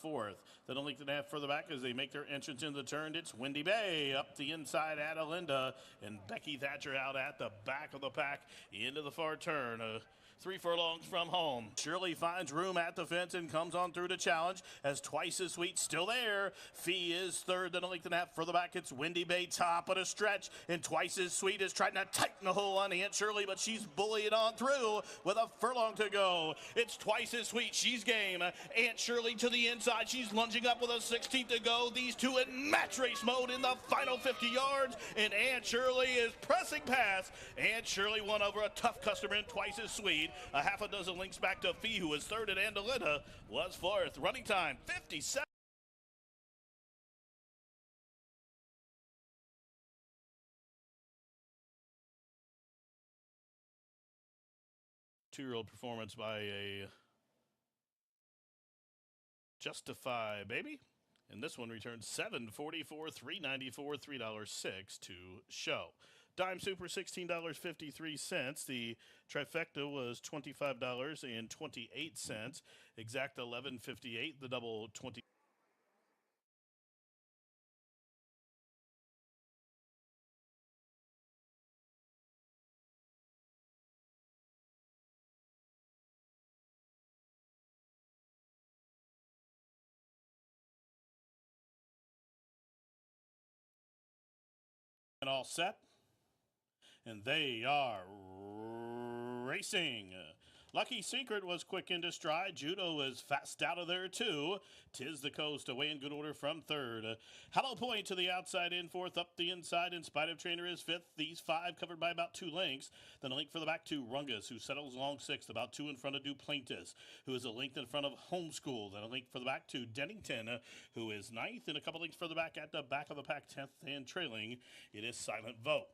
fourth. Then a length and a half further back as they make their entrance in the turn. It's Windy Bay up the inside at Alinda, and Becky Thatcher out at the back of the pack into the far turn. 3 furlongs from home. Shirley finds room at the fence and comes on through to challenge as Twice as Sweet still there. Fee is third, then a length and a half further back. It's Windy Bay top of the stretch, and Twice as Sweet is trying to tighten the hole on Aunt Shirley, but she's bullying on through with a furlong to go. It's Twice as Sweet. She's game. Aunt Shirley to the inside. She's lunging up with a 16th to go. These two in match race mode in the final 50 yards, and Aunt Shirley is pressing past. Aunt Shirley won over a tough customer in Twice as Sweet. A half a dozen links back to Fee, who was third, and Andalita was fourth. Running time, 57. Two-year-old performance by a Justify Baby. And this one returns $7.44, $3.94, $3.06 to show. Dime Super, $16.53. The trifecta was $25.28. Exact $11.58. The double 20. And all set. And they are racing. Lucky Secret was quick into stride. Judo is fast out of there too. Tis the Coast away in good order from third. Hollow Point to the outside in fourth. Up the inside in spite of Trainer is fifth. These five covered by about 2 lengths. Then a link for the back to Rungus, who settles along sixth, about 2 in front of Duplantis, who is a length in front of Homeschool. Then a link for the back to Dennington, who is ninth, and a couple links further back at the back of the pack, 10th, and trailing. It is Silent Vote.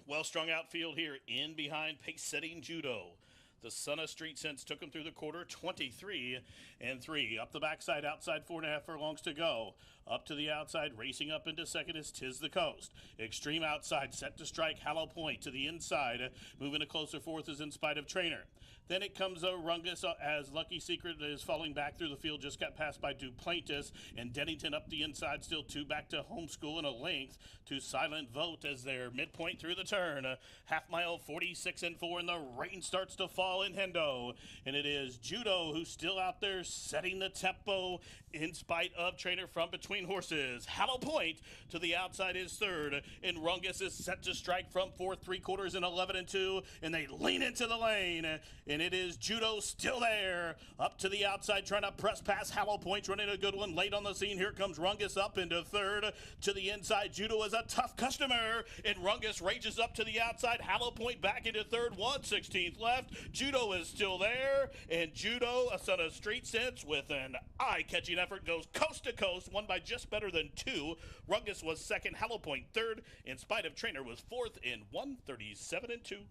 Well strung outfield here in behind pace setting Judo. The Son of Street Sense took him through the quarter, 23 and 3. Up the backside, outside 4.5 furlongs to go. Up to the outside, racing up into second is Tis the Coast. Extreme outside, set to strike, Hollow Point to the inside. Moving to closer fourth is In Spite of Trainer. Then it comes Rungus as Lucky Secret is falling back through the field, just got passed by Duplantis, and Dennington up the inside, still 2 back to Homeschool, and a length to Silent Vote as they're midpoint through the turn. Half mile, 46 and 4, and the rain starts to fall in Hendo, and it is Judo who's still out there setting the tempo in spite of Trainer from between horses. Hollow Point to the outside is third, and Rungus is set to strike from fourth, 3/4 and 11 and 2, and they lean into the lane. And it is Judo still there. Up to the outside, trying to press past Hollow Point, running a good one late on the scene. Here comes Rungus up into third. To the inside, Judo is a tough customer. And Rungus rages up to the outside. Hollow Point back into third, 1/16 left. Judo is still there. And Judo, a Son of Street Sense, with an eye-catching effort, goes coast to coast, won by just better than 2. Rungus was second, Hollow Point third. In Spite of Trainer was fourth in 1:37 and 2.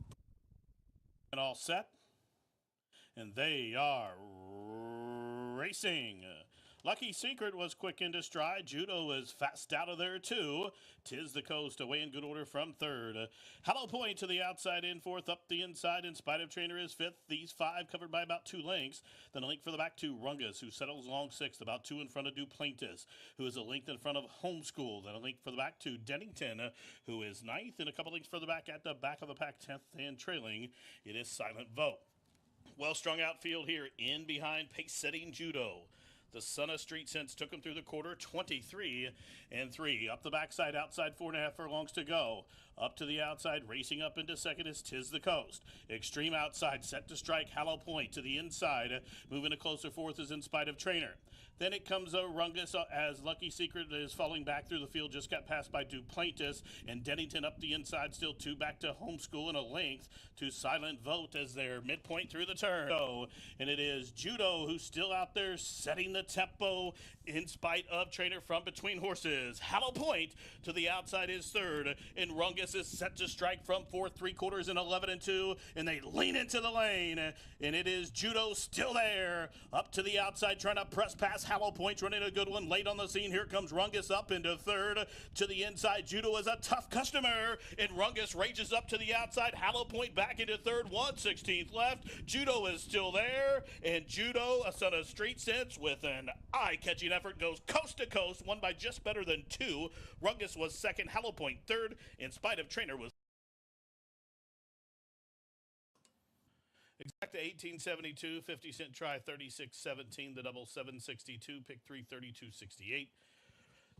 And all set. And they are racing. Lucky Secret was quick into stride. Judo is fast out of there too. Tis the Coast away in good order from third. Hollow Point to the outside in fourth. Up the inside in spite of Trainer is fifth. These five covered by about 2 lengths. Then a link for the back to Rungus, who settles along sixth, about 2 in front of Duplantis, who is a length in front of Homeschool. Then a link for the back to Dennington, who is ninth, and a couple links further back at the back of the pack, 10th, and trailing. It is Silent Vote. Well strung outfield here in behind pace setting Judo. The Son of Street Sense took him through the quarter, 23 and 3. Up the backside, outside 4.5 furlongs to go. Up to the outside, racing up into second is Tis the Coast. Extreme outside, set to strike, Hollow Point to the inside. Moving to closer fourth is In Spite of Trainer. Then it comes Rungus as Lucky Secret is falling back through the field, just got passed by Duplantis, and Dennington up the inside, still 2 back to Homeschool, and a length to Silent Vote as they're midpoint through the turn. And it is Judo who's still out there setting the tempo in spite of Trainer from between horses. Hollow Point to the outside is third, and Rungus is set to strike from fourth, 3/4 and 11 and 2, and they lean into the lane, and it is Judo still there. Up to the outside, trying to press past Hollow Point, running a good one late on the scene. Here comes Rungus up into third. To the inside, Judo is a tough customer, and Rungus rages up to the outside. Hollow Point back into third, 1/16 left. Judo is still there, and Judo, a Son of Street Sense, with an An eye-catching effort goes coast to coast, won by just better than 2. Rungus was second, Hollow Point third, in spite of Trainer was exact to 1872, 50 cent try 36.17, the double 762, pick 3 32.68.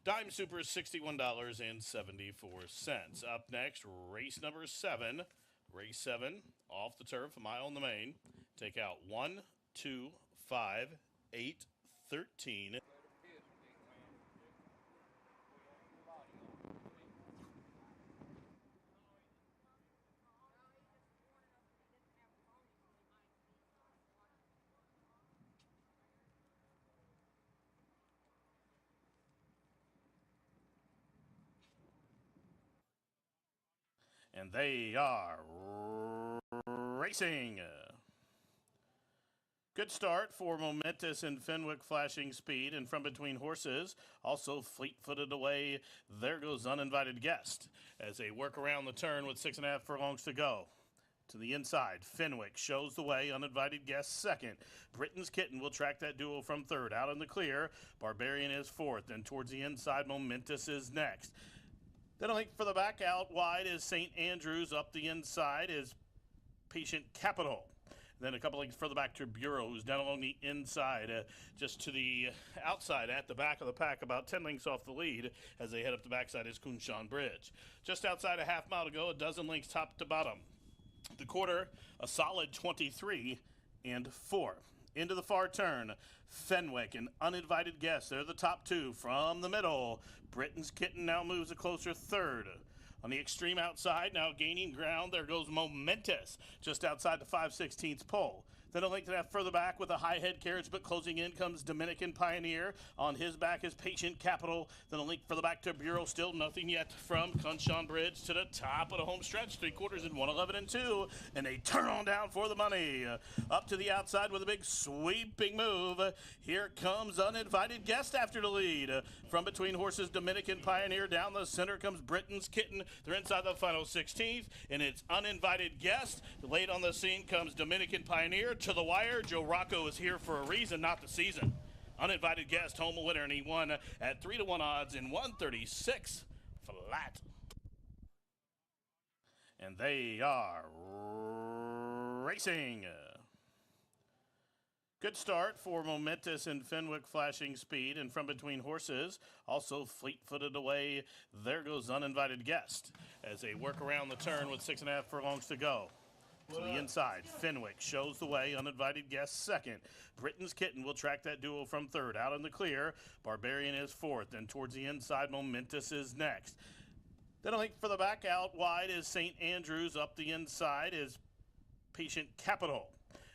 Dime Super $61.74. Up next, race number 7. Race 7 off the turf, a mile in the main. Take out 1, 2, 5, 8, 13. And they are racing. Good start for Momentous and Fenwick flashing speed and from between horses. Also fleet-footed away. There goes Uninvited Guest as they work around the turn with 6.5 furlongs to go. To the inside, Fenwick shows the way. Uninvited Guest second. Britain's Kitten will track that duel from third. Out in the clear, Barbarian is fourth. Then towards the inside, Momentous is next. Then I think for the back out wide is St. Andrews. Up the inside is Patient Capital. Then a couple lengths further back to Bureau, who's down along the inside, just to the outside at the back of the pack, about 10 lengths off the lead. As they head up the backside is Kunshan Bridge. Just outside a half mile to go, a dozen lengths top to bottom. The quarter, a solid 23 and 4. Into the far turn, Fenwick and Uninvited Guest. They're the top two from the middle. Britain's Kitten now moves a closer third. On the extreme outside, now gaining ground, there goes Momentous, just outside the 5/16 pole. Then a length and a half further back with a high head carriage, but closing in comes Dominican Pioneer. On his back is Patient Capital. Then a length further back to Bureau. Still nothing yet from Kunshan Bridge to the top of the home stretch. 3/4 in 1:11 and 2. And they turn on down for the money. Up to the outside with a big sweeping move. Here comes Uninvited Guest after the lead. From between horses, Dominican Pioneer. Down the center comes Britain's Kitten. They're inside the final 16th. And it's Uninvited Guest. Late on the scene comes Dominican Pioneer. To the wire, Joe Rocco is here for a reason, not the season. Uninvited Guest, home winner, and he won at 3-1 odds in 136 flat. And they are racing. Good start for Momentous and Fenwick flashing speed and from between horses. Also fleet-footed away. There goes Uninvited Guest as they work around the turn with 6.5 furlongs to go. To the inside, Fenwick shows the way. Uninvited Guest second. Britain's Kitten will track that duel from third. Out in the clear, Barbarian is fourth. And towards the inside, Momentous is next. Then I think for the back out wide is St. Andrews. Up the inside is Patient Capital.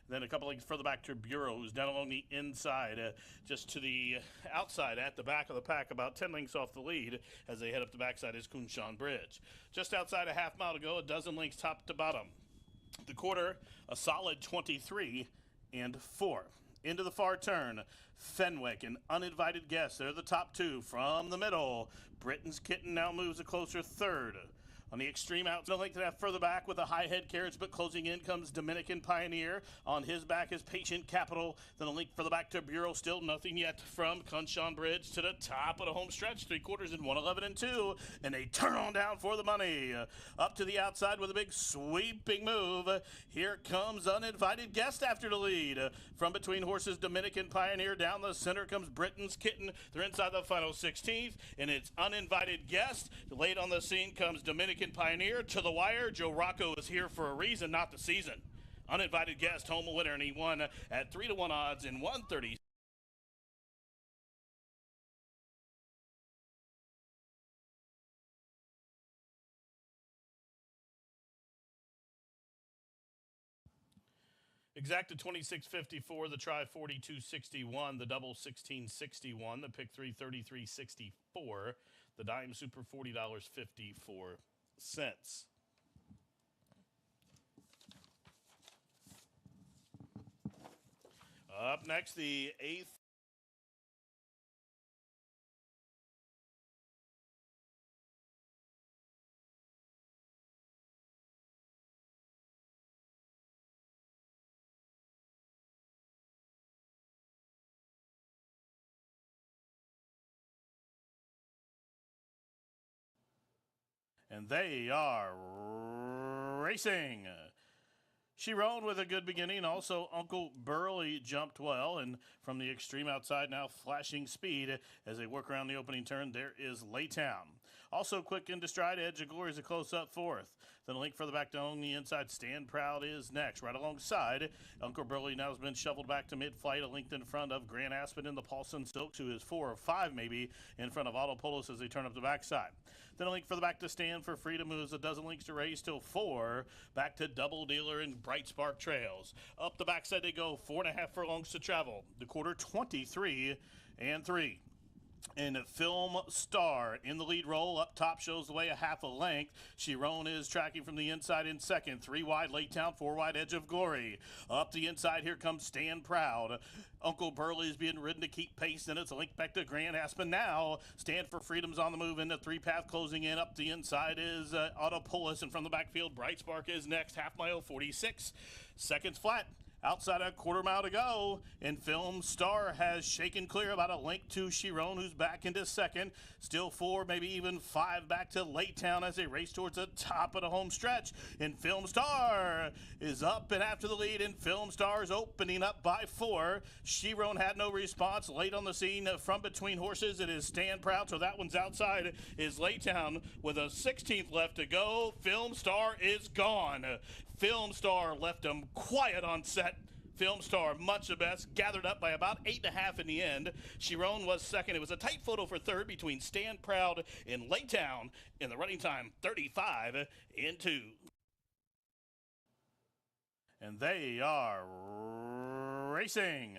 Then a couple lengths further back to Bureau, who's down along the inside, just to the outside at the back of the pack, about 10 lengths off the lead. As they head up the backside is Kunshan Bridge. Just outside a half mile to go, a dozen lengths top to bottom. The quarter, a solid 23 and 4. Into the far turn, Fenwick and Uninvited Guest. They're the top two from the middle. Britain's Kitten now moves a closer third. On the extreme outside, no length and a half further back with a high head carriage, but closing in comes Dominican Pioneer. On his back is Patient Capital. Then a length further back to Bureau. Still nothing yet from Kunshan Bridge to the top of the home stretch. 3/4 in 1:11 and 2. And they turn on down for the money. Up to the outside with a big sweeping move. Here comes Uninvited Guest after the lead. From between horses, Dominican Pioneer. Down the center comes Britain's Kitten. They're inside the final 16th. And it's Uninvited Guest. Late on the scene comes Dominican Pioneer. To the wire, Joe Rocco is here for a reason, not the season. Uninvited Guest, home winner, and he won at 3-1 odds in 130. Exacta 26.54, the try 42.61, the double 16.61, the pick 3 33.64, the dime super $40.54. Up next, the 8th And they are racing. She rode with a good beginning. Also, Uncle Burley jumped well. And from the extreme outside, now flashing speed as they work around the opening turn, there is Laytown. Also quick into stride. Edge of Glory is a close-up fourth. Then a link further back down the inside. Stand Proud is next. Right alongside, Uncle Burley now has been shoveled back to mid-flight. A length in front of Grand Aspen in the Paulson Silks, who is 4 or 5 maybe in front of Auto Polos as they turn up the backside. Then a link further back to Stand for Freedom, who is a dozen links to race till 4. Back to Double Dealer and Bright Spark Trails. Up the backside they go, 4.5 furlongs to travel. The quarter 23 and 3. And Film Star in the lead role. Up top shows the way a half a length. Chiron is tracking from the inside in second. 3 wide Laytown, 4 wide Edge of Glory. Up the inside here comes Stand Proud. Uncle Burley is being ridden to keep pace, and it's a link back to Grand Aspen now. Stand for Freedom's on the move into 3-path closing in. Up the inside is Autopolis, and from the backfield Bright Spark is next. Half mile 46 seconds flat. Outside a quarter mile to go, and Film Star has shaken clear about a length to Chiron, who's back into second. Still 4, maybe even 5 back to Laytown as they race towards the top of the home stretch. And Film Star is up and after the lead, and Film Star is opening up by 4. Chiron had no response. Late on the scene from between horses, it is Stand Proud, so that one's outside is Laytown with a 16th left to go. Film Star is gone. Film Star left him quiet on set. Film Star, much the best, gathered up by about 8.5 in the end. Chiron was second. It was a tight photo for third between Stand Proud and Laytown in the running time 35 and 2. And they are racing.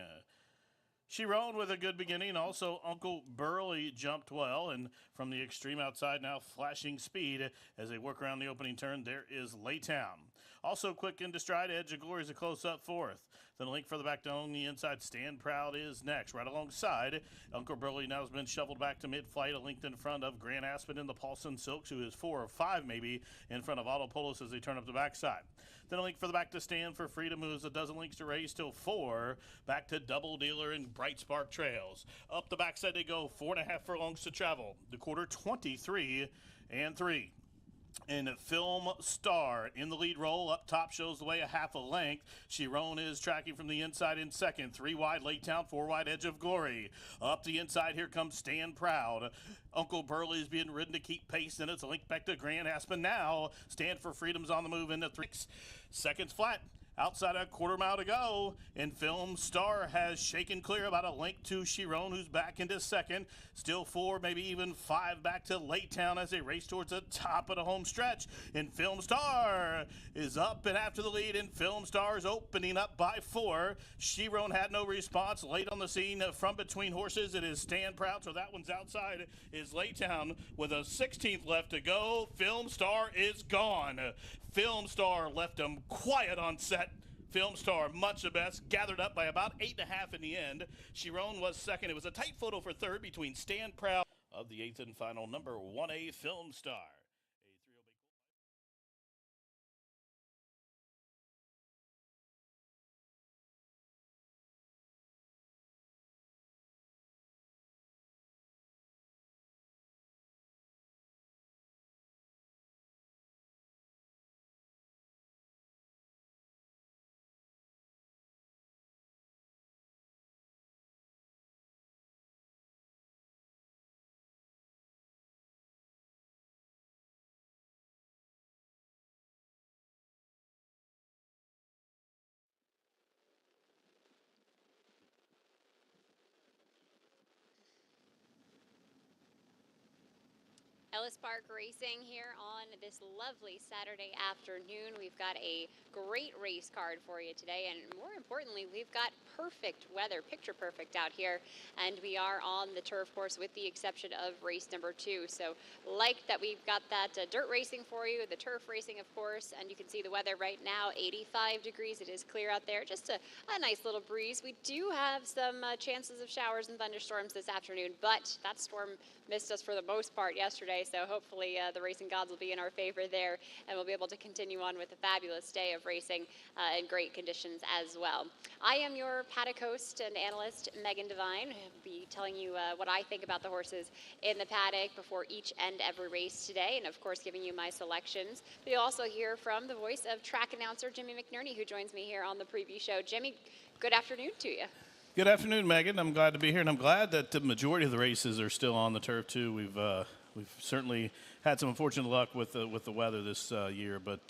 She rode with a good beginning. Also, Uncle Burley jumped well. And from the extreme outside, now flashing speed as they work around the opening turn, there is Laytown. Also quick into stride. Edge of Glory is a close-up fourth. Then a link further back down the inside. Stand Proud is next. Right alongside, Uncle Burley now has been shoveled back to mid-flight. A length in front of Grand Aspen in the Paulson Silks, who is 4 or 5 maybe in front of Auto Polos as they turn up the backside. Then a link further back to Stand for Freedom, who is a dozen links to race till 4. Back to Double Dealer and Bright Spark Trails. Up the backside they go, 4.5 furlongs to travel. The quarter 23 and 3. And Film Star in the lead role. Up top shows the way a half a length. Chiron is tracking from the inside in second. 3 wide Laytown, 4 wide Edge of Glory. Up the inside here comes Stand Proud. Uncle Burley is being ridden to keep pace, and it's a link back to Grand Aspen now. Stand for Freedom's on the move into 3 seconds flat. Outside a quarter mile to go, and Film Star has shaken clear about a length to Chiron, who's back into second. Still 4, maybe even 5 back to Laytown as they race towards the top of the home stretch. And Film Star is up and after the lead, and Film Star is opening up by 4. Chiron had no response. Late on the scene from between horses, it is Stand Proud, so that one's outside is Laytown with a 16th left to go. Film Star is gone. Film Star left him quiet on set. Film Star, much the best, gathered up by about 8.5 in the end. Chiron was second. It was a tight photo for third between Stand Proud of the 8th and final number 1A Film Star. Ellis Park Racing here on this lovely Saturday afternoon. We've got a great race card for you today, and more importantly, we've got perfect weather, picture perfect out here, and we are on the turf course with the exception of race number 2. So like that we've got that dirt racing for you, the turf racing of course, and you can see the weather right now, 85 degrees. It is clear out there, just a nice little breeze. We do have some chances of showers and thunderstorms this afternoon, but that storm missed us for the most part yesterday, So hopefully the racing gods will be in our favor there, and we'll be able to continue on with a fabulous day of racing in great conditions as well. I am your paddock host and analyst, Megan Devine. I'll be telling you what I think about the horses in the paddock before each and every race today, and of course giving you my selections. But you'll also hear from the voice of track announcer Jimmy McNerney, who joins me here on the preview show. Jimmy, good afternoon to you. Good afternoon, Megan. I'm glad to be here, and I'm glad that the majority of the races are still on the turf too. We've certainly had some unfortunate luck with the weather this year, but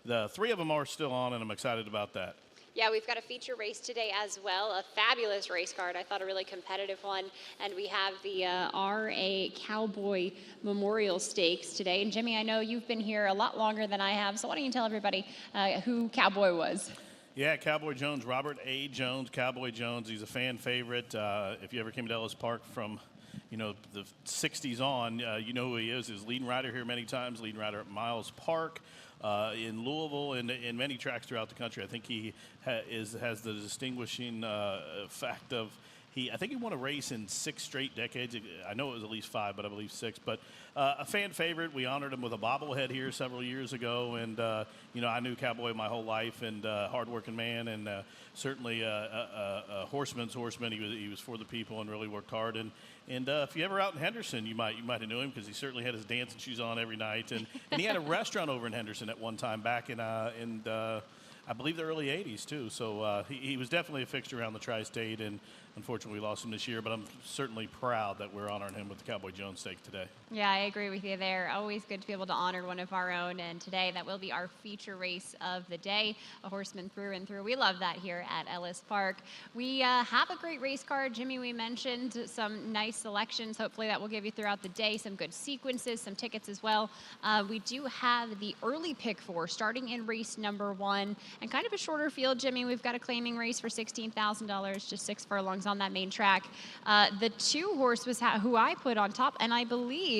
the three of them are still on, and I'm excited about that. Yeah, we've got a feature race today as well, a fabulous race card. I thought a really competitive one. And we have the RA Cowboy Memorial Stakes today. And Jimmy, I know you've been here a lot longer than I have, so why don't you tell everybody who Cowboy was? Yeah, Cowboy Jones, Robert A. Jones, Cowboy Jones. He's a fan favorite. If you ever came to Ellis Park from the 60s on, you know who he is. He's leading rider here many times, leading rider at Miles Park. In Louisville and in many tracks throughout the country. I think he has the distinguishing fact of I think he won a race in 6 straight decades. I know it was at least 5, but I believe 6. But a fan favorite. We honored him with a bobblehead here several years ago, and I knew Cowboy my whole life, and hardworking man, and certainly a horseman's horseman. He was for the people and really worked hard. And if you ever out in Henderson, you might have knew him because he certainly had his dancing shoes on every night, and he had a restaurant over in Henderson at one time back in I believe the early 80s too. So he was definitely a fixture around the tri-state, and unfortunately we lost him this year, but I'm certainly proud that we're honoring him with the Cowboy Jones stake today. Yeah, I agree with you there. Always good to be able to honor one of our own, and today that will be our feature race of the day, a horseman through and through. We love that here at Ellis Park. We have a great race card. Jimmy, we mentioned some nice selections. Hopefully that will give you throughout the day some good sequences, some tickets as well. We do have the early pick 4 starting in race number 1, and kind of a shorter field, Jimmy. We've got a claiming race for $16,000, just 6 furlongs on that main track. The 2 horse was who I put on top, and I believe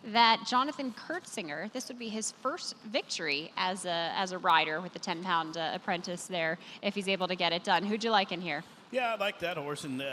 that Jonathan Kurtzinger, this would be his first victory as a rider with the 10-pound apprentice there, if he's able to get it done. Who'd you like in here? Yeah, I like that horse, and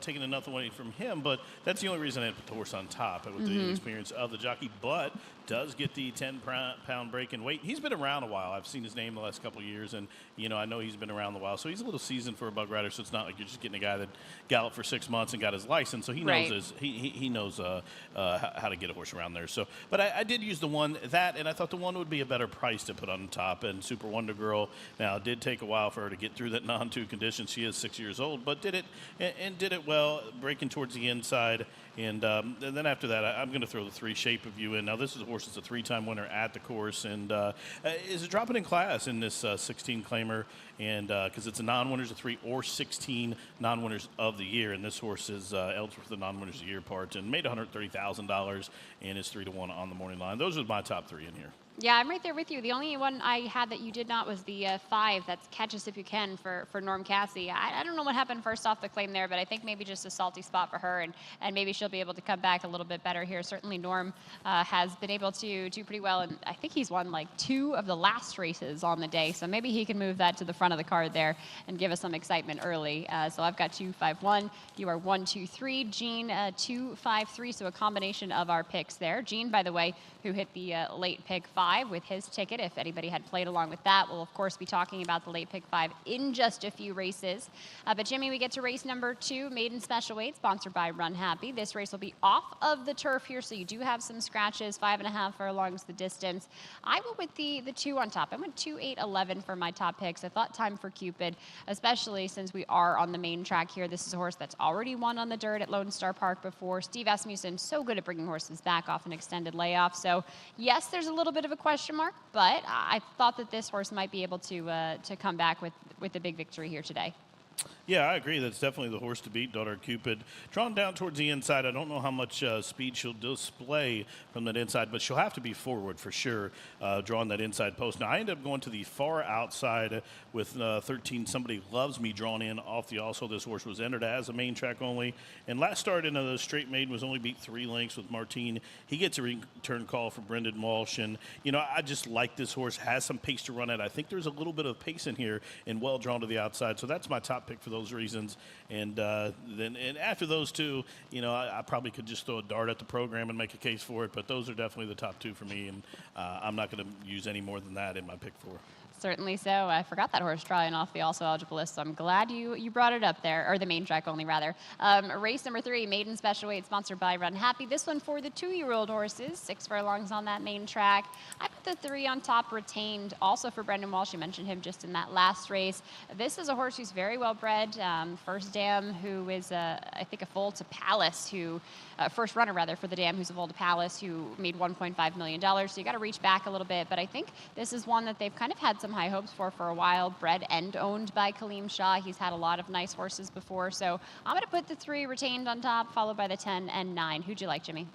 taking another away from him, but that's the only reason I put the horse on top with the experience of the jockey, but does get the 10-pound break in weight. He's been around a while. I've seen his name the last couple of years, and I know he's been around a while, so he's a little seasoned for a bug rider. So it's not like you're just getting a guy that galloped for 6 months and got his license. So he knows he knows how to get a horse around there. So, but I did use the one and I thought the one would be a better price to put on top. And Super Wonder Girl. Now it did take a while for her to get through that non-2 condition. She is 6 years old, but did it well, breaking towards the inside. And then after that, I'm going to throw the 3 Shape of You in. Now, this is a horse that's a 3-time winner at the course, and is dropping in class in this 16 claimer, and because it's a non-winners of 3 or 16 non-winners of the year, and this horse is eligible for the non-winners of the year part, and made $130,000, and is 3-1 on the morning line. Those are my top 3 in here. Yeah, I'm right there with you. The only one I had that you did not was the 5. That's Catch Us If You Can for Norm Cassie. I don't know what happened first off the claim there, but I think maybe just a salty spot for her, and maybe she'll be able to come back a little bit better here. Certainly Norm has been able to do pretty well, and I think he's won like 2 of the last races on the day, so maybe he can move that to the front of the card there and give us some excitement early. So I've got 2-5-1. You are 1-2-3. Gene 2-5-3, so a combination of our picks there. Gene, by the way, who hit the late pick 5 with his ticket. If anybody had played along with that, we'll of course be talking about the late pick 5 in just a few races. But Jimmy, we get to race number 2, maiden special weight, sponsored by Run Happy. This race will be off of the turf here, so you do have some scratches. 5.5 furlongs the distance. I went with the 2 on top. I went 2-8-11 for my top picks. I thought Time for Cupid, especially since we are on the main track here. This is a horse that's already won on the dirt at Lone Star Park before. Steve Asmussen, so good at bringing horses back off an extended layoff. So yes, there's a little bit of a question mark, but I thought that this horse might be able to come back with a big victory here today. Yeah, I agree. That's definitely the horse to beat, Daughter Cupid. Drawn down towards the inside. I don't know how much speed she'll display from that inside, but she'll have to be forward for sure, drawing that inside post. Now, I ended up going to the far outside with 13. Somebody Loves Me drawn in off the also. This horse was entered as a main track only. And last start in the straight maiden was only beat 3 lengths with Martine. He gets a return call from Brendan Walsh. And, I just like this horse. Has some pace to run at. I think there's a little bit of pace in here and well drawn to the outside. So that's my top pick for the those reasons. And then after those two, I probably could just throw a dart at the program and make a case for it. But those are definitely the top two for me, and I'm not going to use any more than that in my pick four. Certainly so. I forgot that horse drawing off the also eligible list, so I'm glad you brought it up there, or the main track only, rather. Race number 3, maiden special weight, sponsored by Run Happy. This one for the 2-year-old horses, 6 furlongs on that main track. I put the 3 on top, retained, also for Brendan Walsh. You mentioned him just in that last race. This is a horse who's very well bred. First dam who is, I think, a foal to Palace, who, first runner rather, for the dam who's a foal to Palace, who made $1.5 million. So you got to reach back a little bit, but I think this is one that they've kind of had some high hopes for a while. Bred and owned by Kaleem Shah. He's had a lot of nice horses before, so I'm going to put the 3 retained on top, followed by the 10 and 9. Who'd you like, Jimmy?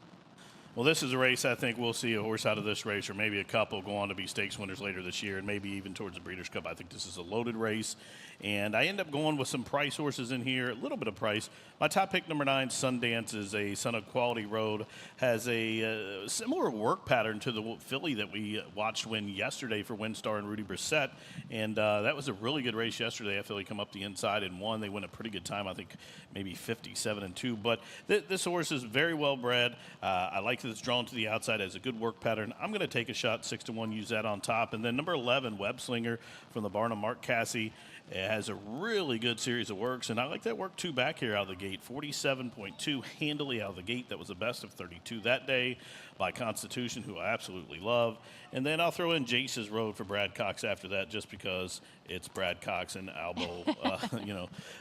Well, this is a race I think we'll see a horse out of this race, or maybe a couple go on to be stakes winners later this year, and maybe even towards the Breeders' Cup. I think this is a loaded race, and I end up going with some price horses in here, a little bit of price. My top pick, number 9, Sundance, is a son of Quality Road, has a similar work pattern to the filly that we watched win yesterday for Windstar and Rudy Brissett, and that was a really good race yesterday. That filly come up the inside and won. They went a pretty good time, I think maybe 57-2, but this horse is very well bred. I like that it's drawn to the outside, has a good work pattern. I'm going to take a shot, 6-1, use that on top. And then number 11, Web Slinger from the barn of Mark Cassie. It has a really good series of works, and I like that work 2 back here out of the gate. 47.2 handily out of the gate. That was the best of 32 that day by Constitution, who I absolutely love. And then I'll throw in Jace's Road for Brad Cox after that, just because it's Brad Cox and Albo.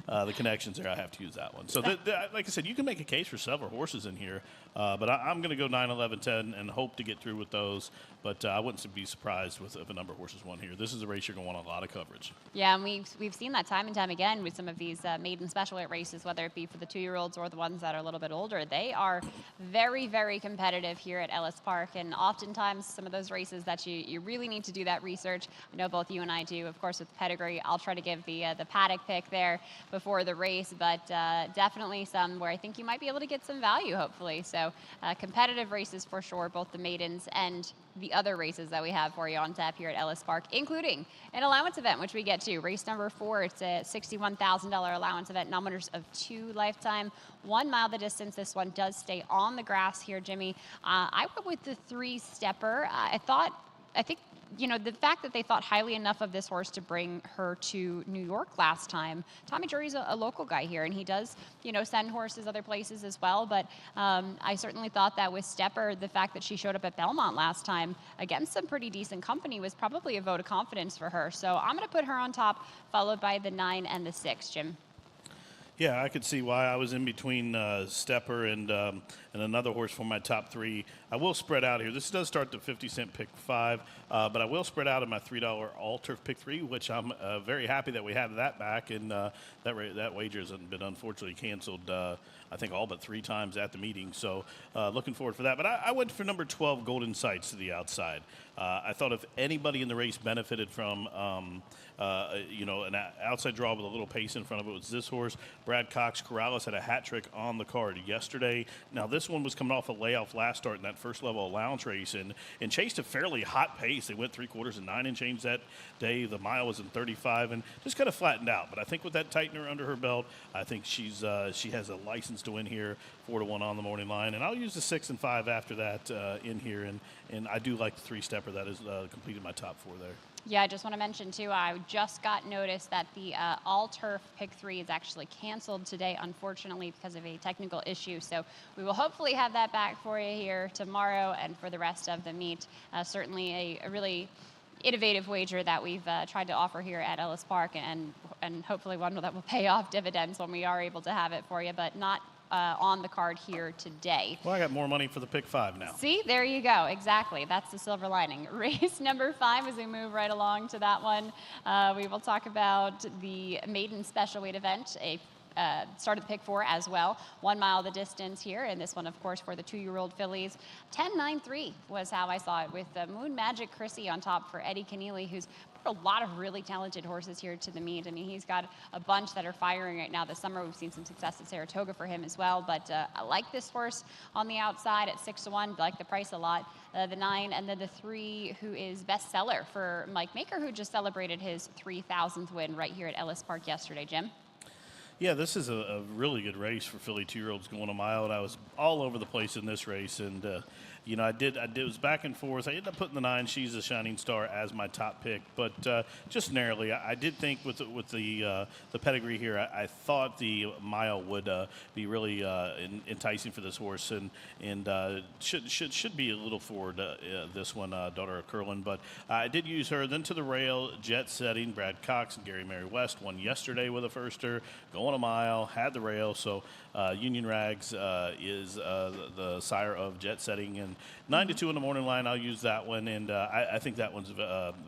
The connections there, I have to use that one. So, like I said, you can make a case for several horses in here, but I'm going to go 9, 11, 10 and hope to get through with those. But I wouldn't be surprised if a number of horses won here. This is a race you're going to want a lot of coverage. Yeah, and we've seen that time and time again with some of these maiden special weight races, whether it be for the 2-year-olds or the ones that are a little bit older. They are very, very competitive here at Ellis Park, and oftentimes some of those races that you really need to do that research. I know both you and I do, of course, with pedigree. I'll try to give the paddock pick there before the race, but definitely some where I think you might be able to get some value, hopefully. So competitive races for sure, both the maidens and the other races that we have for you on tap here at Ellis Park, including an allowance event, which we get to. Race number 4, it's a $61,000 allowance event, non-winners of 2 lifetime, 1 mile the distance. This one does stay on the grass here, Jimmy. I went with the 3-stepper. I think the fact that they thought highly enough of this horse to bring her to New York last time. Tommy Drury's a local guy here, and he does, send horses other places as well. But I certainly thought that with Stepper, the fact that she showed up at Belmont last time against some pretty decent company was probably a vote of confidence for her. So I'm going to put her on top, followed by the 9 and the 6, Jim. Yeah, I could see why. I was in between Stepper and another horse for my top 3. I will spread out here. This does start the 50-cent pick 5, but I will spread out in my $3 all-turf pick 3, which I'm very happy that we have that back. And that wager has been unfortunately canceled, I think, all but 3 times at the meeting. So looking forward for that. But I went for number 12, Golden Sights, to the outside. I thought if anybody in the race benefited from an outside draw with a little pace in front of it, was this horse. Brad Cox Corrales had a hat trick on the card yesterday. Now, this one was coming off a layoff last start in that first level allowance race and chased a fairly hot pace. They went 3/4 and 9 and change that day. The mile was in 35 and just kind of flattened out. But I think with that tightener under her belt, I think she has a license to win here, 4-1 on the morning line. And I'll use the 6 and 5 after that in here. And I do like the 3-stepper. That has completed my top 4 there. Yeah, I just want to mention, too, I just got notice that the all-turf pick 3 is actually canceled today, unfortunately, because of a technical issue. So we will hopefully have that back for you here tomorrow and for the rest of the meet. Certainly a really innovative wager that we've tried to offer here at Ellis Park, and hopefully one that will pay off dividends when we are able to have it for you, but not on the card here today. Well, I got more money for the pick 5 now. See, there you go. Exactly. That's the silver lining. Race number 5, as we move right along to that one, we will talk about the maiden special weight event, started the pick 4 as well. 1 mile the distance here, and this one, of course, for the 2-year-old fillies. 10-9-3 was how I saw it, with Moon Magic Chrissy on top for Eddie Keneally, who's put a lot of really talented horses here to the meet. I mean, he's got a bunch that are firing right now this summer. We've seen some success at Saratoga for him as well, but I like this horse on the outside at 6-1. I like the price a lot. The 9 and then the 3, who is bestseller for Mike Maker, who just celebrated his 3,000th win right here at Ellis Park yesterday, Jim. Yeah, this is a really good race for Philly 2-year-olds going a mile, and I was all over the place in this race. And I was back and forth. I ended up putting the 9. She's a Shining Star as my top pick, but just narrowly, I did think with the pedigree here, I thought the mile would be really enticing for this horse, and should be a little forward. This one, Daughter of Curlin, but I did use her. Then to the rail, Jet Setting, Brad Cox and Gary Mary West won yesterday with a firster, going a mile, had the rail. So Union Rags is the sire of Jet Setting, and 9-2 in the morning line. I'll use that one, and I think that one's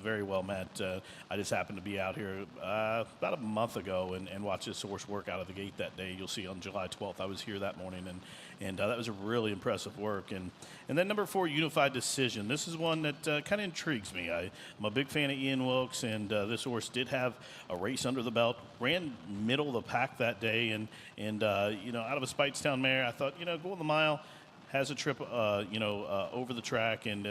very well met. I just happened to be out here about a month ago and watched this horse work out of the gate that day. You'll see on July 12th. I was here that morning, and that was a really impressive work. And then number 4, Unified Decision. This is one that kind of intrigues me. I'm a big fan of Ian Wilkes, and this horse did have a race under the belt. Ran middle of the pack that day, and out of a Speightstown mare, I thought, go on the mile. Has a trip, over the track and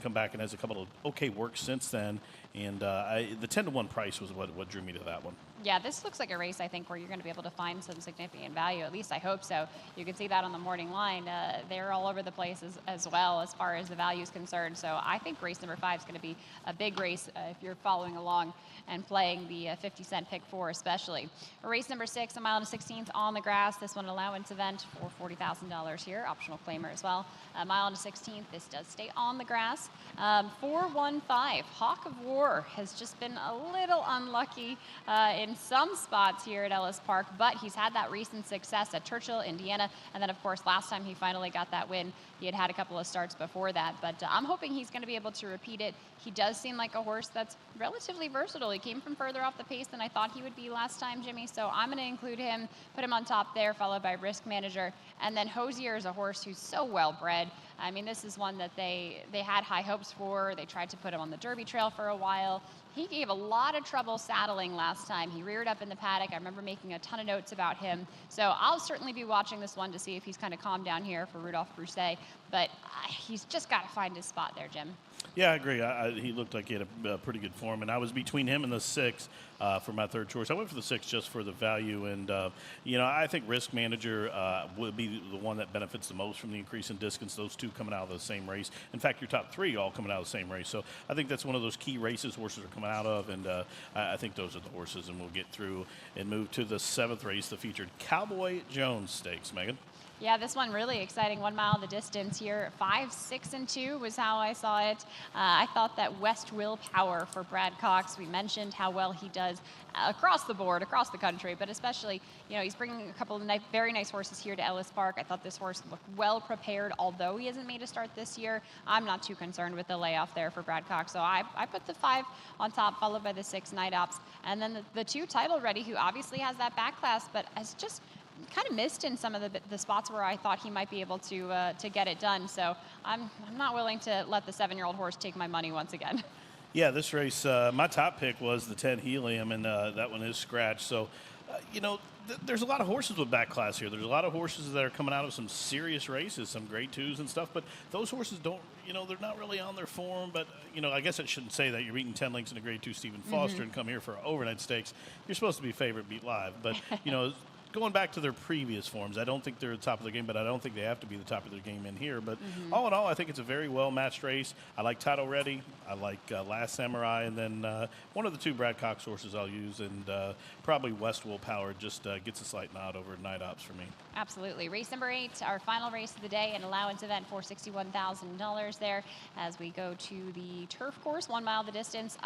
come back and has a couple of okay works since then. And the 10-1 price was what drew me to that one. Yeah, this looks like a race, I think, where you're going to be able to find some significant value. At least I hope so. You can see that on the morning line. They're all over the place as well as far as the value is concerned. So I think race number 5 is going to be a big race if you're following along and playing the 50-cent pick 4 especially. Race number 6, a mile and a 16th on the grass. This one allowance event for $40,000 here. Optional claimer as well. A mile and a 16th. This does stay on the grass. 4-1-5. Hawk of War has just been a little unlucky in some spots here at Ellis Park, but he's had that recent success at Churchill, Indiana, and then of course last time he finally got that win, he had a couple of starts before that, but I'm hoping he's going to be able to repeat it. He does seem like a horse that's relatively versatile. He came from further off the pace than I thought he would be last time, Jimmy, so I'm going to include him, put him on top there, followed by Risk Manager, and then Hosier is a horse who's so well bred. I mean, this is one that they had high hopes for. They tried to put him on the Derby Trail for a while. He gave a lot of trouble saddling last time. He reared up in the paddock. I remember making a ton of notes about him. So I'll certainly be watching this one to see if he's kind of calmed down here for Rudolph Broussais. But he's just got to find his spot there, Jim. Yeah, I agree. He looked like he had a pretty good form, and I was between him and the 6 for my third choice. I went for the 6 just for the value, and I think Risk Manager would be the one that benefits the most from the increase in distance. Those two coming out of the same race. In fact, your top 3 all coming out of the same race. So I think that's one of those key races horses are coming out of, and I think those are the horses. And we'll get through and move to the 7th race, the featured Cowboy Jones Stakes. Megan. Yeah, this one really exciting. 1 mile the distance here. 5, 6, and 2 was how I saw it. I thought that West Will Power for Brad Cox. We mentioned how well he does across the board, across the country, but especially, he's bringing a couple of very nice horses here to Ellis Park. I thought this horse looked well prepared, although he hasn't made a start this year. I'm not too concerned with the layoff there for Brad Cox, so I put the 5 on top, followed by the 6 Night Ops, and then the 2 Title Ready, who obviously has that back class, but has just kind of missed in some of the spots where I thought he might be able to get it done. So I'm not willing to let the 7-year-old horse take my money once again. Yeah, this race, my top pick was the 10 Helium, and that one is scratched. So, there's a lot of horses with back class here. There's a lot of horses that are coming out of some serious races, some grade 2s and stuff, but those horses don't, they're not really on their form. But, I guess I shouldn't say that. You're beating 10 lengths in a grade 2 Stephen Foster and come here for overnight stakes. You're supposed to be favorite beat live. But, going back to their previous forms, I don't think they're the top of the game, but I don't think they have to be the top of their game in here. But all in all, I think it's a very well-matched race. I like Title Ready. I like Last Samurai. And then one of the 2 Brad Cox horses I'll use, and probably West Will Power just gets a slight nod over Night Ops for me. Absolutely. Race number 8, our final race of the day, an allowance event for $61,000 there as we go to the turf course, 1 mile the distance.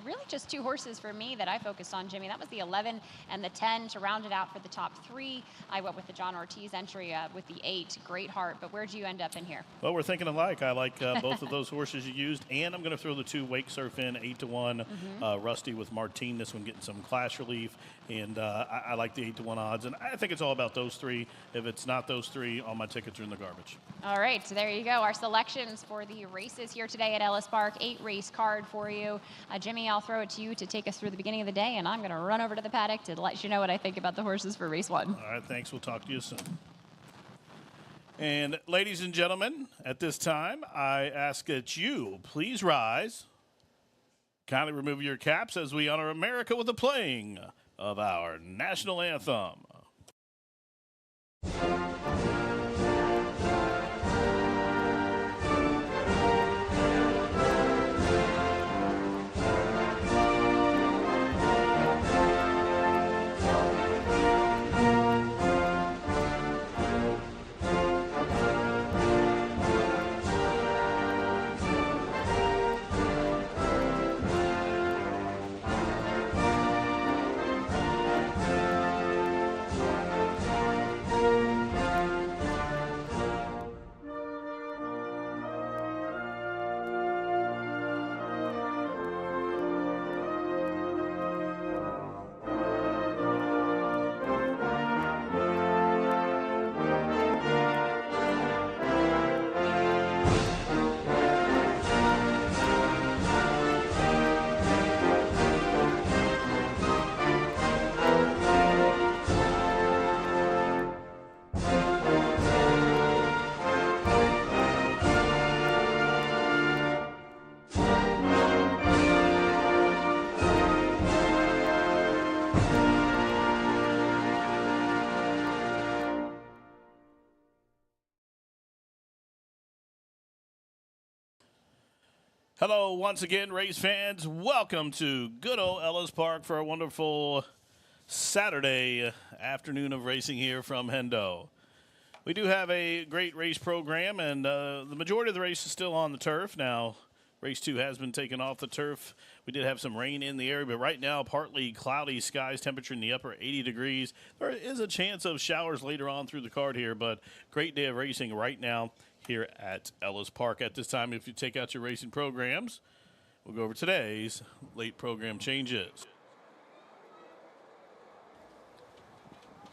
Really just 2 horses for me that I focused on, Jimmy. That was the 11 and the 10 to round it out for the top 3. I went with the John Ortiz entry with the 8, Great Heart. But where'd you end up in here? Well, we're thinking alike. I like both of those horses you used, and I'm going to throw the 2 Wake Surf in, 8-1. Rusty with Martine, this one getting some clash relief, and I like the 8-1 odds. And I think it's all about those 3. If it's not those 3, all my tickets are in the garbage. All right, so there you go. Our selections for the races here today at Ellis Park. 8 race card for you. Jimmy, I'll throw it to you to take us through the beginning of the day, and I'm going to run over to the paddock to let you know what I think about the horses for race 1. All right, thanks. We'll talk to you soon. And ladies and gentlemen, at this time, I ask that you please rise. Kindly remove your caps as we honor America with the playing of our national anthem. Hello, once again, race fans. Welcome to good old Ellis Park for a wonderful Saturday afternoon of racing here from Hendo. We do have a great race program, and the majority of the race is still on the turf. Now, race 2 has been taken off the turf. We did have some rain in the area, but right now, partly cloudy skies, temperature in the upper 80 degrees. There is a chance of showers later on through the card here, but great day of racing right now here at Ellis Park. At this time, if you take out your racing programs, we'll go over today's late program changes.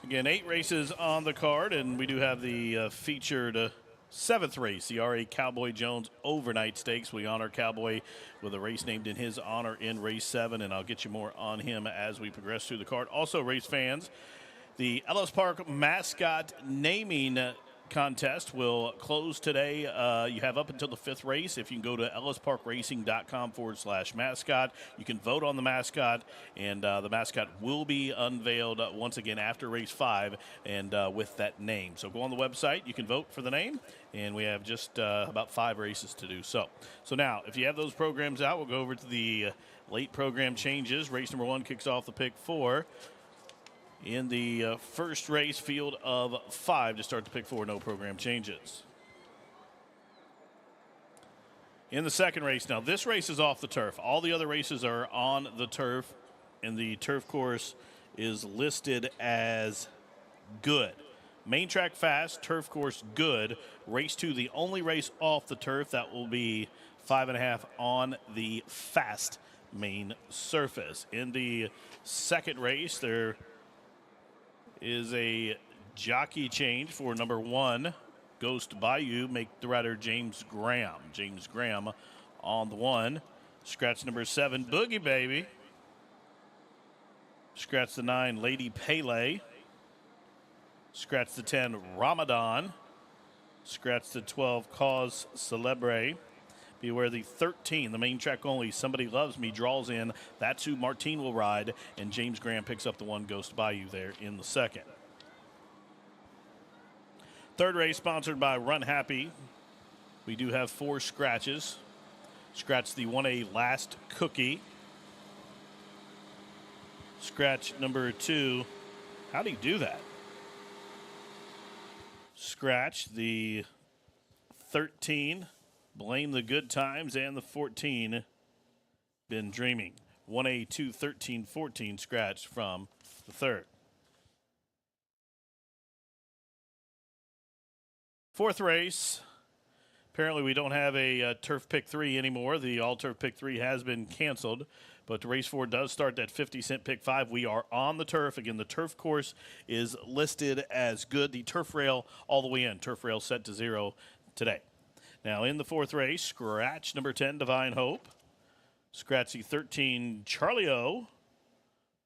Again, 8 races on the card, and we do have the featured 7th race, the R.A. Cowboy Jones Overnight Stakes. We honor Cowboy with a race named in his honor in race 7, and I'll get you more on him as we progress through the card. Also, race fans, the Ellis Park mascot naming contest will close today. You have up until the 5th race. If you can go to ellisparkracing.com/mascot, you can vote on the mascot, and the mascot will be unveiled once again after race 5 and with that name. So go on the website. You can vote for the name, and we have just about 5 races to do so. So now, if you have those programs out, we'll go over to the late program changes. Race number 1 kicks off the pick 4. In the first race, field of 5 to start the pick 4, no program changes. In the second race, now this race is off the turf. All the other races are on the turf, and the turf course is listed as good. Main track fast, turf course good. Race 2, the only race off the turf, that will be 5.5 on the fast main surface. In the second race, there is a jockey change for number 1, Ghost Bayou, make the rider James Graham. James Graham on the 1. Scratch number 7, Boogie Baby. Scratch the 9, Lady Pele. Scratch the 10, Ramadan. Scratch the 12, Cause Celebre. Beware the 13, the main track only, Somebody Loves Me, draws in. That's who Martine will ride, and James Graham picks up the 1, Ghost Bayou there in the second. Third race sponsored by Run Happy. We do have 4 scratches. Scratch the 1A Last Cookie. Scratch number 2. How do you do that? Scratch the 13. Blame the Good Times, and the 14, Been Dreaming. 1A, 2, 13, 14 scratch from the third. Fourth race. Apparently we don't have a turf pick 3 anymore. The all-turf pick 3 has been canceled, but race 4 does start that 50-cent pick 5. We are on the turf. Again, the turf course is listed as good. The turf rail all the way in. Turf rail set to 0 today. Now, in the fourth race, scratch number 10, Divine Hope. Scratch the 13, Charlie O.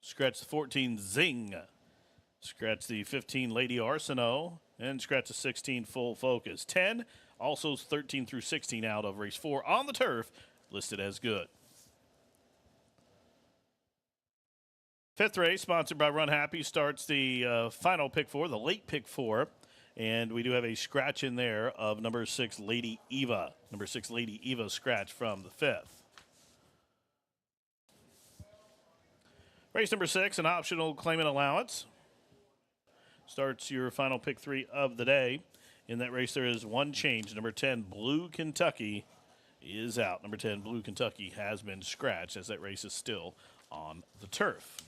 Scratch the 14, Zing. Scratch the 15, Lady Arsenault. And scratch the 16, Full Focus. 10, also 13 through 16 out of race 4 on the turf, listed as good. Fifth race, sponsored by Run Happy, starts the final pick 4, the late pick 4. And we do have a scratch in there of number 6, Lady Eva. Number 6, Lady Eva scratch from the 5th. Race number 6, an optional claimant allowance. Starts your final pick 3 of the day. In that race, there is 1 change. Number 10, Blue Kentucky, is out. Number 10, Blue Kentucky, has been scratched as that race is still on the turf.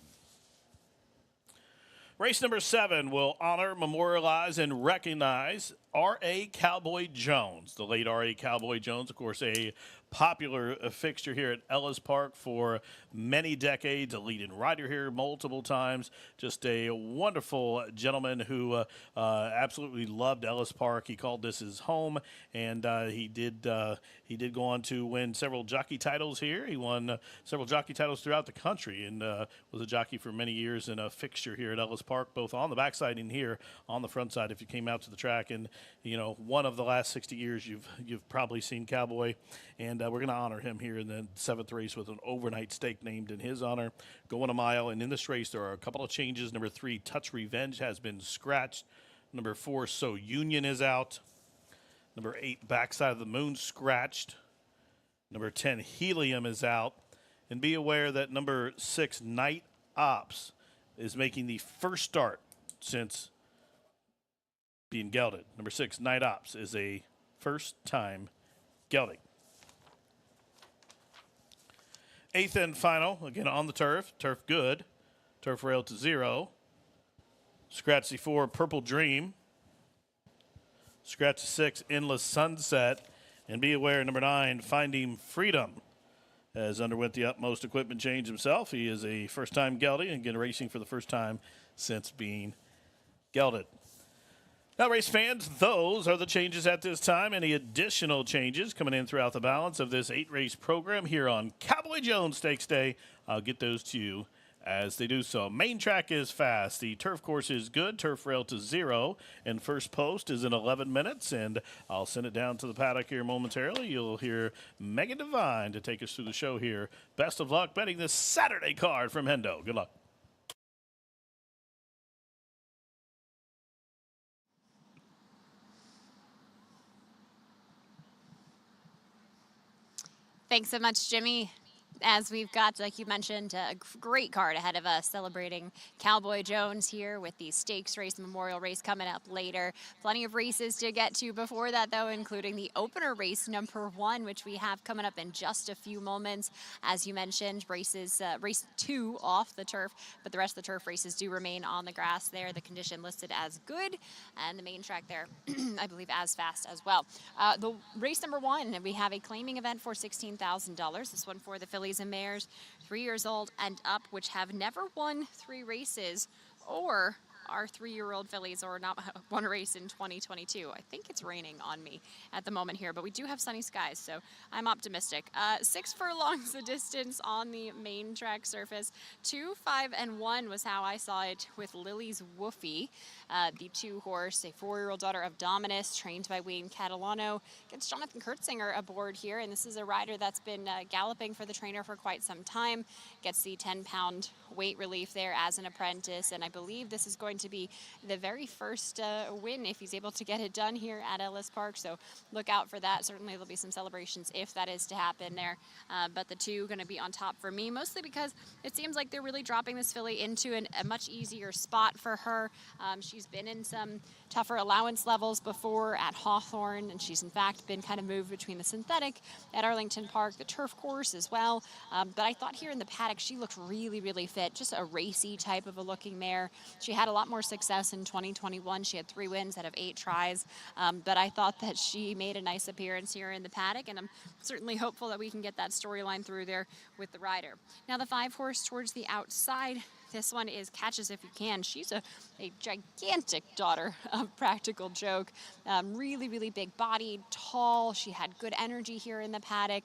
Race number 7 will honor, memorialize, and recognize R.A. Cowboy Jones. The late R.A. Cowboy Jones, of course, a popular fixture here at Ellis Park for many decades, a lead-in rider here multiple times. Just a wonderful gentleman who absolutely loved Ellis Park. He called this his home, and he did go on to win several jockey titles here. He won several jockey titles throughout the country, and was a jockey for many years and a fixture here at Ellis Park, both on the backside and here on the front side if you came out to the track. And you know, one of the last 60 years you've probably seen Cowboy, and we're going to honor him here in the 7th race with an overnight stake named in his honor, going a mile. And in this race there are a couple of changes. Number 3, Touch Revenge, has been scratched. Number 4, So Union, is out. Number 8, Backside of the Moon, scratched. Number 10, Helium, is out. And be aware that number 6, Night Ops, is making the first start since being gelded. Number 6, Night Ops, is a first-time gelding. 8th and final, again on the turf. Turf good. Turf rail to 0. Scratch C4, Purple Dream. Scratch 6, Endless Sunset. And be aware, number 9, Finding Freedom, has underwent the utmost equipment change himself. He is a first-time gelding and again racing for the first time since being gelded. Now, race fans, those are the changes at this time. Any additional changes coming in throughout the balance of this 8-race program here on Cowboy Jones Stakes Day, I'll get those to you as they do so. Main track is fast. The turf course is good. Turf rail to 0. And first post is in 11 minutes. And I'll send it down to the paddock here momentarily. You'll hear Megan Devine to take us through the show here. Best of luck betting this Saturday card from Hendo. Good luck. Thanks so much, Jimmy. As we've got, like you mentioned, a great card ahead of us celebrating Cowboy Jones here with the stakes race, memorial race coming up later. Plenty of races to get to before that, though, including the opener race number 1, which we have coming up in just a few moments. As you mentioned, race 2 off the turf, but the rest of the turf races do remain on the grass there. The condition listed as good, and the main track there, I believe, as fast as well. The race number 1, we have a claiming event for $16,000. This one for the Phillies and mares 3 years old and up, which have never won 3 races or are 3-year-old fillies or not won a race in 2022. I think it's raining on me at the moment here, but we do have sunny skies, so I'm optimistic. 6 furlongs the distance on the main track surface. 2, 5, and 1 was how I saw it with Lily's Woofy, the 2-horse, a 4-year-old daughter of Dominus, trained by Wayne Catalano. Gets Jonathan Kurtzinger aboard here, and this is a rider that's been galloping for the trainer for quite some time. Gets the 10-pound weight relief there as an apprentice, and I believe this is going to be the very first win if he's able to get it done here at Ellis Park, so look out for that. Certainly there'll be some celebrations if that is to happen there, but the 2 going to be on top for me, mostly because it seems like they're really dropping this filly into a much easier spot for her. She's been in some tougher allowance levels before at Hawthorne, and she's in fact been kind of moved between the synthetic at Arlington Park, the turf course as well, but I thought here in the paddock she looked really, really fit, just a racy type of a looking mare. She had a lot more success in 2021. She had 3 wins out of 8 tries, but I thought that she made a nice appearance here in the paddock, and I'm certainly hopeful that we can get that storyline through there with the rider. Now the 5-horse towards the outside. This one is Catches If You Can. She's a gigantic daughter of Practical Joke. Really, really big bodied, tall. She had good energy here in the paddock.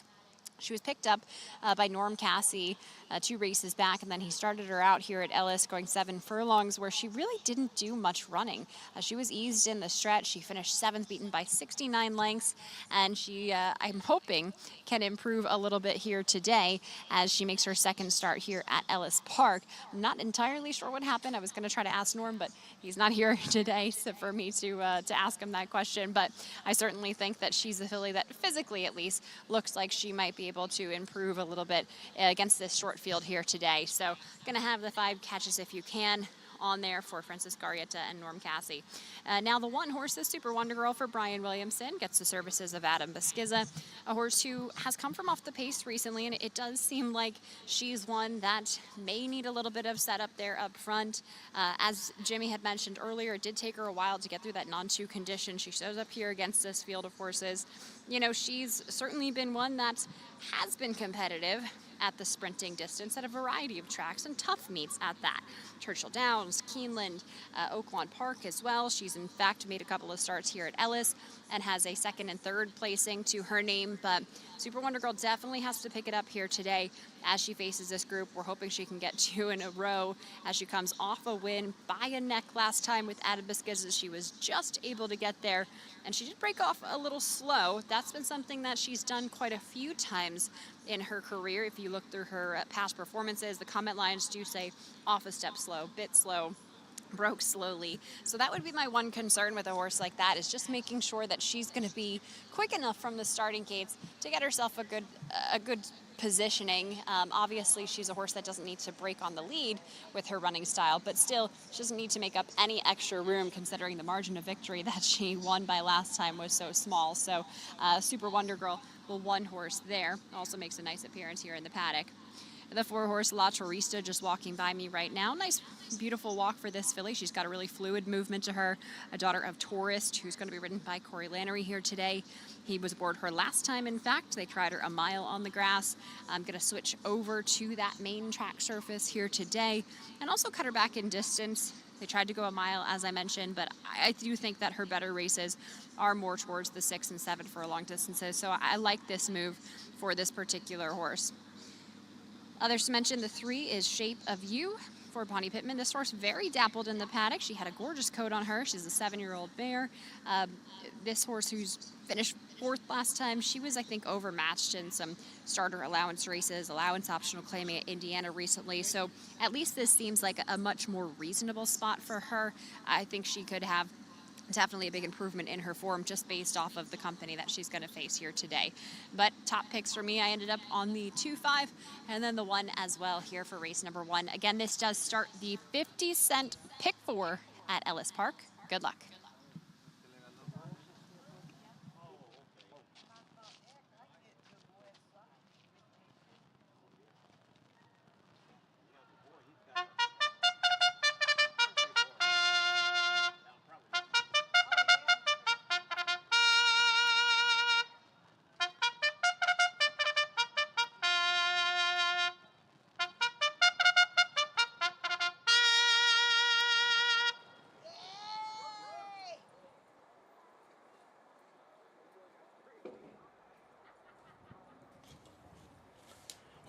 She was picked up by Norm Cassie 2 races back, and then he started her out here at Ellis going 7 furlongs where she really didn't do much running. She was eased in the stretch. She finished 7th, beaten by 69 lengths, and she, I'm hoping, can improve a little bit here today as she makes her second start here at Ellis Park. I'm not entirely sure what happened. I was going to try to ask Norm, but he's not here today so for me to ask him that question, but I certainly think that she's a filly that physically at least looks like she might be able to improve a little bit against this short field here today. So going to have the 5 Catches If You Can on there for Francis Garrietta and Norm Cassie. Now the 1-horse, the Super Wonder Girl for Brian Williamson, gets the services of Adam Beskiza, a horse who has come from off the pace recently, and it does seem like she's one that may need a little bit of setup there up front. As Jimmy had mentioned earlier, it did take her a while to get through that non-2 condition. She shows up here against this field of horses. You know, she's certainly been one that has been competitive at the sprinting distance at a variety of tracks and tough meets at that. Churchill Downs, Keeneland, Oaklawn Park as well. She's in fact made a couple of starts here at Ellis and has a 2nd and 3rd placing to her name, but Super Wonder Girl definitely has to pick it up here today as she faces this group. We're hoping she can get 2 in a row as she comes off a win by a neck last time with Adam Beskiza. She was just able to get there, and she did break off a little slow. That's been something that she's done quite a few times in her career. If you look through her past performances, the comment lines do say off a step slow, bit slow. broke slowly. So that would be my one concern with a horse like that, is just making sure that she's going to be quick enough from the starting gates to get herself a good positioning. Obviously, she's a horse that doesn't need to break on the lead with her running style, but still, she doesn't need to make up any extra room considering the margin of victory that she won by last time was so small. So Super Wonder Girl, well, one horse there, also makes a nice appearance here in the paddock. The 4-horse La Turista just walking by me right now. Nice, beautiful walk for this filly. She's got a really fluid movement to her. A daughter of Tourist, who's going to be ridden by Corey Lannery here today. He was aboard her last time, in fact. They tried her a mile on the grass. I'm going to switch over to that main track surface here today and also cut her back in distance. They tried to go a mile, as I mentioned, but I do think that her better races are more towards the 6 and 7 for long distances. So I like this move for this particular horse. Others to mention, the 3 is Shape of You for Bonnie Pittman. This horse very dappled in the paddock. She had a gorgeous coat on her. She's a 7-year-old mare. This horse, who's finished 4th last time, she was, I think, overmatched in some starter allowance races, allowance optional claiming at Indiana recently. So at least this seems like a much more reasonable spot for her. I think she could have definitely a big improvement in her form just based off of the company that she's going to face here today. But top picks for me, I ended up on the 2-5 and then the 1 as well here for race number 1. Again, this does start the 50-cent pick 4 at Ellis Park. Good luck.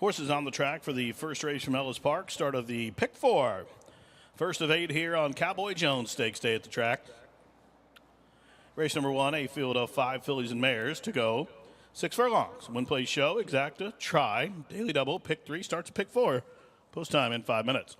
Horses on the track for the first race from Ellis Park. Start of the pick 4. First of 8 here on Cowboy Jones Stakes Day at the track. Race number 1, a field of 5 fillies and mares to go. 6 furlongs. One place show, exacta, try, daily double, pick 3 starts at pick 4. Post time in 5 minutes.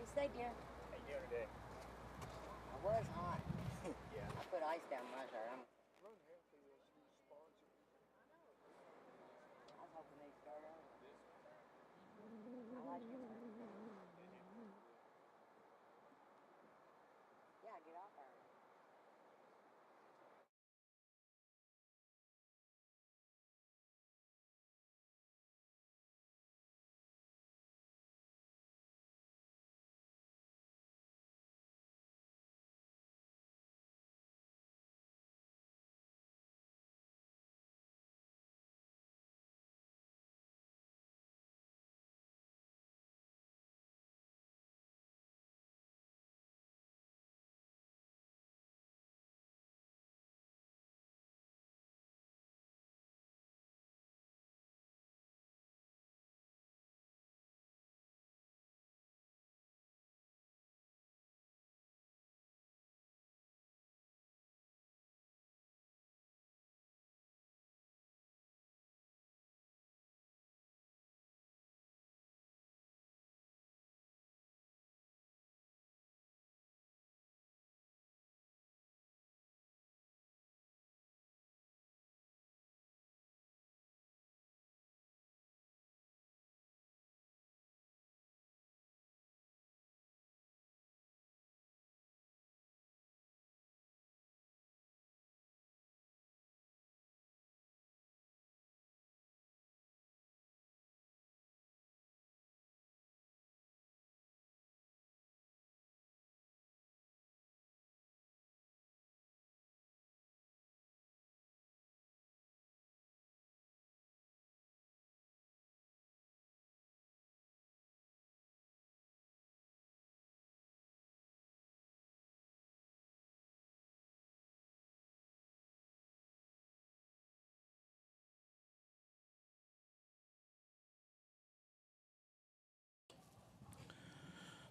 Stay dear. How you doing today? I was hot. Yeah. I put ice down my shirt. I was hoping they'd start out. I like it. Yeah, get off our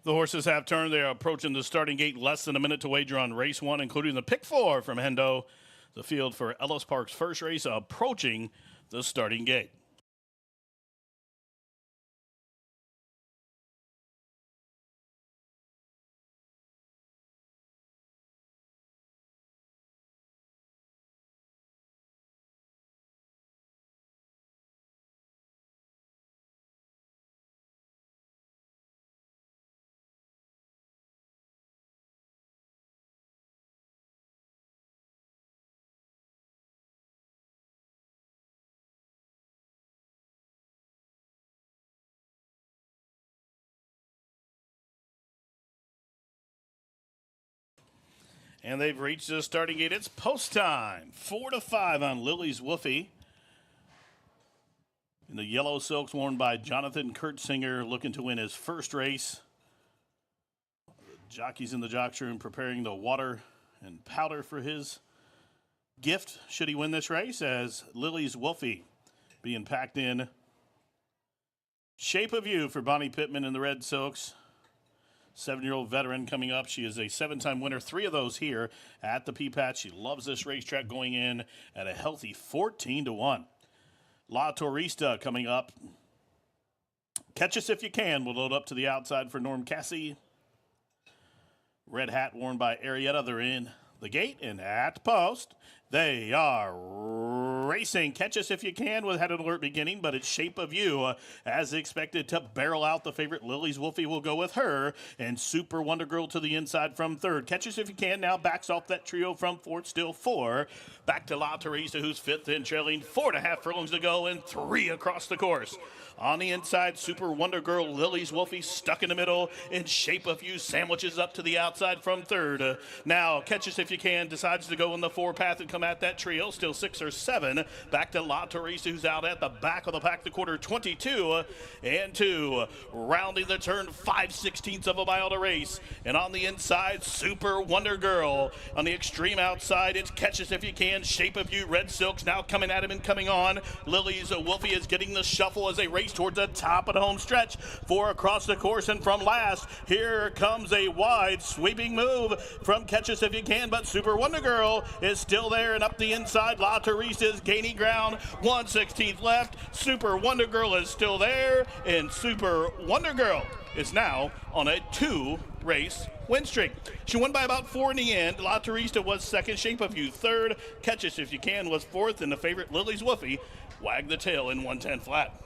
The horses have turned. They are approaching the starting gate. Less than a minute to wager on race one, including the pick four from Hendo. The field for Ellis Park's first race approaching the starting gate. And they've reached the starting gate. It's post time. 4-5 on Lily's Woofy. In the yellow silks worn by Jonathan Kurtzinger, looking to win his first race. The jockeys in the jockey room preparing the water and powder for his gift should he win this race, as Lily's Woofy being packed in. Shape of You for Bonnie Pittman in the red silks. 7-year-old veteran coming up. She is a 7-time winner, 3 of those here at the P-Patch. She loves this racetrack, going in at a healthy 14-1. La Turista coming up. Catch Us If You Can will load up to the outside for Norm Cassie. Red hat worn by Arietta. They're in the gate and at post. They are racing. Catch Us If You Can had an alert beginning, but it's Shape of You as expected to barrel out. The favorite Lily's Woofy will go with her, and Super Wonder Girl to the inside from third. Catch Us If You Can now backs off that trio from fourth, still 4. Back to La Teresa, who's fifth and trailing 4.5 furlongs to go and 3 across the course. On the inside, Super Wonder Girl, Lily's Woofy stuck in the middle, and Shape of You sandwiches up to the outside from third. Now, Catch Us If You Can decides to go in the 4 path and come at that trio, still 6 or 7. Back to La Teresa, who's out at the back of the pack, the quarter 22 and 2. Rounding the turn, 5/16 of a mile to race. And on the inside, Super Wonder Girl. On the extreme outside, it's Catch Us If You Can, Shape of You, Red Silks now coming at him and coming on. Lily's Woofy is getting the shuffle as they race towards the top of the home stretch. 4 across the course, and from last, here comes a wide sweeping move from Catch Us If You Can, but Super Wonder Girl is still there, and up the inside, La Teresa is gaining ground. 1/16 left. Super Wonder Girl is still there, and Super Wonder Girl is now on a 2-race win streak. She won by about 4 in the end. La Teresa was second, Shape of You third, Catch Us If You Can was fourth, and the favorite Lily's Woofy wagged the tail in 110 flat.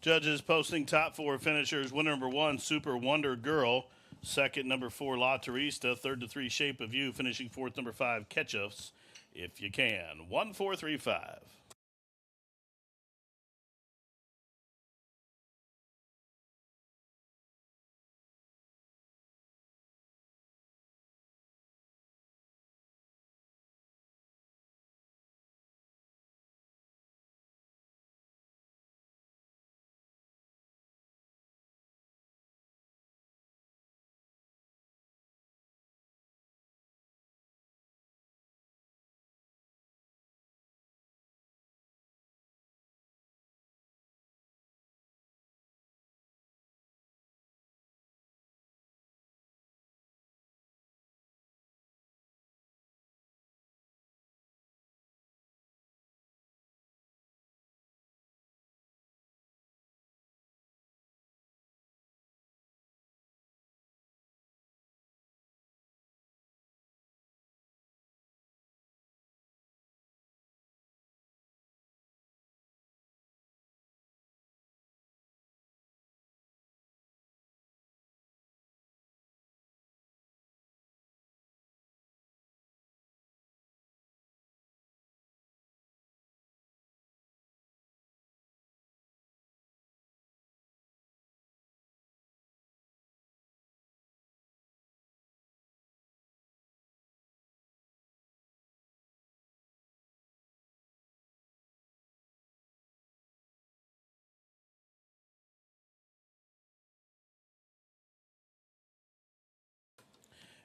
Judges posting top 4 finishers. Winner number 1, Super Wonder Girl. Second, number 4, La Teresa. Third to 3, Shape of You. Finishing fourth, number 5, Catch Us If You Can. 1-4-3-5.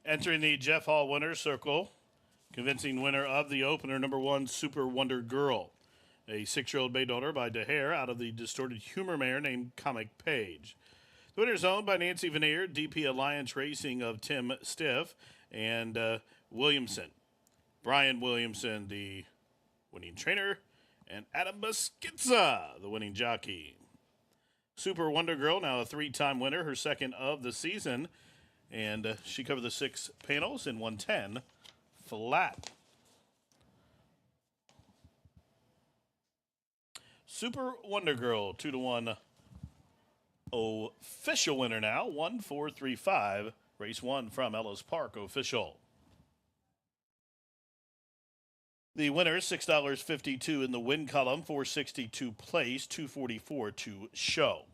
Entering the Jeff Hall winner's circle, convincing winner of the opener, number 1, Super Wonder Girl, a 6-year-old bay daughter by DeHare out of the distorted humor mare named Comic Page. The winner is owned by Nancy Veneer, DP Alliance Racing of Tim Stiff, and Williamson. Brian Williamson, the winning trainer, and Adam Baskitza, the winning jockey. Super Wonder Girl, now a 3-time winner, her second of the season, and she covered the 6 panels in 110 flat. Super Wonder Girl, 2-1 official winner now, 1-4-3-5, race 1 from Ellis Park official. The winner is $6.52 in the win column, $4.62 place, $2.44 to show.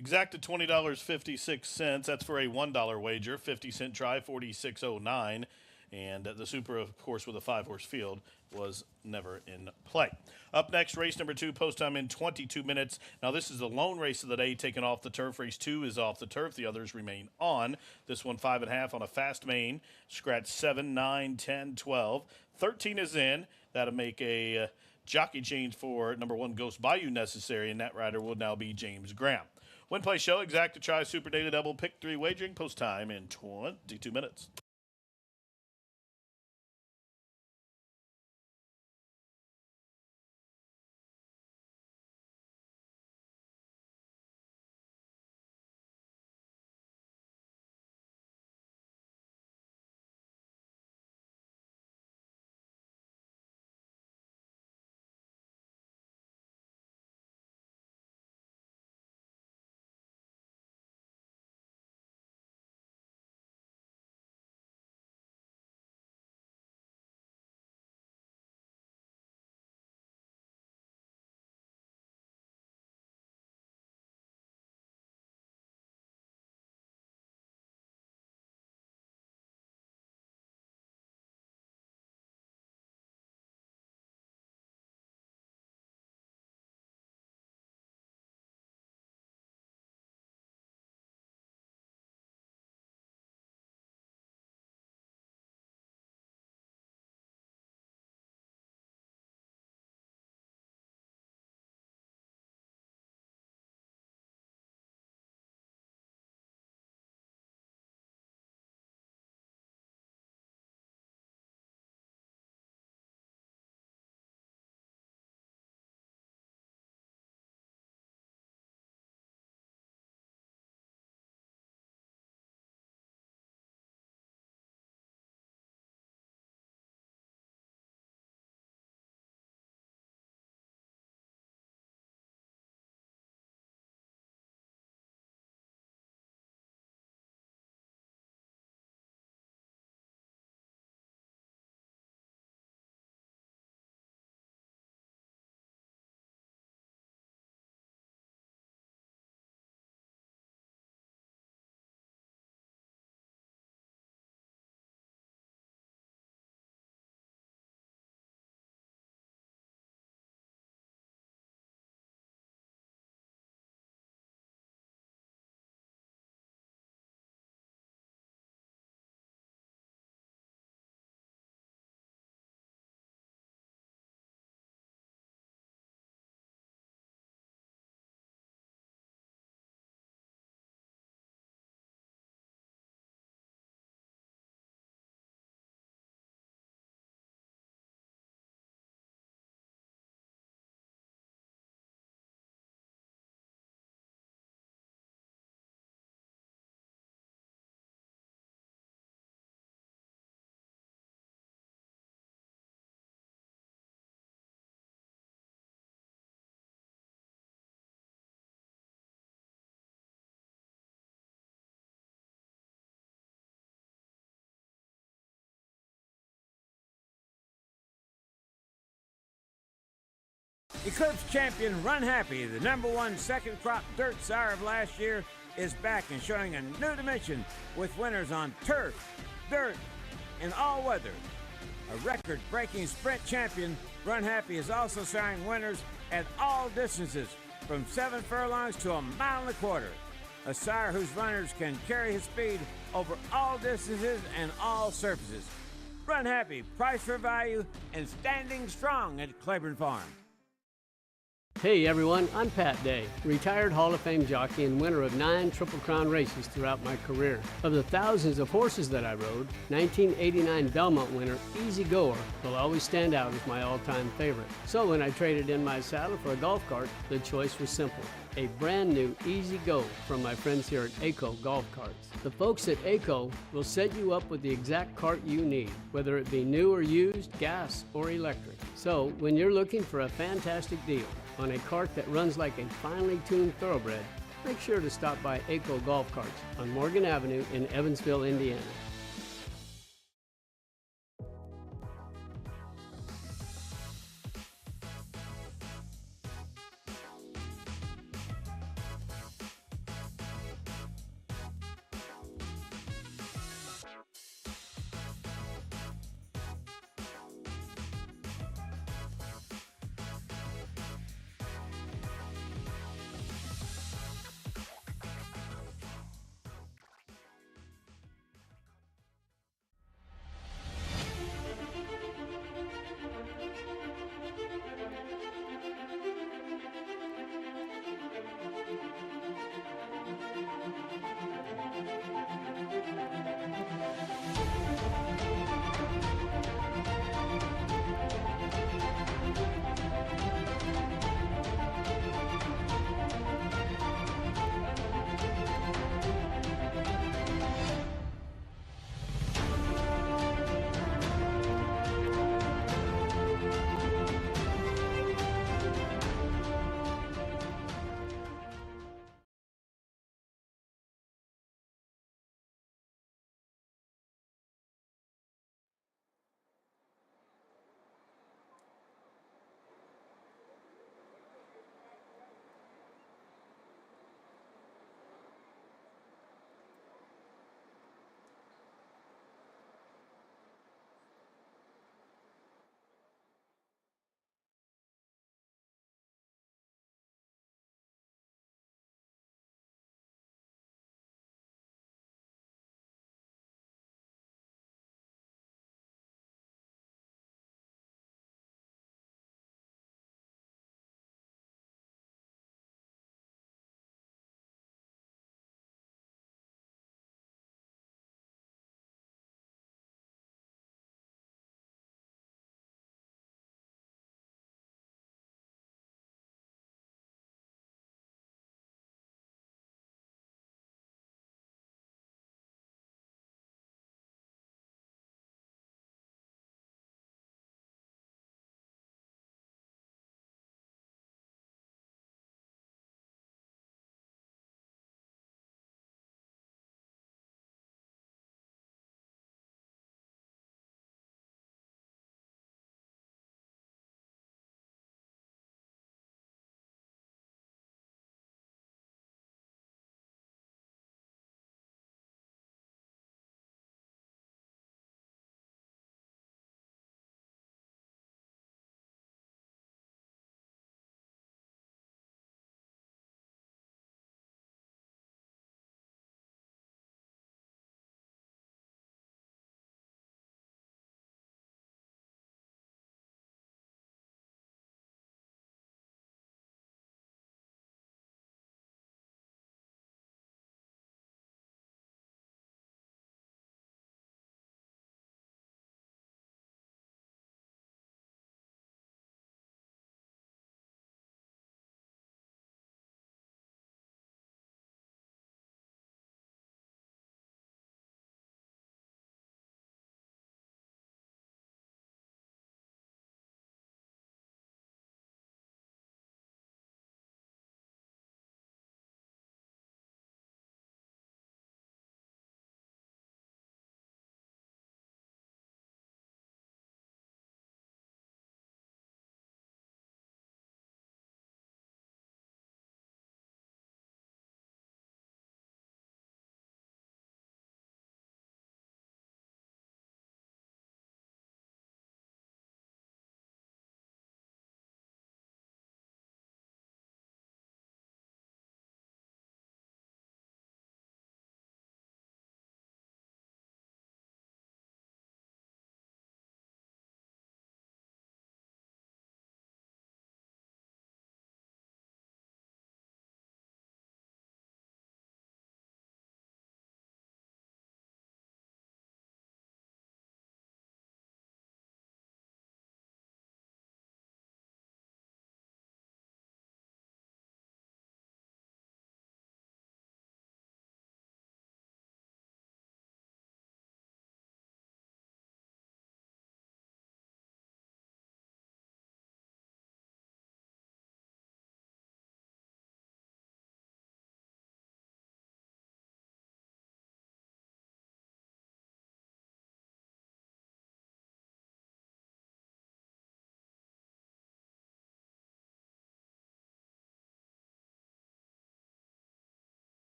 Exacted $20.56. That's for a $1 wager. 50-cent try, $46.09. And the Super, of course, with a 5-horse field, was never in play. Up next, race number 2, post time in 22 minutes. Now, this is the lone race of the day taken off the turf. Race 2 is off the turf. The others remain on. This one 5.5 on a fast main. Scratch 7, 9, 10, 12. 13 is in. That'll make a jockey change for number 1, Ghost Bayou necessary, and that rider will now be James Graham. Win, play, show, exacta try, super data double, pick 3 wagering, post time in 22 minutes. Eclipse champion Run Happy, the #1 second crop dirt sire of last year, is back and showing a new dimension with winners on turf, dirt, and all weather. A record-breaking sprint champion, Run Happy is also siring winners at all distances, from 7 furlongs to 1.25 miles. A sire whose runners can carry his speed over all distances and all surfaces. Run Happy, price for value, and standing strong at Claiborne Farm. Hey everyone, I'm Pat Day, retired Hall of Fame jockey and winner of 9 Triple Crown races throughout my career. Of the thousands of horses that I rode, 1989 Belmont winner Easy Goer will always stand out as my all-time favorite. So when I traded in my saddle for a golf cart, the choice was simple. A brand new Easy Go from my friends here at ACO Golf Carts. The folks at ACO will set you up with the exact cart you need, whether it be new or used, gas or electric. So when you're looking for a fantastic deal on a cart that runs like a finely tuned thoroughbred, make sure to stop by ACO Golf Carts on Morgan Avenue in Evansville, Indiana.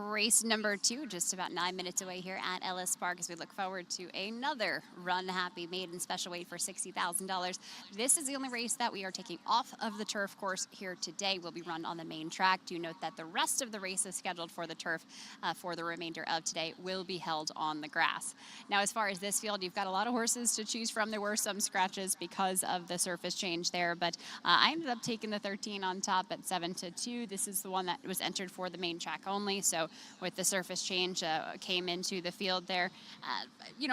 Race number 2, just about 9 minutes away here at Ellis Park as we look forward to another Run Happy maiden special weight for $60,000. This is the only race that we are taking off of the turf course here today. Will be run on the main track. Do note that the rest of the races scheduled for the turf for the remainder of today will be held on the grass. Now, as far as this field, you've got a lot of horses to choose from. There were some scratches because of the surface change there, but I ended up taking the 13 on top at 7-2. This is the one that was entered for the main track only. So with the surface change, came into the field there.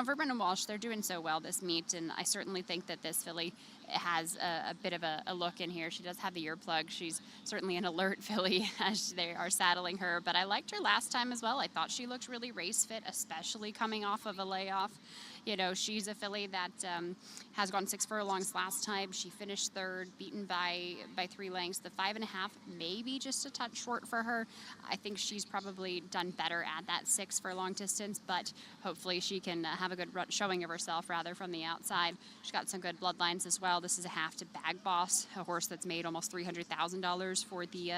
For Brendan Walsh, they're doing so well this meet, and I certainly think that this filly has a bit of a look in here. She does have the earplug. She's certainly an alert filly as they are saddling her, but I liked her last time as well. I thought she looked really race fit, especially coming off of a layoff. She's a filly that has gone 6 furlongs last time. She finished third, beaten by 3 lengths. The 5.5, maybe just a touch short for her. I think she's probably done better at that 6 furlong distance, but hopefully she can have a good showing of herself rather from the outside. She's got some good bloodlines as well. This is a half to Bag Boss, a horse that's made almost $300,000 for the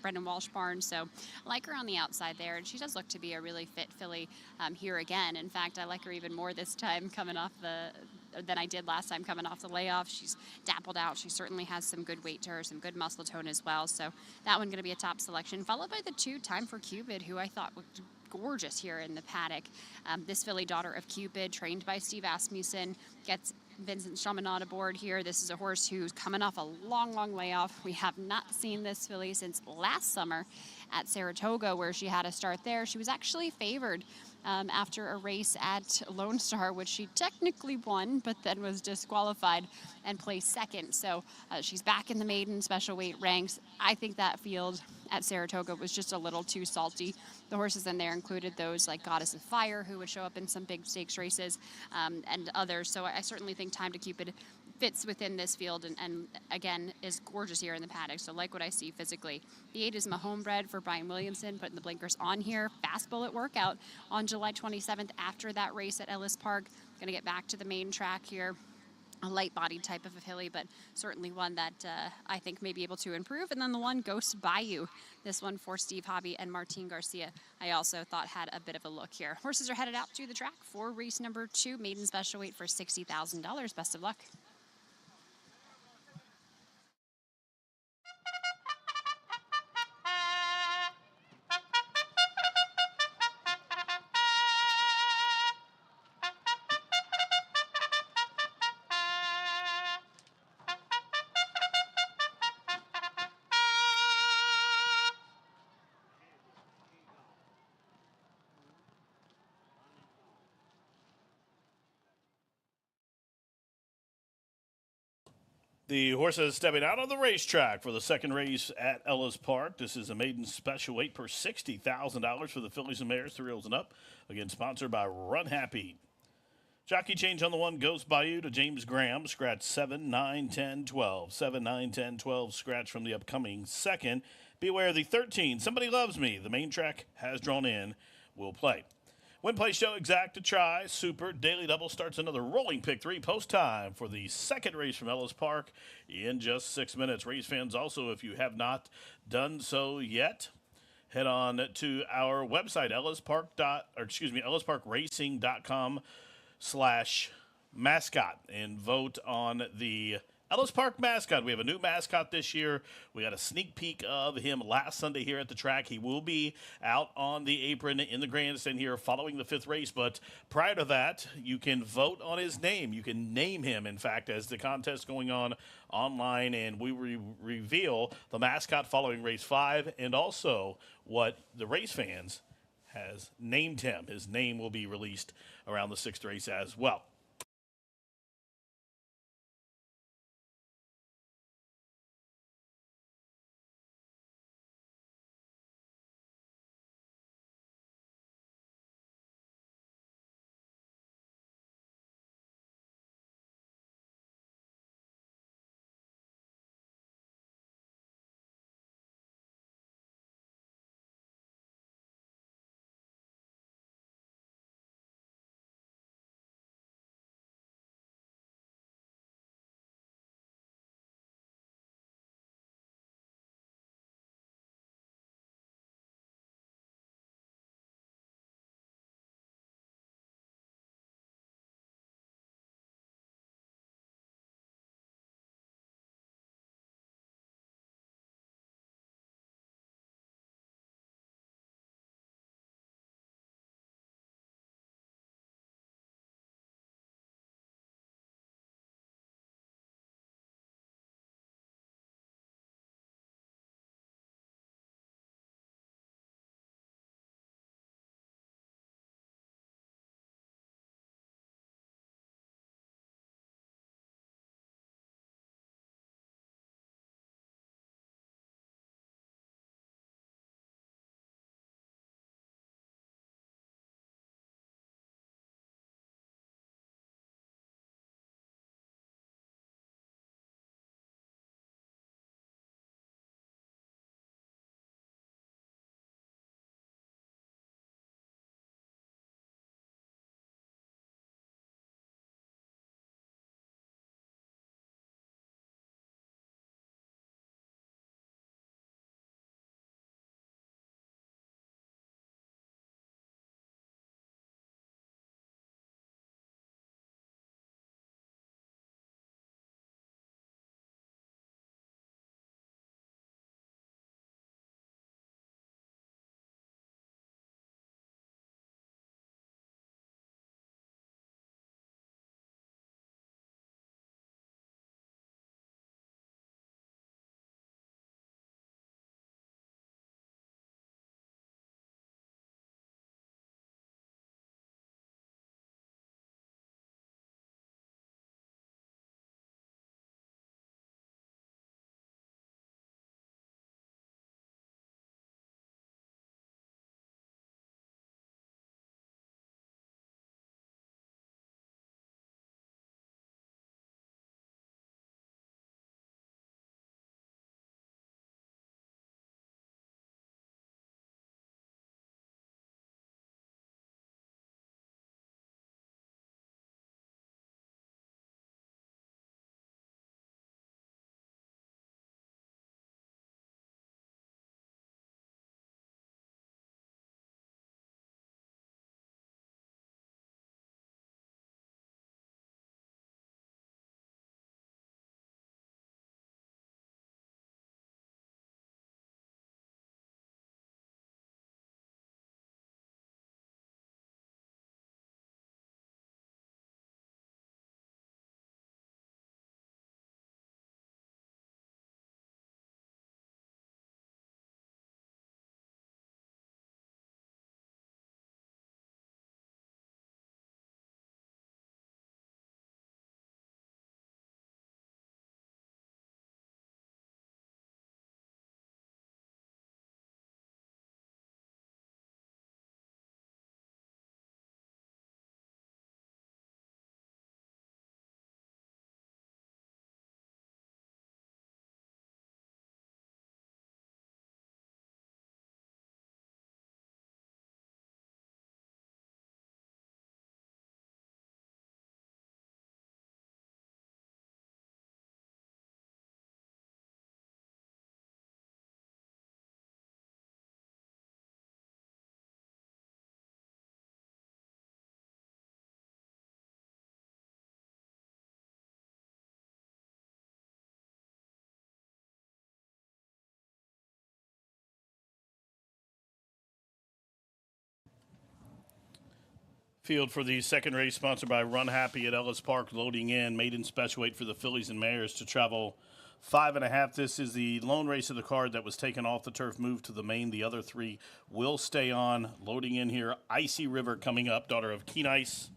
Brendan Walsh barn. So I like her on the outside there, and she does look to be a really fit filly here again. In fact, I like her even more this time coming off than I did last time coming off the layoff. She's dappled out. She certainly has some good weight to her, some good muscle tone as well. So that one going to be a top selection, followed by the 2 Time for Cupid, who I thought looked gorgeous here in the paddock. This filly, Daughter of Cupid, trained by Steve Asmussen, gets Vincent Chaminade aboard here. This is a horse who's coming off a long layoff. We have not seen this filly since last summer at Saratoga, where she had a start there. She was actually favored after a race at Lone Star, which she technically won, but then was disqualified and placed second. So she's back in the maiden special weight ranks. I think that field at Saratoga was just a little too salty. The horses in there included those like Goddess of Fire, who would show up in some big stakes races, and others. So I certainly think Time to Cupid fits within this field and again is gorgeous here in the paddock. So like what I see physically. The 8 is my homebred for Brian Williamson, putting the blinkers on here. Fast bullet workout on July 27th after that race at Ellis Park. Going to get back to the main track here. A light-bodied type of a filly, but certainly one that I think may be able to improve. And then the 1, Ghost Bayou. This one for Steve Hobby and Martin Garcia, I also thought had a bit of a look here. Horses are headed out to the track for race number 2, maiden special weight for $60,000. Best of luck. The horses stepping out on the racetrack for the second race at Ellis Park. This is a maiden special weight per $60,000 for the fillies and mares, 3 years and up. Again, sponsored by Run Happy. Jockey change on the 1, Ghost Bayou to James Graham. Scratch 7, 9, 10, 12. 7, 9, 10, 12 scratch from the upcoming second. Beware the 13, Somebody Loves Me. The main track has drawn in. Will play. Win, play, show, exact to try. Super. Daily double starts another rolling pick 3 post time for the second race from Ellis Park in just 6 minutes. Race fans, also, if you have not done so yet, head on to our website, ellisparkracing.com/mascot and vote on the Ellis Park mascot. We have a new mascot this year. We got a sneak peek of him last Sunday here at the track. He will be out on the apron in the grandstand here following the 5th race. But prior to that, you can vote on his name. You can name him, in fact, as the contest going on online. And we reveal the mascot following race 5 and also what the race fans has named him. His name will be released around the 6th race as well. Field for the second race, sponsored by Run Happy at Ellis Park, loading in. Maiden special weight for the fillies and mares to travel 5.5. This is the lone race of the card that was taken off the turf, moved to the main. The other three will stay on. Loading in here, Icy River coming up, daughter of Keen Ice.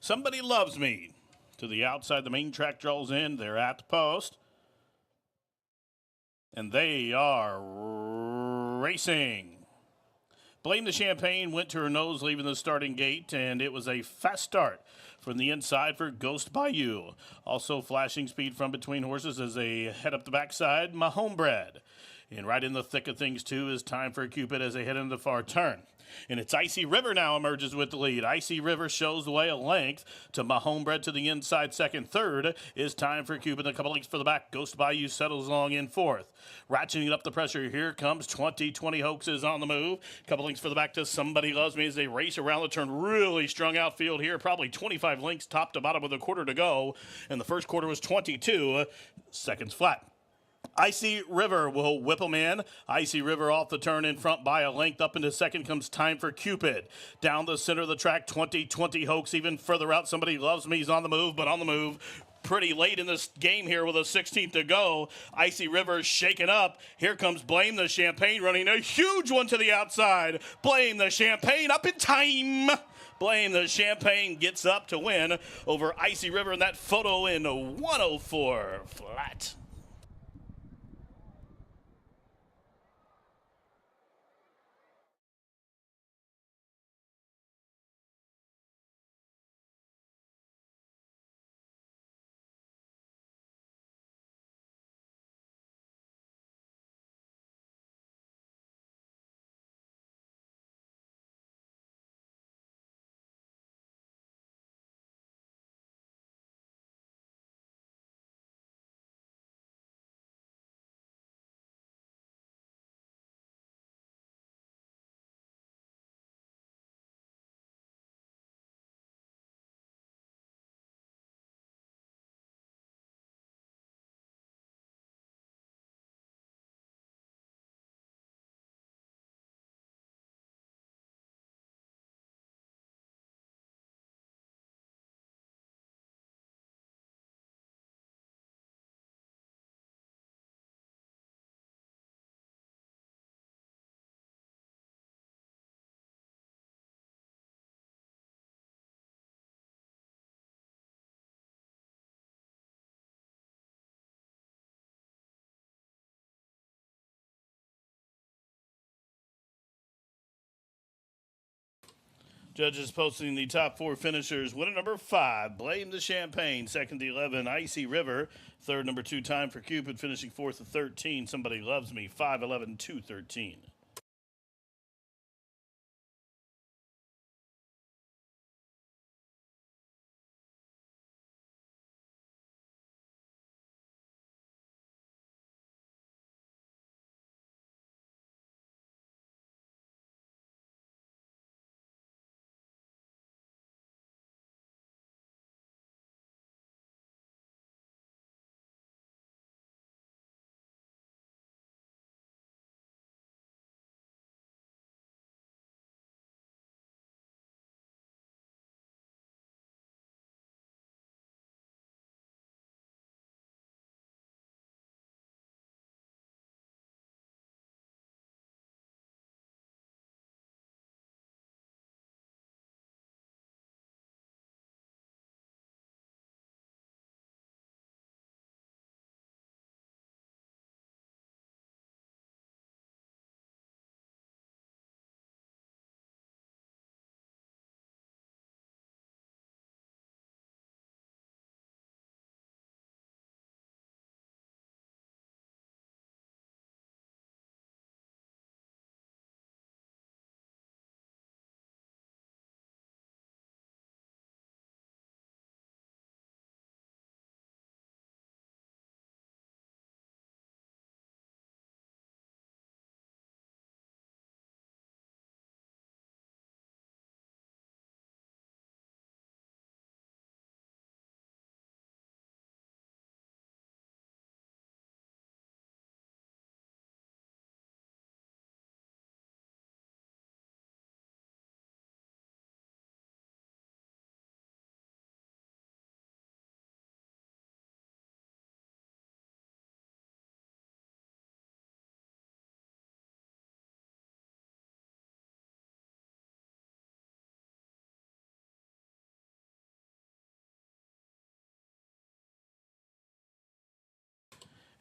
Somebody Loves Me. To the outside, the main track draws in. They're at the post. And they are racing. Blame the Champagne went to her nose leaving the starting gate, and it was a fast start from the inside for Ghost Bayou. Also flashing speed from between horses as they head up the backside, My Homebred. And right in the thick of things, too, is Time for Cupid as they head into the far turn. And it's Icy River now emerges with the lead. Icy River shows the way a length to My Homebred to the inside. Second, third is Time for Cupid. A couple lengths for the back. Ghost Bayou settles along in fourth. Ratcheting up the pressure. Here comes 2020 Hoaxes on the move. A couple lengths for the back to Somebody Loves Me as they race around the turn. Really strung out field here. Probably 25 lengths top to bottom with a quarter to go. And the first quarter was 22 seconds flat. Icy River will whip them in. Icy River off the turn in front by a length. Up into second comes Time for Cupid. Down the center of the track, 2020 Hoax even further out. Somebody Loves Me is on the move, but on the move pretty late in this game here with a 16th to go. Icy River shaken up. Here comes Blame the Champagne running a huge one to the outside. Blame the Champagne up in time. Blame the Champagne gets up to win over Icy River in that photo in 104 flat. Judges posting the top four finishers. Winner number 5, Blame the Champagne. Second, 11, Icy River. Third, number 2, Time for Cupid. Finishing fourth, 13, Somebody Loves Me. 5, 11, 2, 13.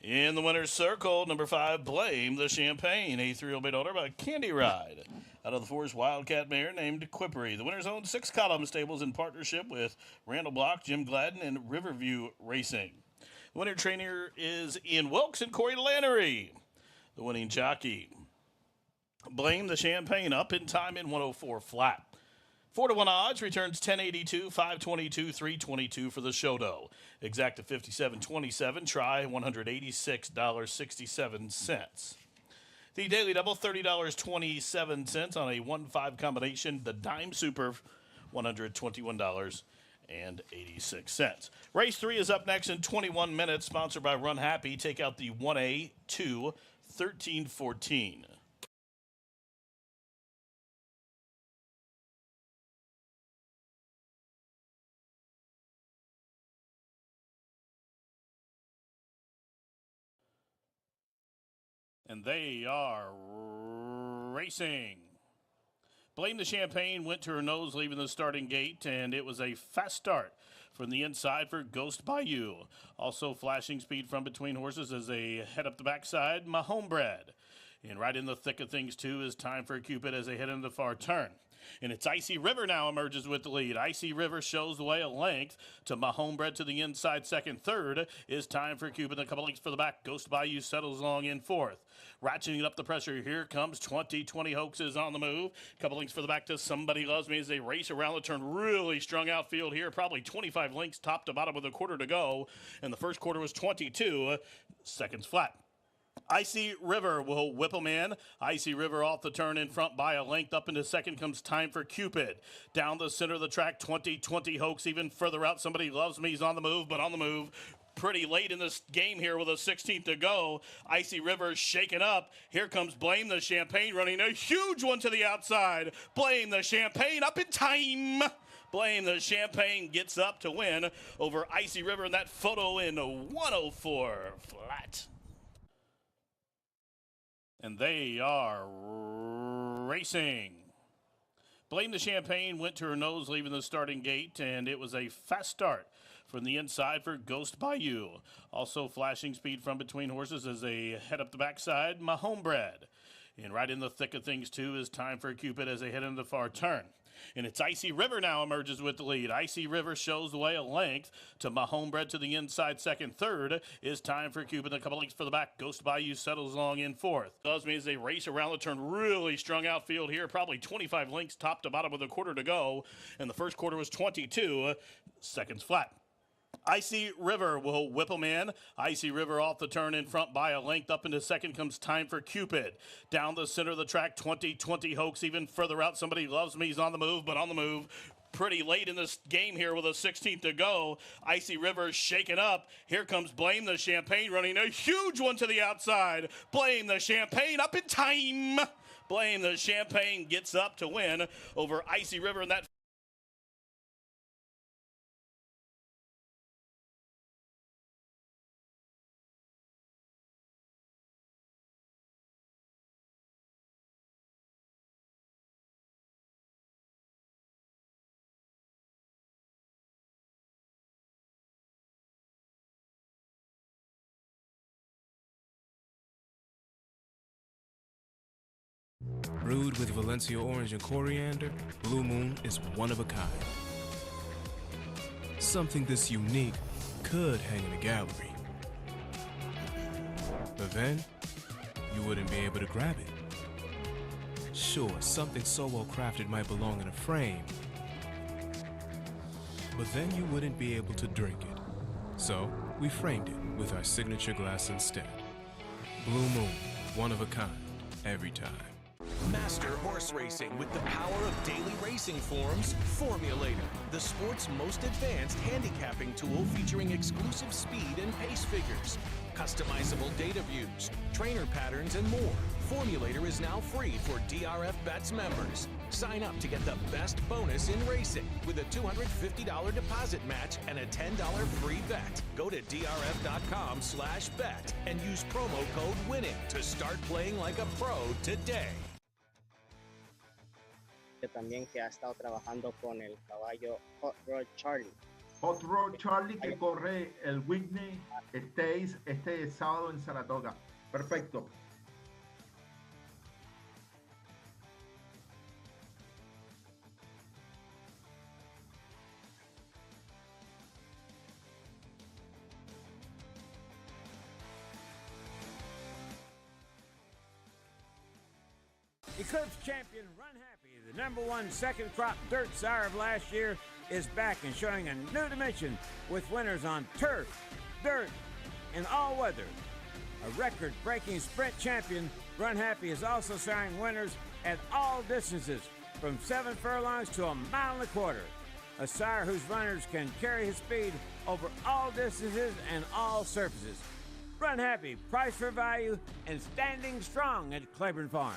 In the winner's circle, number 5, Blame the Champagne, a 3-year-old owner by Candy Ride. Out of the 4 is Wildcat mare named Quippery. The winners own 6 column stables in partnership with Randall Block, Jim Gladden, and Riverview Racing. The winner trainer is Ian Wilkes and Corey Lannery. The winning jockey, Blame the Champagne, up in time in 104 flat. 4-1 odds, returns 1082, 522, 322 for the Shodo. Exacta 57.27, try $186.67. The daily double, $30.27 on a 1-5 combination. The dime super, $121.86. Race 3 is up next in 21 minutes, sponsored by Run Happy. Take out the 1A, 2, 13-14. And they are racing. Blame the Champagne went to her nose leaving the starting gate, and it was a fast start from the inside for Ghost Bayou. Also flashing speed from between horses as they head up the backside, My Homebred. And right in the thick of things, too, is Time for Cupid as they head into the far turn. And it's Icy River now emerges with the lead. Icy River shows the way a length to My Homebred to the inside. Second, third is Time for Cupid. A couple lengths for the back. Ghost Bayou settles along in fourth. Ratcheting up the pressure. Here comes 2020 Hoaxes on the move. Couple lengths for the back to Somebody Loves Me as they race around the turn. Really strung out field here. Probably 25 lengths top to bottom with a quarter to go. And the first quarter was 22 seconds flat. Icy River will whip him in. Icy River off the turn in front by a length. Up into second comes Time for Cupid. Down the center of the track, 2020 Hoax even further out. Somebody Loves Me. He's on the move, but on the move pretty late in this game here with a 16th to go. Icy River shaken up. Here comes Blame the Champagne running a huge one to the outside. Blame the Champagne up in time. Blame the Champagne gets up to win over Icy River in that photo in 104 flat. And they are racing. Blame the Champagne went to her nose leaving the starting gate, and it was a fast start from the inside for Ghost Bayou. Also flashing speed from between horses as they head up the backside, My Homebred. And right in the thick of things, too, is Time for Cupid as they head into the far turn. And it's Icy River now emerges with the lead. Icy River shows the way a length to My Homebred to the inside. Second, third is Time for Cupid. A couple lengths for the back. Ghost Bayou settles along in fourth. Loves Me as they race around the turn. Really strung out field here. Probably 25 lengths top to bottom with a quarter to go. And the first quarter was 22 seconds flat. Icy River will whip him in. Icy River off the turn in front by a length. Up into second comes Time for Cupid. Down the center of the track, 2020 Hoax even further out. Somebody Loves Me. He's on the move, but on the move pretty late in this game here with a 16th to go. Icy River shaken up. Here comes Blame the Champagne running a huge one to the outside. Blame the Champagne up in time. Blame the Champagne gets up to win over Icy River in that. Brewed with Valencia orange and coriander, Blue Moon is one of a kind. Something this unique could hang in a gallery. But then, you wouldn't be able to grab it. Sure, something so well crafted might belong in a frame, but then you wouldn't be able to drink it. So, we framed it with our signature glass instead. Blue Moon, one of a kind, every time. Master horse racing with the power of daily racing forms, Formulator, the sport's most advanced handicapping tool featuring exclusive speed and pace figures, customizable data views, trainer patterns, and more. Formulator is now free for DRF Bets members. Sign up to get the best bonus in racing with a $250 deposit match and a $10 free bet. Go to drf.com/bet and use promo code WINNING to start playing like a pro today. También que ha estado trabajando con el caballo Hot Rod Charlie. Hot Rod Charlie que corre el Whitney este sábado en Saratoga. Perfecto. Eclipse champion Run Happy, the #1 second crop dirt sire of last year, is back and showing a new dimension with winners on turf, dirt, and all weather. A record-breaking sprint champion, Run Happy is also siring winners at all distances, from 7 furlongs to 1.25 miles. A sire whose runners can carry his speed over all distances and all surfaces. Run Happy, price for value, and standing strong at Claiborne Farm.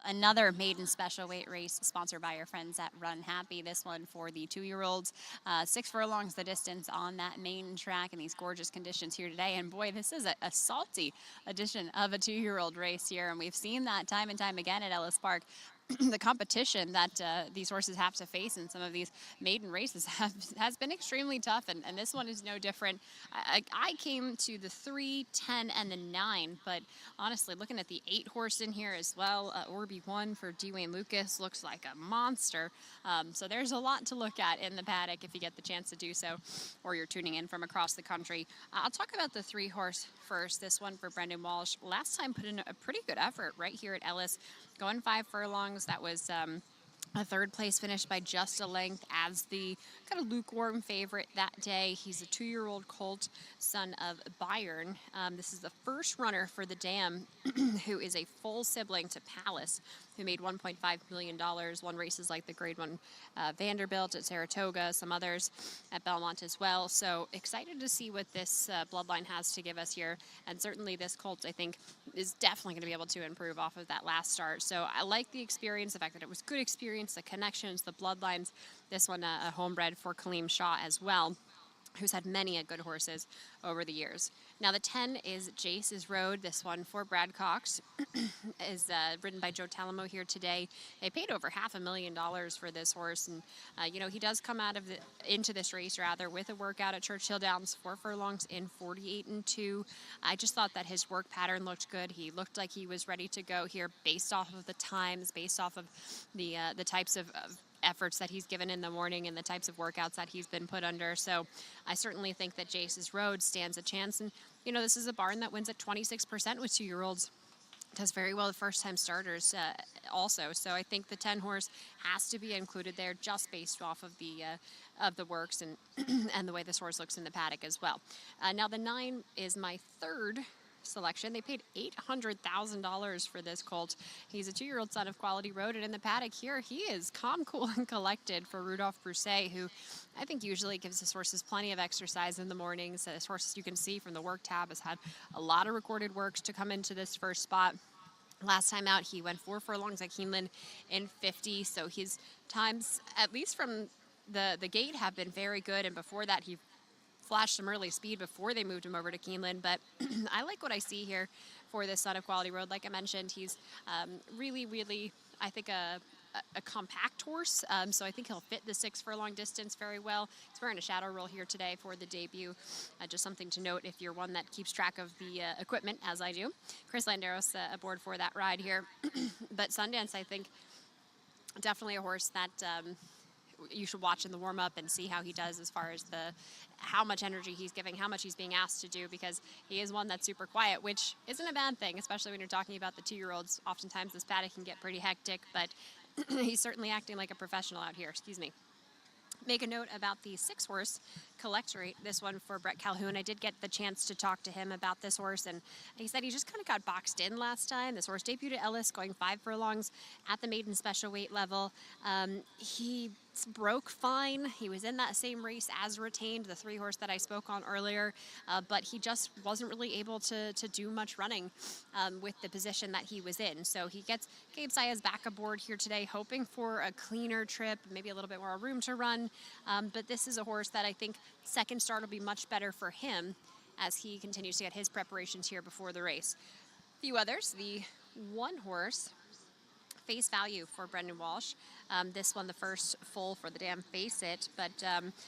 Another maiden special weight race sponsored by our friends at Run Happy. This one for the 2-year-olds. 6 furlongs the distance on that main track in these gorgeous conditions here today. And boy, this is a salty edition of a 2-year-old race here. And we've seen that time and time again at Ellis Park. The competition that these horses have to face in some of these maiden races has been extremely tough, and this one is no different. I came to the 3, 10, and the 9, but honestly, looking at the 8 horse in here as well, Orby 1 for Dwayne Lucas looks like a monster. So there's a lot to look at in the paddock if you get the chance to do so, or you're tuning in from across the country. I'll talk about the 3 horse first. This one for Brendan Walsh. Last time put in a pretty good effort right here at Ellis. Going 5 furlongs, that was a 3rd place finish by just a length as the kind of lukewarm favorite that day. He's a 2-year-old colt, son of Bayern. This is the first runner for the dam who is a full sibling to Palace, who made $1.5 million, won races like the Grade 1 Vanderbilt at Saratoga, some others at Belmont as well. So excited to see what this bloodline has to give us here. And certainly this colt, I think, is definitely going to be able to improve off of that last start. So I like the experience, the fact that it was good experience, the connections, the bloodlines. This one, a homebred for Kaleem Shaw as well, who's had many a good horses over the years. Now the 10 is Jace's Road. This one for Brad Cox is ridden by Joe Talamo here today. They paid over $500,000 for this horse, and you know, he does come into this race rather with a workout at Churchill Downs, 4 furlongs in 48 and 2. I just thought that his work pattern looked good. He looked like he was ready to go here based off of the times, based off of the types of efforts that he's given in the morning and the types of workouts that he's been put under. So I certainly think that Jace's Road stands a chance. And, you know, this is a barn that wins at 26% with 2-year-olds. Does very well with first-time starters also. So I think the 10 horse has to be included there just based off of the works and and the way this horse looks in the paddock as well. Now the 9 is my 3rd selection. They paid $800,000 for this colt. He's a 2-year-old son of Quality Road, and in the paddock here, he is calm, cool, and collected for Rudolph Brousset, who I think usually gives his horses plenty of exercise in the mornings. This horse, you can see from the work tab, has had a lot of recorded works to come into this first spot. Last time out, he went 4 furlongs at Keeneland in 50, so his times, at least from the gate, have been very good, and before that, he flashed some early speed before they moved him over to Keeneland. But I like what I see here for this son of Quality Road. Like I mentioned, he's really, really, I think, a compact horse. So I think he'll fit the 6 furlong distance very well. He's wearing a shadow roll here today for the debut. Just something to note if you're one that keeps track of the equipment, as I do. Chris Landeros aboard for that ride here. But Sundance, I think, definitely a horse that you should watch in the warm-up and see how he does as far as how much energy he's giving, how much he's being asked to do, because he is one that's super quiet, which isn't a bad thing, especially when you're talking about the 2-year-olds. Oftentimes this paddock can get pretty hectic, but he's certainly acting like a professional out here. Excuse me. Make a note about the 6 horse Collectorate, this one for Brett Calhoun. I did get the chance to talk to him about this horse, and he said he just kind of got boxed in last time. This horse debuted at Ellis, going 5 furlongs at the maiden special weight level. He broke fine. He was in that same race as Retained, the 3 horse that I spoke on earlier, but he just wasn't really able to do much running with the position that he was in. So he gets Gabe Sayas back aboard here today, hoping for a cleaner trip, maybe a little bit more room to run. But this is a horse that I think second start will be much better for him as he continues to get his preparations here before the race. A few others, the 1 horse Face Value for Brendan Walsh. This one, the first full for the dam Face It, but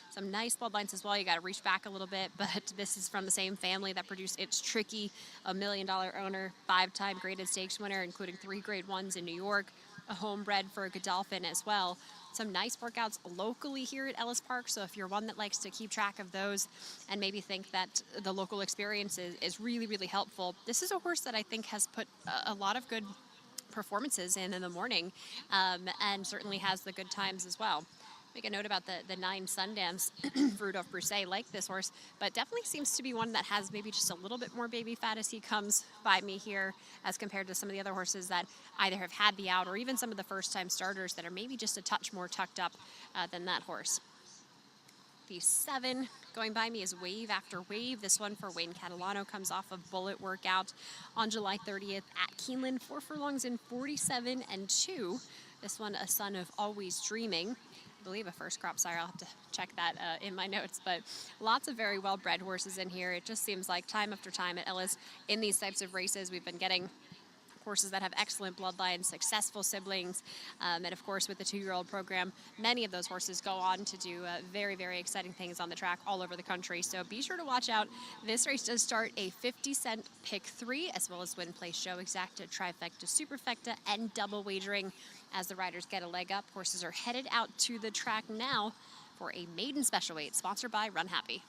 some nice bloodlines as well. You got to reach back a little bit, but this is from the same family that produced It's Tricky, a $1 million owner, 5-time graded stakes winner, including 3 grade 1s in New York, a homebred for Godolphin as well. Some nice workouts locally here at Ellis Park, so if you're one that likes to keep track of those and maybe think that the local experience is really, really helpful, this is a horse that I think has put a lot of good performances in the morning, and certainly has the good times as well. Make a note about the 9 Sundance for Rudolph Brousset. Like this horse, but definitely seems to be one that has maybe just a little bit more baby fat as he comes by me here as compared to some of the other horses that either have had the out or even some of the first time starters that are maybe just a touch more tucked up than that horse. 57. Going by me is wave after wave. This one for Wayne Catalano comes off of Bullet workout on July 30th at Keeneland. 4 furlongs in 47 and 2. This one, a son of Always Dreaming. I believe a first crop sire. I'll have to check that in my notes, but lots of very well-bred horses in here. It just seems like time after time at Ellis in these types of races, we've been getting horses that have excellent bloodlines, successful siblings, and of course with the 2-year-old program, many of those horses go on to do very, very exciting things on the track all over the country. So be sure to watch out. This race does start a 50-cent pick 3, as well as win, play, show, exacta, trifecta, superfecta, and double wagering. As the riders get a leg up, horses are headed out to the track now for a maiden special weight, sponsored by Run Happy.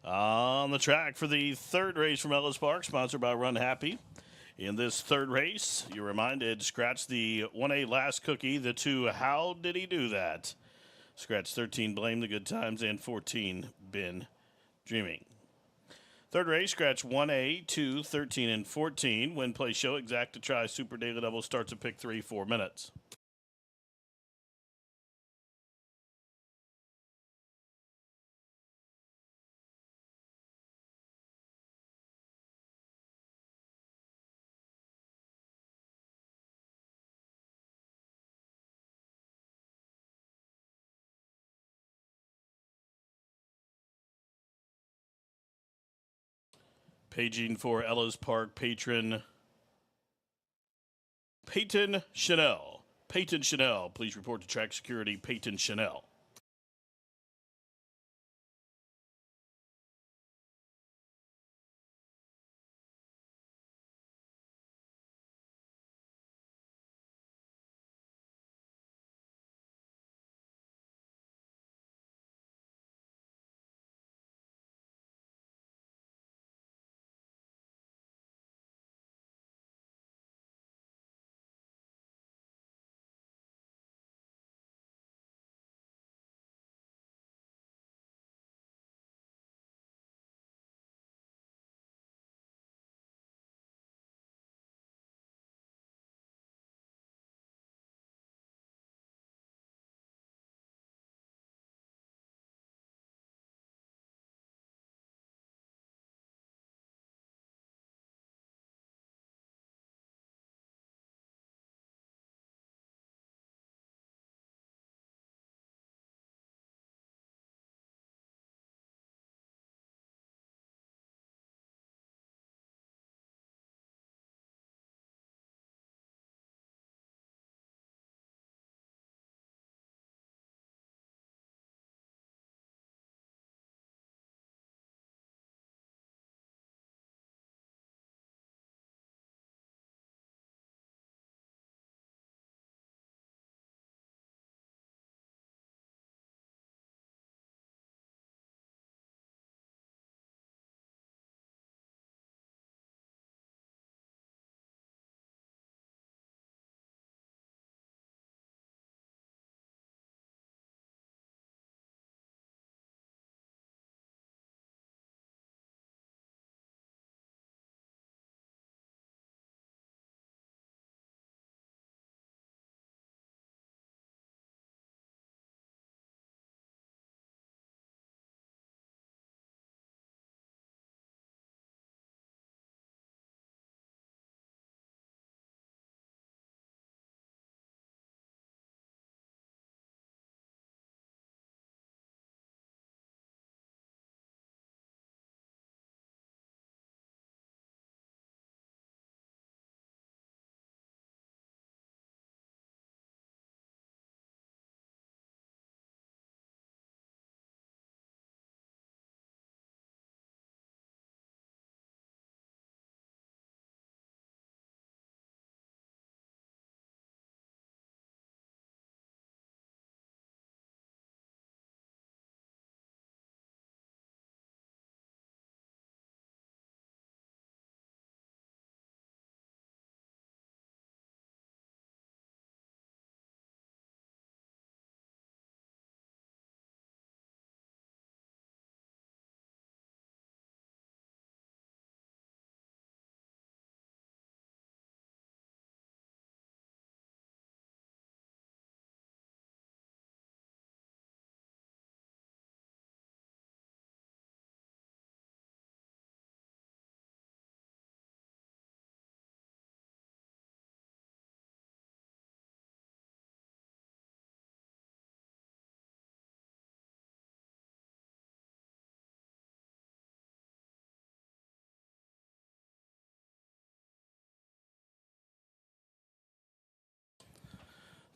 On the track for the third race from Ellis Park, sponsored by Run Happy. In this third race, you're reminded, scratch the 1A last cookie, the 2 How Did He Do That? Scratch 13, Blame the Good Times, and 14, Been Dreaming. Third race, scratch 1A, 2, 13, and 14. Win, play, show, exacta, try, super daily double starts at pick 3, 4 minutes. Paging for Ellis Park patron Peyton Chanel. Peyton Chanel, please report to track security, Peyton Chanel.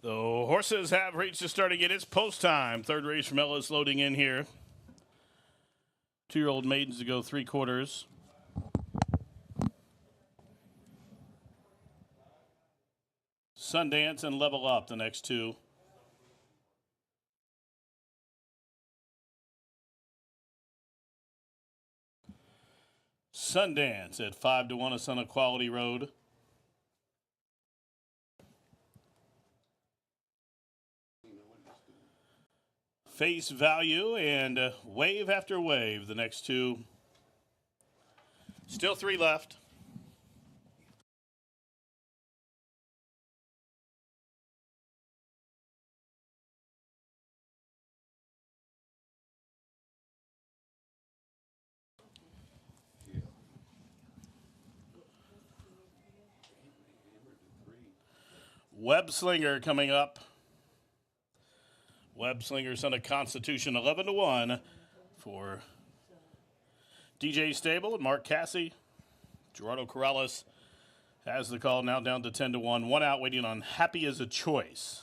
The horses have reached the starting gate. It's post time. Third race from Ellis loading in here. 2-year-old maidens to go 3/4. Sundance and Level Up, the next two. Sundance at 5-1, a son of Quality Road. Face Value and Wave After Wave, the next two. Still 3 left. Web Slinger coming up. Web Slinger, son of Constitution, 11-1 for DJ Stable and Mark Cassie. Gerardo Corrales has the call, now down to 10-1. 1 out, waiting on Happy as a Choice.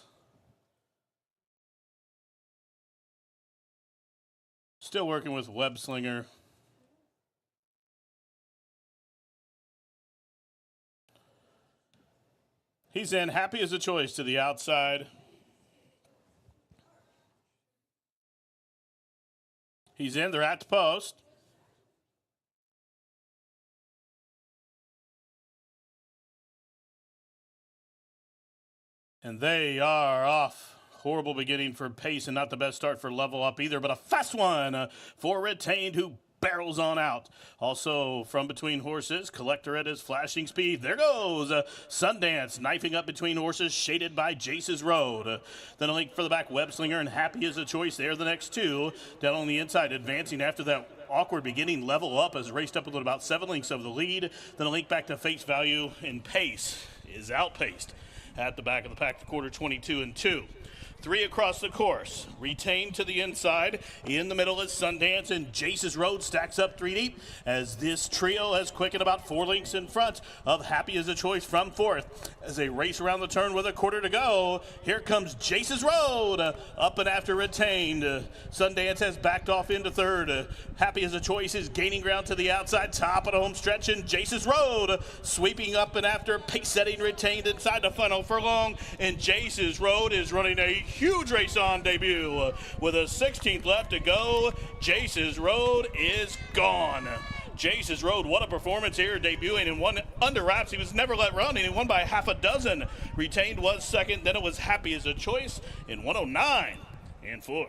Still working with Web Slinger. He's in. Happy as a Choice to the outside. He's in. They're at the post. And they are off. Horrible beginning for Pace and not the best start for Level Up either, but a fast one for Retained, who barrels on out. Also from between horses, Collector at his flashing speed. There goes Sundance, knifing up between horses, shaded by Jace's Road. Then a link for the back, Web Slinger and Happy as a Choice. They're the next two. Down on the inside, advancing after that awkward beginning. Level Up has raced up with about 7 links of the lead. Then a link back to Face Value, and Pace is outpaced at the back of the pack, the quarter 22-2. 3 across the course. Retained to the inside. In the middle is Sundance, and Jace's Road stacks up 3 deep as this trio has quickened about 4 links in front of Happy as a Choice from fourth. As they race around the turn with a quarter to go, here comes Jace's Road up and after Retained. Sundance has backed off into third. Happy as a Choice is gaining ground to the outside, top of the home stretch, and Jace's Road sweeping up and after, pace setting Retained inside the final furlong, and Jace's Road is running a huge race on debut. With a 16th left to go, Jace's Road is gone. Jace's Road, what a performance here, debuting in one under wraps. He was never let run, and he won by half a dozen. Retained was second, then it was Happy as a Choice in 109 and 4.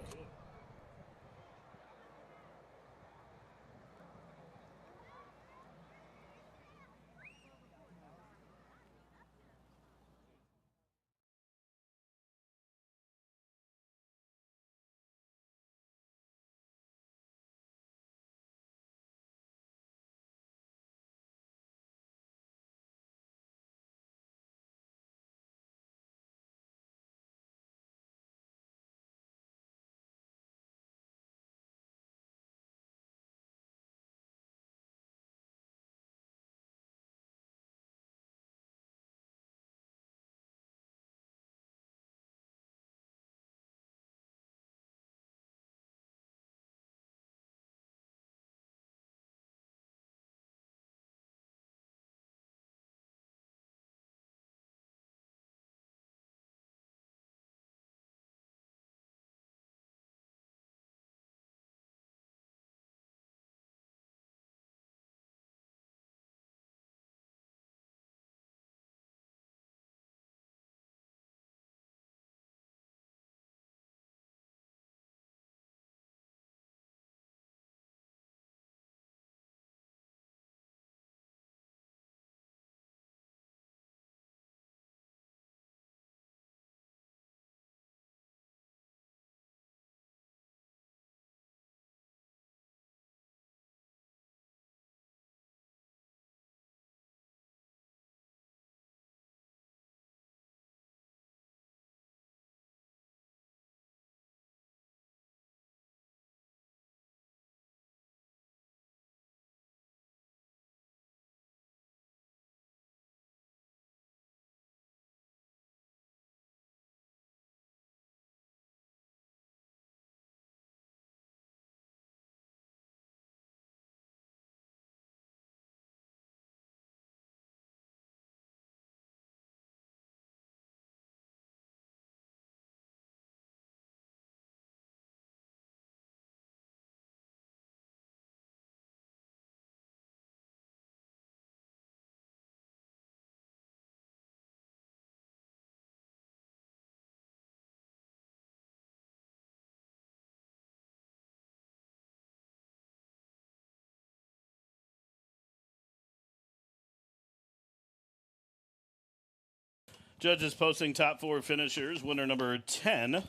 Judges posting top 4 finishers. Winner number 10,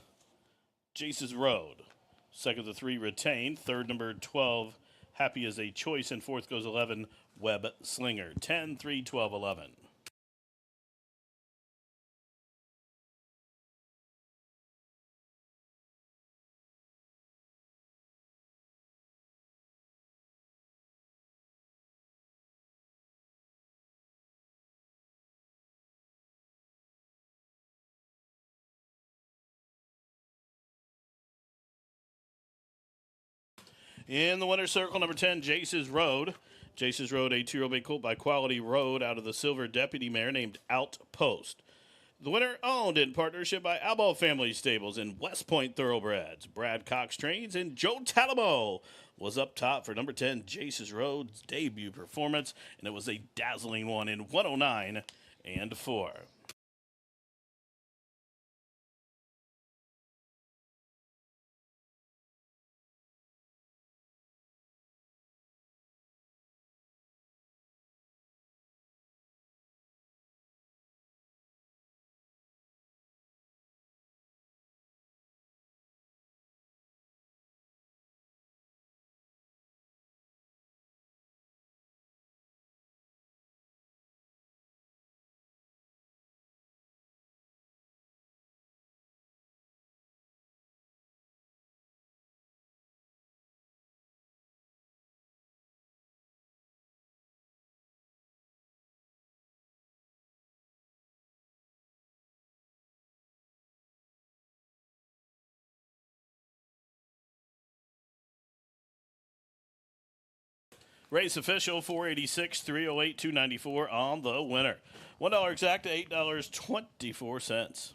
Jace's Road. Second to 3, Retained. Third, number 12, Happy as a Choice. And fourth goes 11, Web Slinger. 10, 3, 12, 11. In the winner's circle, number 10, Jace's Road. Jace's Road, a 2-year-old bay colt by Quality Road out of the Silver Deputy mare named Outpost. The winner owned in partnership by Albo Family Stables and West Point Thoroughbreds. Brad Cox Trains and Joe Talamo was up top for number 10, Jace's Road's debut performance, and it was a dazzling one in 109 and 4. Race official, 486, 308, 294 on the winner. $1 exact, $8.24.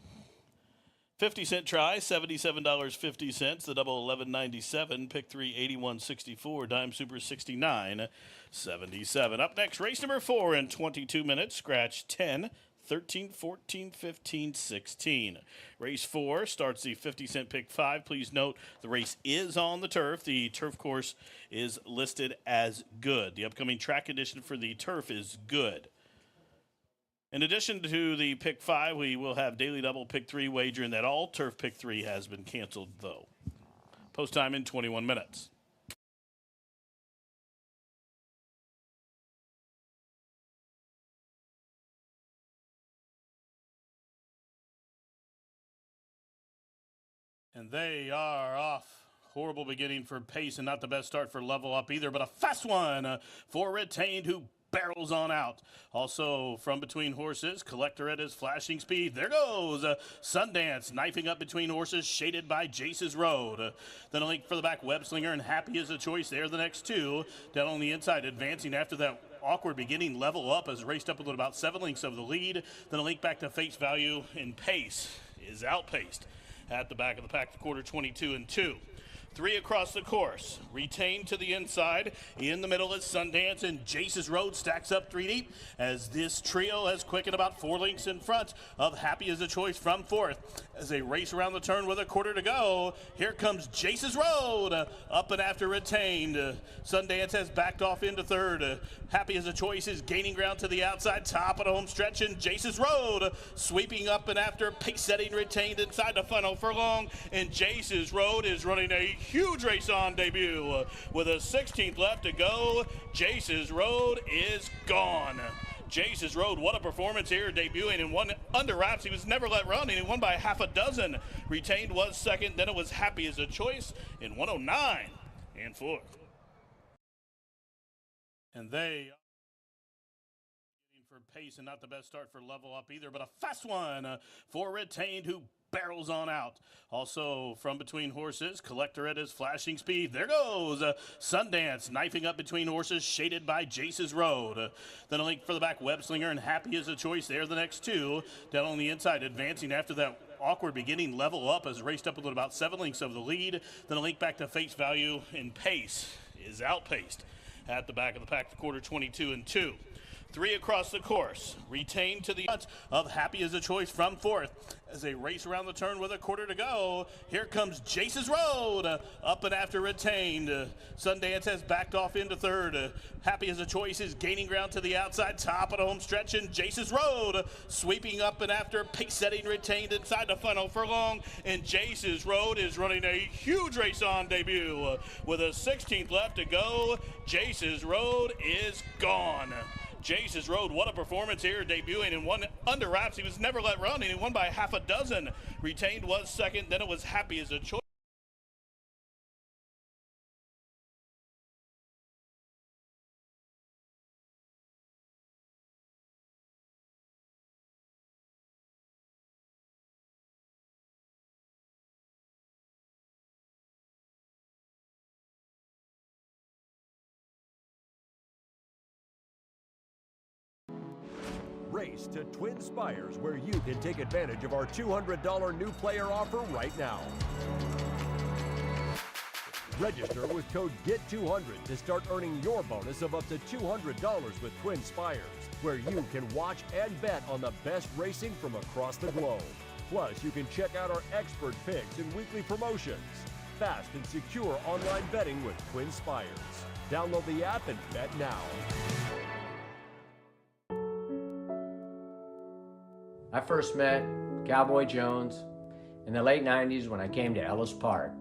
50-cent try, $77.50. The double, $11.97. Pick 3, $81.64. Dime super, $69.77. Up next, race number 4 in 22 minutes. Scratch 10, 13, 14, 15, 16. Race 4 starts the 50-cent pick 5. Please note the race is on the turf. The turf course is listed as good. The upcoming track condition for the turf is good. In addition to the pick 5, we will have daily double pick 3 wagering that all turf pick 3 has been canceled, though. Post time in 21 minutes. And they are off. Horrible beginning for Pace and not the best start for Level Up either, but a fast one for Retained, who barrels on out. Also from between horses, Collector at his flashing speed. There goes Sundance, knifing up between horses, shaded by Jace's Road. Then a link for the back, Web Slinger and Happy as a Choice. They're the next two. Down on the inside, advancing after that awkward beginning. Level Up has raced up with about 7 lengths of the lead. Then a link back to Face Value, and Pace is outpaced at the back of the pack, quarter 22 and 2. 3 across the course. Retained to the inside. In the middle is Sundance, and Jace's Road stacks up 3 deep as this trio has quickened about 4 lengths in front of Happy as a Choice from fourth. As they race around the turn with a quarter to go, here comes Jace's Road up and after Retained. Sundance has backed off into third. Happy as a Choice is gaining ground to the outside, top of the home stretch, and Jace's Road sweeping up and after, pace setting Retained inside the final furlong, and Jace's Road is running a huge race on debut. With a 16th left to go, Jace's Road is gone. Jace's Road, what a performance here, debuting in one under wraps. He was never let run, and he won by half a dozen. Retained was second, then it was Happy as a Choice in 109 and 4. And they for Pace and not the best start for Level Up either, but a fast one for Retained, who barrels on out. Also from between horses, Collector at his flashing speed. There goes Sundance, knifing up between horses, shaded by Jace's Road. Then a link for the back, Web Slinger and Happy as a Choice. They're the next two. Down on the inside, advancing after that awkward beginning. Level Up has raced up with about 7 lengths of the lead. Then a link back to Face Value, and Pace is outpaced at the back of the pack, quarter 22 and 2. 3 across the course. Retained to the front of Happy as a Choice from 4th. As they race around the turn with a quarter to go, here comes Jace's Road. Up and after retained. Sundance has backed off into 3rd. Happy as a Choice is gaining ground to the outside, top of the home stretch, and Jace's Road sweeping up and after, pace setting retained inside the final furlong, and Jace's Road is running a huge race on debut. With a 16th left to go, Jace's Road is gone. Jace's Road, what a performance here, debuting and won under wraps. He was never let run, and he won by half a dozen. Retained was 2nd, then it was Happy as a Choice. Race to Twin Spires, where you can take advantage of our $200 new player offer right now. Register with code GET200 to start earning your bonus of up to $200 with Twin Spires, where you can watch and bet on the best racing from across the globe. Plus, you can check out our expert picks and weekly promotions. Fast and secure online betting with Twin Spires. Download the app and bet now. I first met Cowboy Jones in the late 90s when I came to Ellis Park.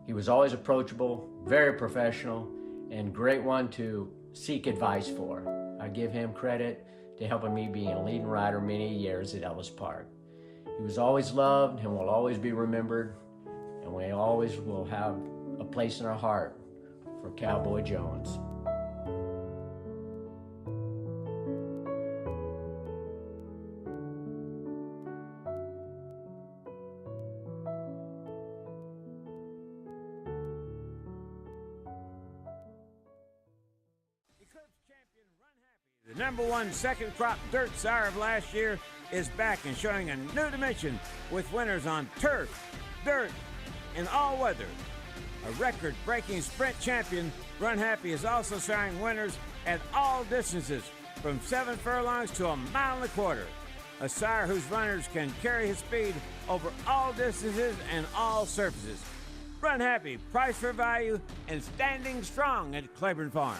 He was always approachable, very professional, and great one to seek advice for. I give him credit to helping me being a leading rider many years at Ellis Park. He was always loved and will always be remembered, and we always will have a place in our heart for Cowboy Jones. The #1 second crop dirt sire of last year is back and showing a new dimension with winners on turf, dirt, and all weather. A record-breaking sprint champion, Run Happy is also showing winners at all distances from 7 furlongs to 1.25 miles. A sire whose runners can carry his speed over all distances and all surfaces. Run Happy, price for value, and standing strong at Claiborne Farm.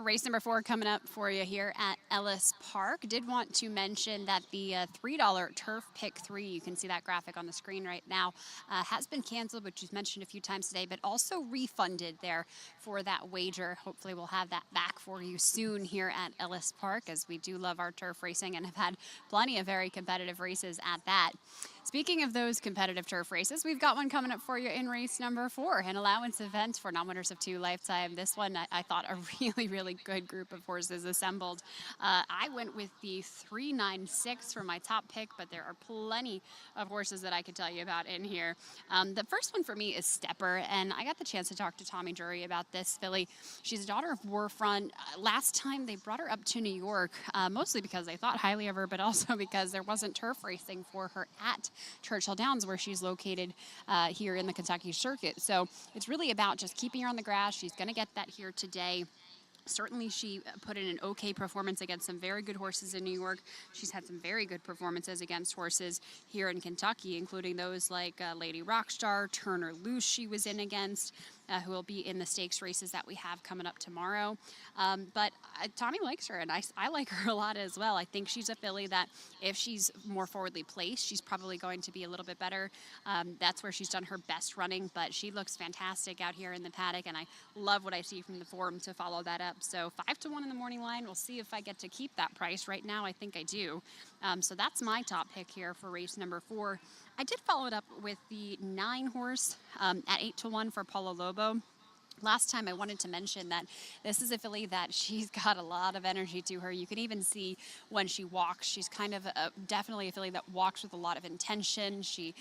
Race number 4 coming up for you here at Ellis Park. Did want to mention that the $3 Turf Pick 3, you can see that graphic on the screen right now, has been canceled, which you've mentioned a few times today, but also refunded there for that wager. Hopefully we'll have that back for you soon here at Ellis Park, as we do love our turf racing and have had plenty of very competitive races at that. Speaking of those competitive turf races, we've got one coming up for you in race number 4, an allowance event for non-winners of 2 lifetime. This one, I thought a really good group of horses assembled. I went with the 396 for my top pick, but there are plenty of horses that I could tell you about in here. The first one for me is Stepper, and I got the chance to talk to Tommy Drury about this filly. She's a daughter of Warfront. Last time they brought her up to New York, mostly because they thought highly of her, but also because there wasn't turf racing for her at Churchill Downs, where she's located here in the Kentucky circuit. So it's really about just keeping her on the grass. She's going to get that here today. Certainly she put in an okay performance against some very good horses in New York. She's had some very good performances against horses here in Kentucky, including those like Lady Rockstar, Turner Loose she was in against, who will be in the stakes races that we have coming up tomorrow. But Tommy likes her, and I like her a lot as well. I think she's a filly that if she's more forwardly placed, she's probably going to be a little bit better. That's where she's done her best running, but she looks fantastic out here in the paddock, and I love what I see from the form to follow that up. So 5-1 in the morning line. We'll see if I get to keep that price. Right now, I think I do. So that's my top pick here for race number 4. I did follow it up with the 9 horse at 8-1 for Paulo Lobo. Last time I wanted to mention that this is a filly that she's got a lot of energy to her. You can even see when she walks, she's kind of definitely a filly that walks with a lot of intention. She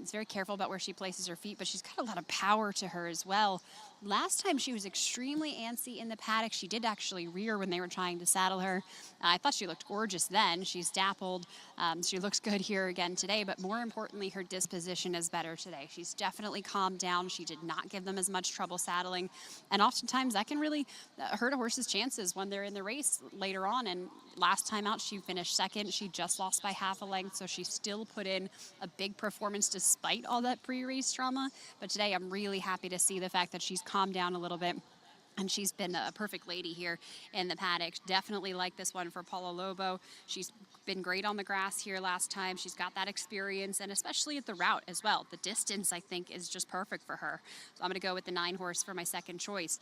is very careful about where she places her feet, but she's got a lot of power to her as well. Last time she was extremely antsy in the paddock. She did actually rear when they were trying to saddle her. I thought she looked gorgeous then. She's dappled. She looks good here again today, but more importantly, her disposition is better today. She's definitely calmed down. She did not give them as much trouble saddling. And oftentimes that can really hurt a horse's chances when they're in the race later on. And last time out, she finished second. She just lost by half a length, so she still put in a big performance despite all that pre-race drama. But today I'm really happy to see the fact that she's calmed down a little bit. And she's been a perfect lady here in the paddock. Definitely like this one for Paulo Lobo. She's been great on the grass here last time. She's got that experience, and especially at the route as well. The distance, I think, is just perfect for her. So I'm going to go with the 9 horse for my second choice.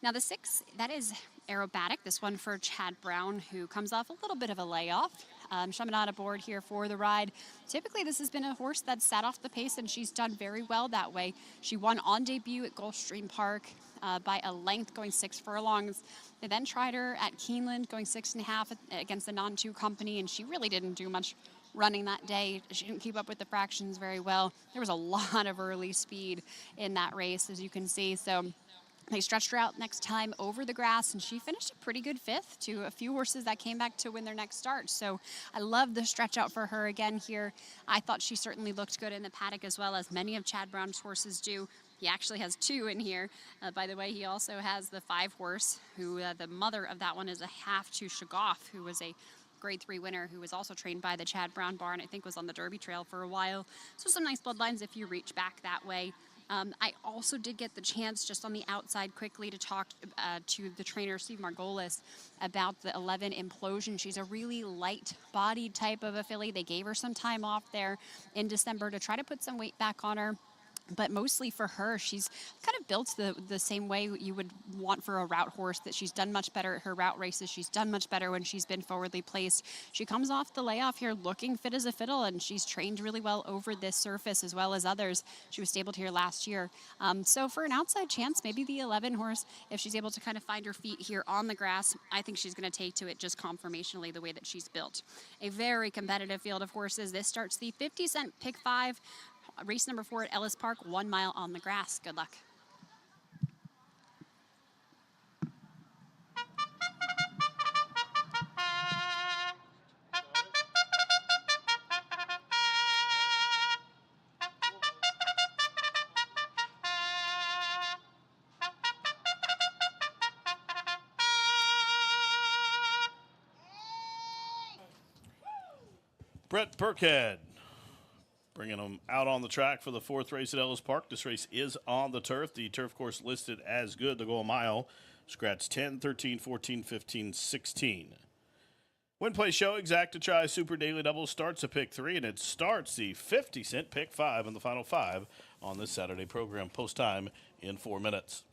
Now the 6, that is Aerobatic. This one for Chad Brown, who comes off a little bit of a layoff. Chaminade aboard here for the ride. Typically, this has been a horse that's sat off the pace, and she's done very well that way. She won on debut at Gulfstream Park by a length, going 6 furlongs. They then tried her at Keeneland, going 6.5 against the non-2 company, and she really didn't do much running that day. She didn't keep up with the fractions very well. There was a lot of early speed in that race, as you can see. So they stretched her out next time over the grass, and she finished a pretty good 5th to a few horses that came back to win their next start. So I love the stretch out for her again here. I thought she certainly looked good in the paddock, as well as many of Chad Brown's horses do. He actually has 2 in here. By the way, he also has the 5 horse, who the mother of that one is a half to Shagoff, who was a Grade 3 winner, who was also trained by the Chad Brown barn, I think was on the Derby Trail for a while. So some nice bloodlines if you reach back that way. I also did get the chance just on the outside quickly to talk to the trainer, Steve Margolis, about the 11 Implosion. She's a really light-bodied type of a filly. They gave her some time off there in December to try to put some weight back on her. But mostly for her, she's kind of built the same way you would want for a route horse, that she's done much better at her route races. She's done much better when she's been forwardly placed. She comes off the layoff here looking fit as a fiddle, and she's trained really well over this surface as well as others. She was stabled here last year. So for an outside chance, maybe the 11 horse, if she's able to kind of find her feet here on the grass, I think she's going to take to it just conformationally the way that she's built. A very competitive field of horses. This starts the 50-cent pick 5. Race number 4 at Ellis Park, 1 mile on the grass. Good luck. Brett Burkhead bringing them out on the track for the 4th race at Ellis Park. This race is on the turf. The turf course listed as good to go a mile. Scratch 10, 13, 14, 15, 16. Win Play Show Exacta Super Daily Double starts at pick 3, and it starts the 50-cent pick 5 in the final 5 on this Saturday program. Post time in 4 minutes.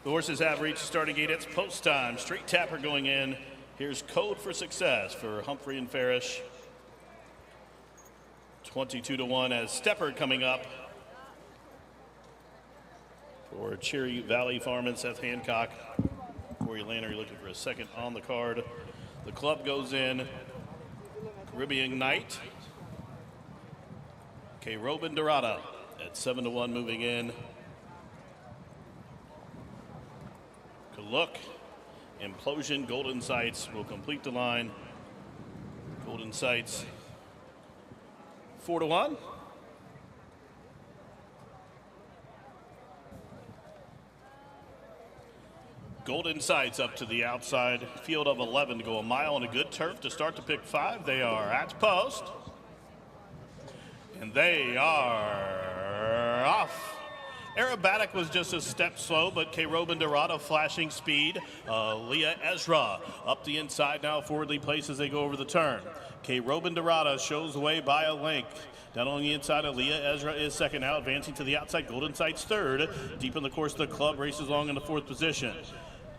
The horses have reached the starting gate. It's post time. Street Tapper going in. Here's Code for Success for Humphrey and Farish. 22-1 as Stepper coming up for Cherry Valley Farm and Seth Hancock. Corey Lanner looking for a second on the card. The club goes in. Caribbean Knight. K. Robin Dorada at 7-1 moving in. Look, Implosion, Golden Sights will complete the line. Golden Sights 4-1. Golden Sights up to the outside. Field of 11 to go a mile on a good turf to start to pick 5. They are at post. And they are off. Aerobatic was just a step slow, but K. Robin Dorado flashing speed. Leah Ezra up the inside now, forwardly placed as they go over the turn. K. Robin Dorado shows away by a length. Down on the inside of Leah Ezra is second now, advancing to the outside. Golden Sights third. Deep in the course, the club races along in the 4th position.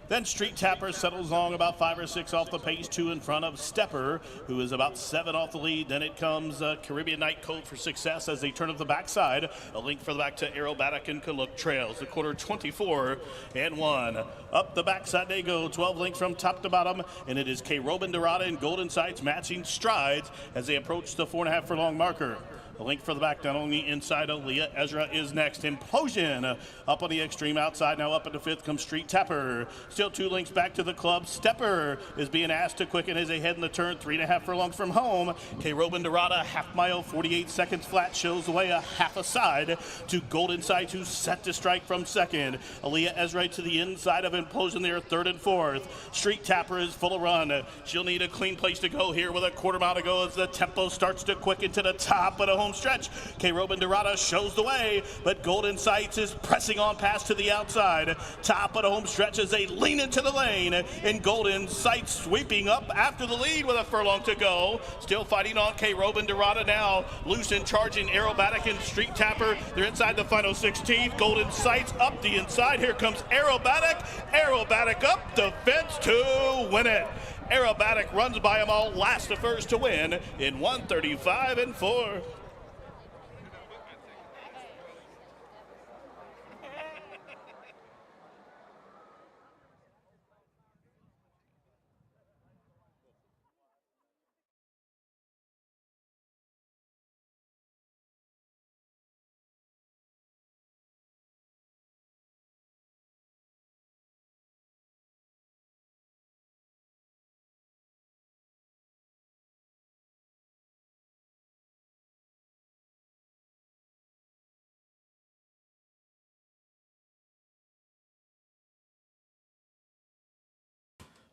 Then Street Tapper settles along about 5 or 6 off the pace, 2 in front of Stepper, who is about 7 off the lead. Then it comes Caribbean Night Code for Success as they turn up the backside. A link for the back to Aerobatic and Kaluk trails. The quarter 24-1. Up the backside they go, 12 links from top to bottom, and it is K. Robin Dorada and Golden Sights matching strides as they approach the 4.5 furlong marker. A link for the back down on the inside of Leah Ezra is next. Implosion up on the extreme outside. Now up into 5th comes Street Tapper. Still 2 links back to the club. Stepper is being asked to quicken as they head in the turn. 3.5 furlongs from home. K. Robin Dorada, half mile, 48 seconds flat, shows away a half a side to Golden Sights, who's set to strike from second. Leah Ezra to the inside of Implosion there, 3rd and 4th. Street Tapper is full of run. She'll need a clean place to go here with a quarter mile to go as the tempo starts to quicken to the top of the home stretch. K. Robin Dorada shows the way, but Golden Sights is pressing on past to the outside. Top of the home stretch as they lean into the lane, and Golden Sights sweeping up after the lead with a furlong to go. Still fighting on K. Robin Dorada now. Loose and charging Aerobatic and Street Tapper. They're inside the final 16th. Golden Sights up the inside. Here comes Aerobatic. Aerobatic up the fence to win it. Aerobatic runs by them all, last to first to win in 1:35.4.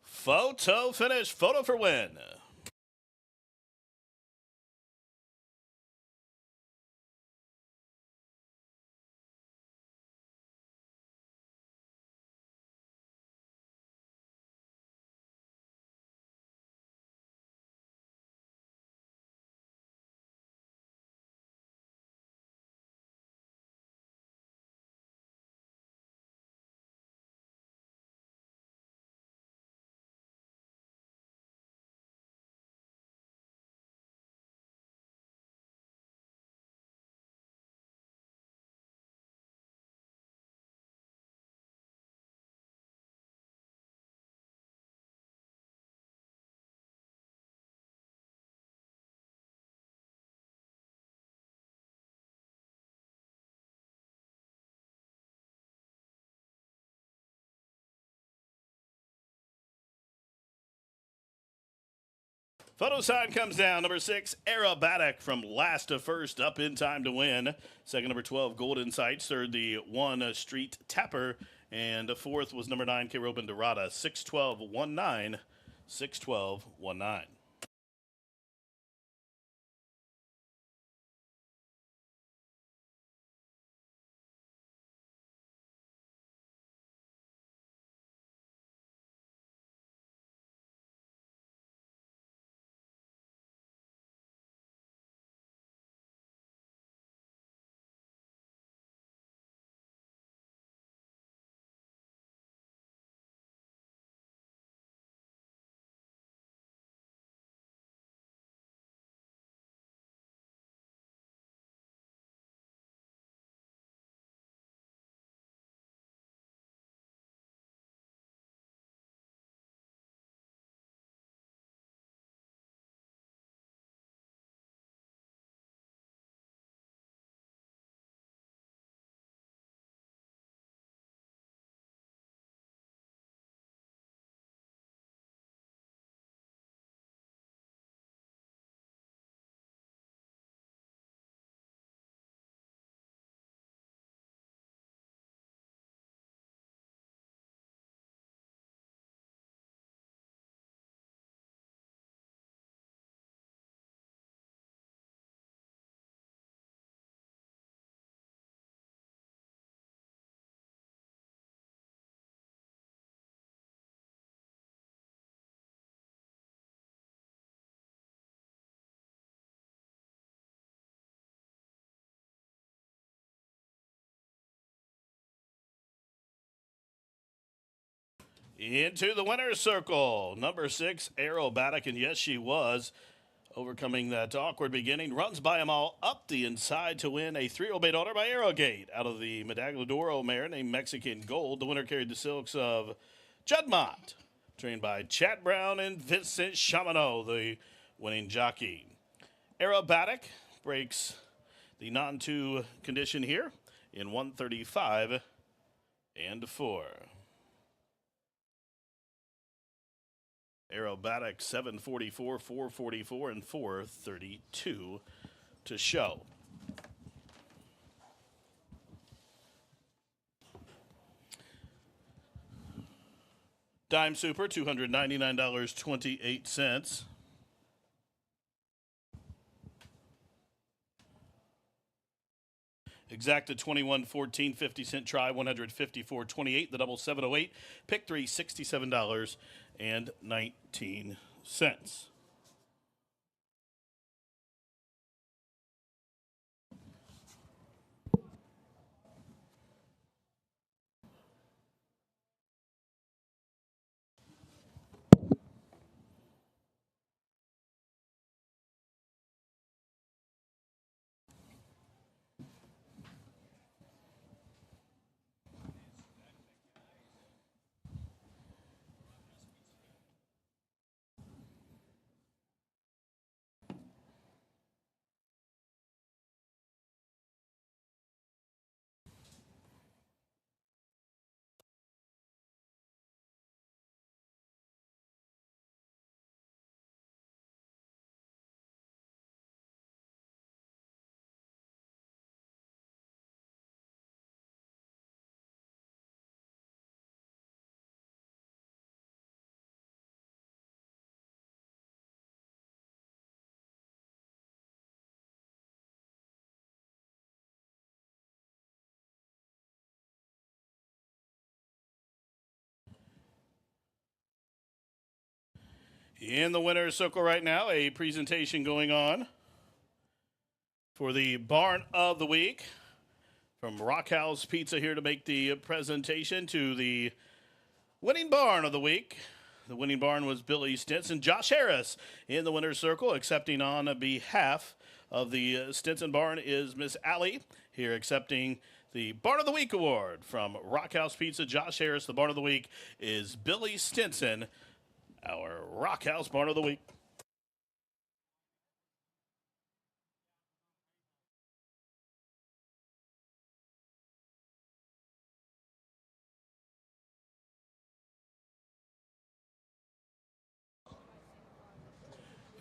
Photo finish. Photo for win. Photo sign comes down. Number 6, Aerobatic from last to first, up in time to win. Second, number 12, Golden Sights. Third, the 1, Street Tapper. And 4th was number 9, K. Robin Dorada. 6-12-1-9. 6-12-1-9. Into the winner's circle, number 6, Aerobatic, and yes, she was overcoming that awkward beginning. Runs by them all up the inside to win a 3-year-old bay daughter by Arrogate. Out of the Medagladoro mare named Mexican Gold, the winner carried the silks of Juddmont, trained by Chad Brown and Vincent Chamano, the winning jockey. Aerobatic breaks the non-2 condition here in 135 and 4. Aerobatic 744, 444, and 432 to show. Dime Super, $299.28. Exacta 21.14, 50-cent try, 154.28. The double 708. Pick 3, $67.19. In the winner's circle right now, a presentation going on for the Barn of the Week. From Rockhouse Pizza here to make the presentation to the winning Barn of the Week. The winning Barn was Billy Stinson. Josh Harris in the winner's circle, accepting on behalf of the Stinson Barn is Miss Allie here accepting the Barn of the Week award from Rockhouse Pizza. Josh Harris. The Barn of the Week is Billy Stinson, our Rockhouse Barn of the Week.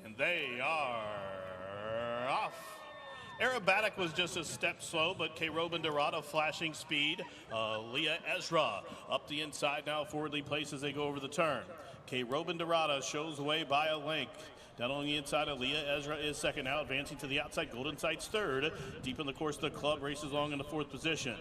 And they are off. Aerobatic was just a step slow, but K. Robin Dorada flashing speed. Leah Ezra up the inside now, forwardly placed as they go over the turn. K. Robin Dorada shows the way by a length. Down on the inside of Leah Ezra is second now, advancing to the outside. Golden Sight's third. Deep in the course, the club races along in the 4th position.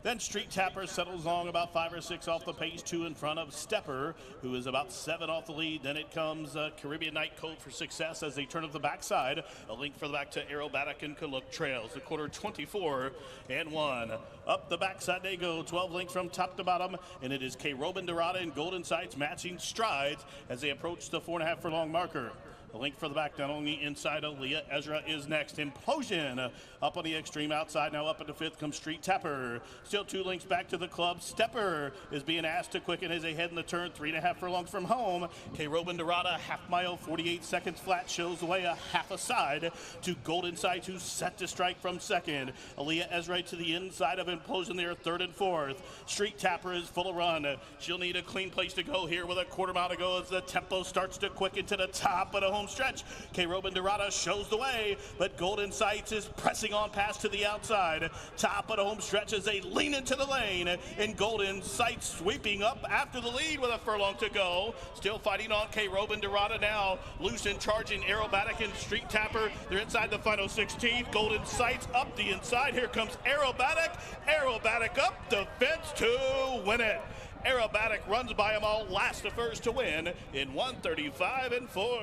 Then Street Tapper settles along about 5 or 6 off the pace, 2 in front of Stepper, who is about 7 off the lead. Then it comes Caribbean Night Code for Success as they turn up the backside. A link for the back to Aerobatic and Kaluk Trails. The quarter 24 and 1. Up the backside they go, 12 links from top to bottom, and it is K. Robin Dorada and Golden Sights matching strides as they approach the 4.5 furlong marker. A link for the back down on the inside of Leah Ezra is next. Implosion up on the extreme outside. Now up into 5th comes Street Tapper. Still 2 links back to the club. Stepper is being asked to quicken as they head in the turn. 3.5 furlongs from home. K. Robin Dorada, half mile, 48 seconds flat, shows the way a half a side to Golden Sight, who's set to strike from second. Leah Ezra to the inside of Implosion there, 3rd and 4th. Street Tapper is full of run. She'll need a clean place to go here with a quarter mile to go as the tempo starts to quicken to the top of the home stretch. K. Robin Dorada shows the way, but Golden Sights is pressing on past to the outside. Top of the home stretch as they lean into the lane, and Golden Sights sweeping up after the lead with a furlong to go. Still fighting on K. Robin Dorada now. Loose and charging Aerobatic and Street Tapper. They're inside the final 16. Golden Sights up the inside. Here comes Aerobatic. Aerobatic up the fence to win it. Aerobatic runs by them all, last to first to win in 135 and 4.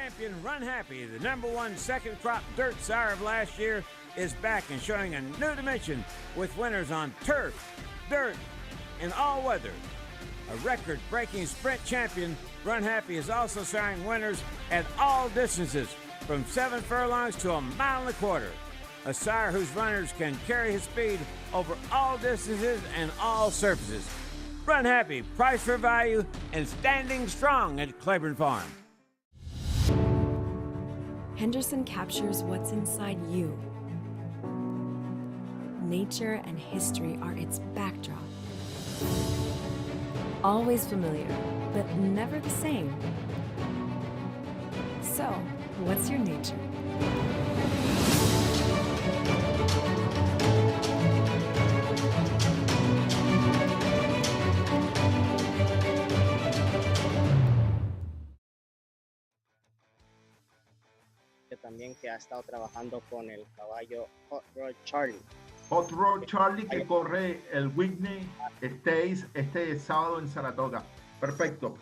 champion Run Happy, the #1 second crop dirt sire of last year, is back and showing a new dimension with winners on turf, dirt, and all weather. A record-breaking sprint champion, Run Happy is also showing winners at all distances, from 7 furlongs to 1.25 miles. A sire whose runners can carry his speed over all distances and all surfaces. Run Happy, price for value, and standing strong at Claiborne Farm. Henderson captures what's inside you. Nature and history are its backdrop. Always familiar, but never the same. So, what's your nature? También que ha estado trabajando con el caballo Hot Rod Charlie. Hot Rod Charlie que corre el Whitney Stakes este sábado en Saratoga. Perfecto.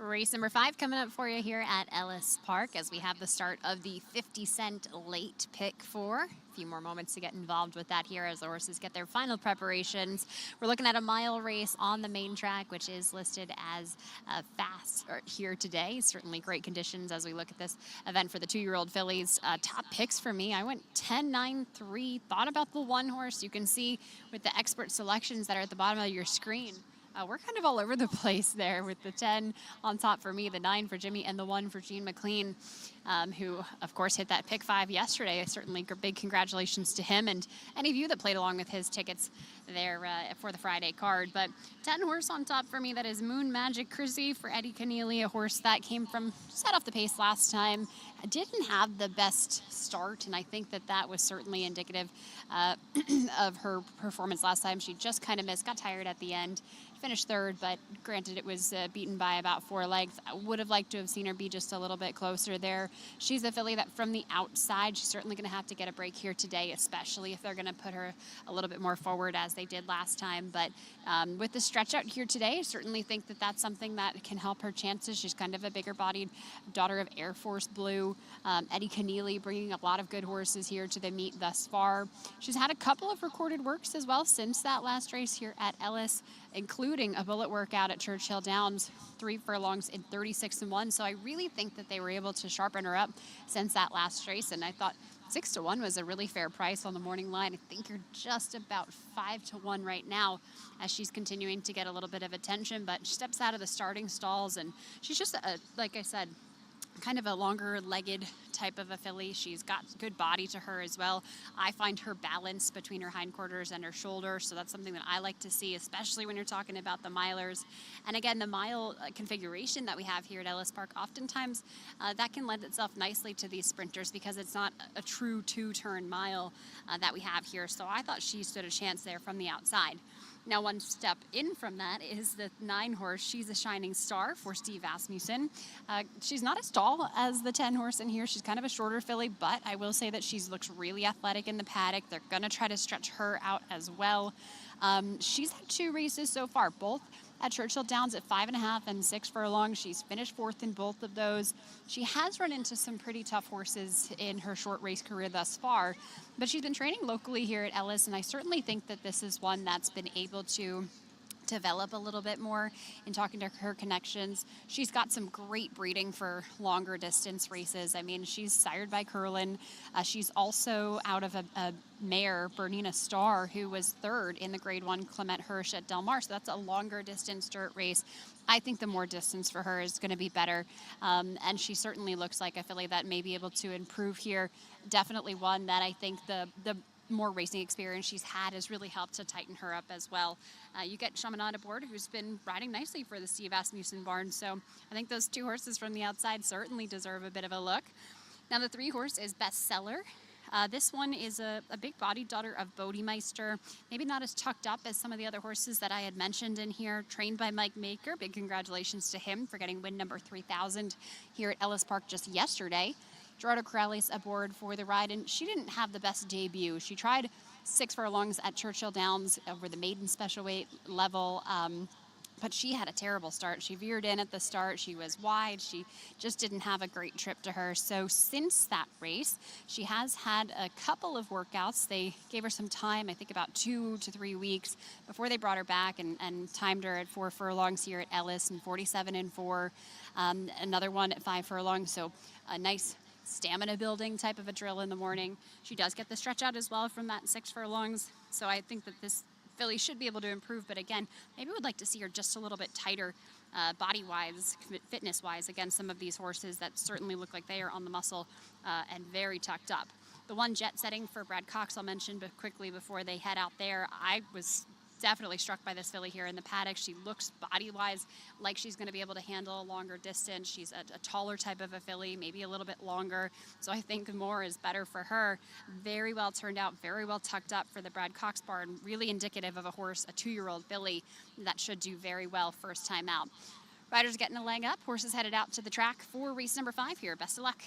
Race number 5 coming up for you here at Ellis Park as we have the start of the 50-cent late pick 4. A few more moments to get involved with that here as the horses get their final preparations. We're looking at a mile race on the main track, which is listed as fast here today. Certainly great conditions as we look at this event for the 2-year-old fillies. Top picks for me, I went 10, 9, 3. Thought about the 1 horse. You can see with the expert selections that are at the bottom of your screen. We're kind of all over the place there with the 10 on top for me, the 9 for Jimmy, and the 1 for Gene McLean, who, of course, hit that pick 5 yesterday. Certainly big congratulations to him and any of you that played along with his tickets there for the Friday card. But 10 horse on top for me, that is Moon Magic Chrissy for Eddie Keneally, a horse that came from set off the pace last time. Didn't have the best start, and I think that was certainly indicative of her performance last time. She just kind of missed, got tired at the end. Finished 3rd, but granted it was beaten by about 4 lengths. I would have liked to have seen her be just a little bit closer there. She's a filly that from the outside, she's certainly going to have to get a break here today, especially if they're going to put her a little bit more forward as they did last time. But with the stretch out here today, I certainly think that's something that can help her chances. She's kind of a bigger bodied daughter of Air Force Blue. Eddie Keneally bringing a lot of good horses here to the meet thus far. She's had a couple of recorded works as well since that last race here at Ellis, including a bullet workout at Churchill Downs, 3 furlongs in 36-1. So I really think that they were able to sharpen her up since that last race. And I thought 6-1 was a really fair price on the morning line. I think you're just about 5-1 right now as she's continuing to get a little bit of attention, but she steps out of the starting stalls and she's just, like I said, kind of a longer-legged type of a filly. She's got good body to her as well. I find her balance between her hindquarters and her shoulder, so that's something that I like to see, especially when you're talking about the milers. And again, the mile configuration that we have here at Ellis Park, oftentimes that can lend itself nicely to these sprinters because it's not a true 2-turn mile that we have here. So I thought she stood a chance there from the outside. Now, one step in from that is the 9 horse. She's a Shining Star for Steve Asmussen. She's not as tall as the 10 horse in here. She's kind of a shorter filly, but I will say that she looks really athletic in the paddock. They're going to try to stretch her out as well. She's had 2 races so far, both at Churchill Downs at 5.5 and 6 furlongs. She's finished 4th in both of those. She has run into some pretty tough horses in her short race career thus far, but she's been training locally here at Ellis, and I certainly think that this is one that's been able to develop a little bit more in talking to her connections. She's got some great breeding for longer distance races. I mean, she's sired by Curlin. She's also out of a mare, Bernina Star, who was 3rd in the Grade 1 Clement Hirsch at Del Mar. So that's a longer distance dirt race. I think the more distance for her is going to be better. And she certainly looks like a filly that may be able to improve here. Definitely one that I think the more racing experience she's had has really helped to tighten her up as well. You get Chaminade aboard, who's been riding nicely for the Steve Asmussen barn. So I think those 2 horses from the outside certainly deserve a bit of a look. Now the 3 horse is Bestseller. This one is a big-bodied daughter of Bodemeister, maybe not as tucked up as some of the other horses that I had mentioned in here, trained by Mike Maker. Big congratulations to him for getting win number 3,000 here at Ellis Park just yesterday. Gerardo Corrales aboard for the ride, and she didn't have the best debut. She tried 6 furlongs at Churchill Downs over the maiden special weight level, but she had a terrible start. She veered in at the start. She was wide. She just didn't have a great trip to her. So since that race, she has had a couple of workouts. They gave her some time, I think about 2 to 3 weeks, before they brought her back and timed her at 4 furlongs here at Ellis and 47-4. Another one at 5 furlongs. So a nice stamina building type of a drill in the morning. She does get the stretch out as well from that 6 furlongs. So I think that this filly should be able to improve, but again, maybe would like to see her just a little bit tighter body-wise, fitness-wise, against some of these horses that certainly look like they are on the muscle and very tucked up. The one jet setting for Brad Cox I'll mention but quickly before they head out there. I was definitely struck by this filly here in the paddock. She looks body-wise like she's going to be able to handle a longer distance. She's a taller type of a filly, maybe a little bit longer. So I think more is better for her. Very well turned out, very well tucked up for the Brad Cox barn. Really indicative of a horse, a 2-year-old filly that should do very well first time out. Riders getting a leg up. Horses headed out to the track for race number 5 here. Best of luck.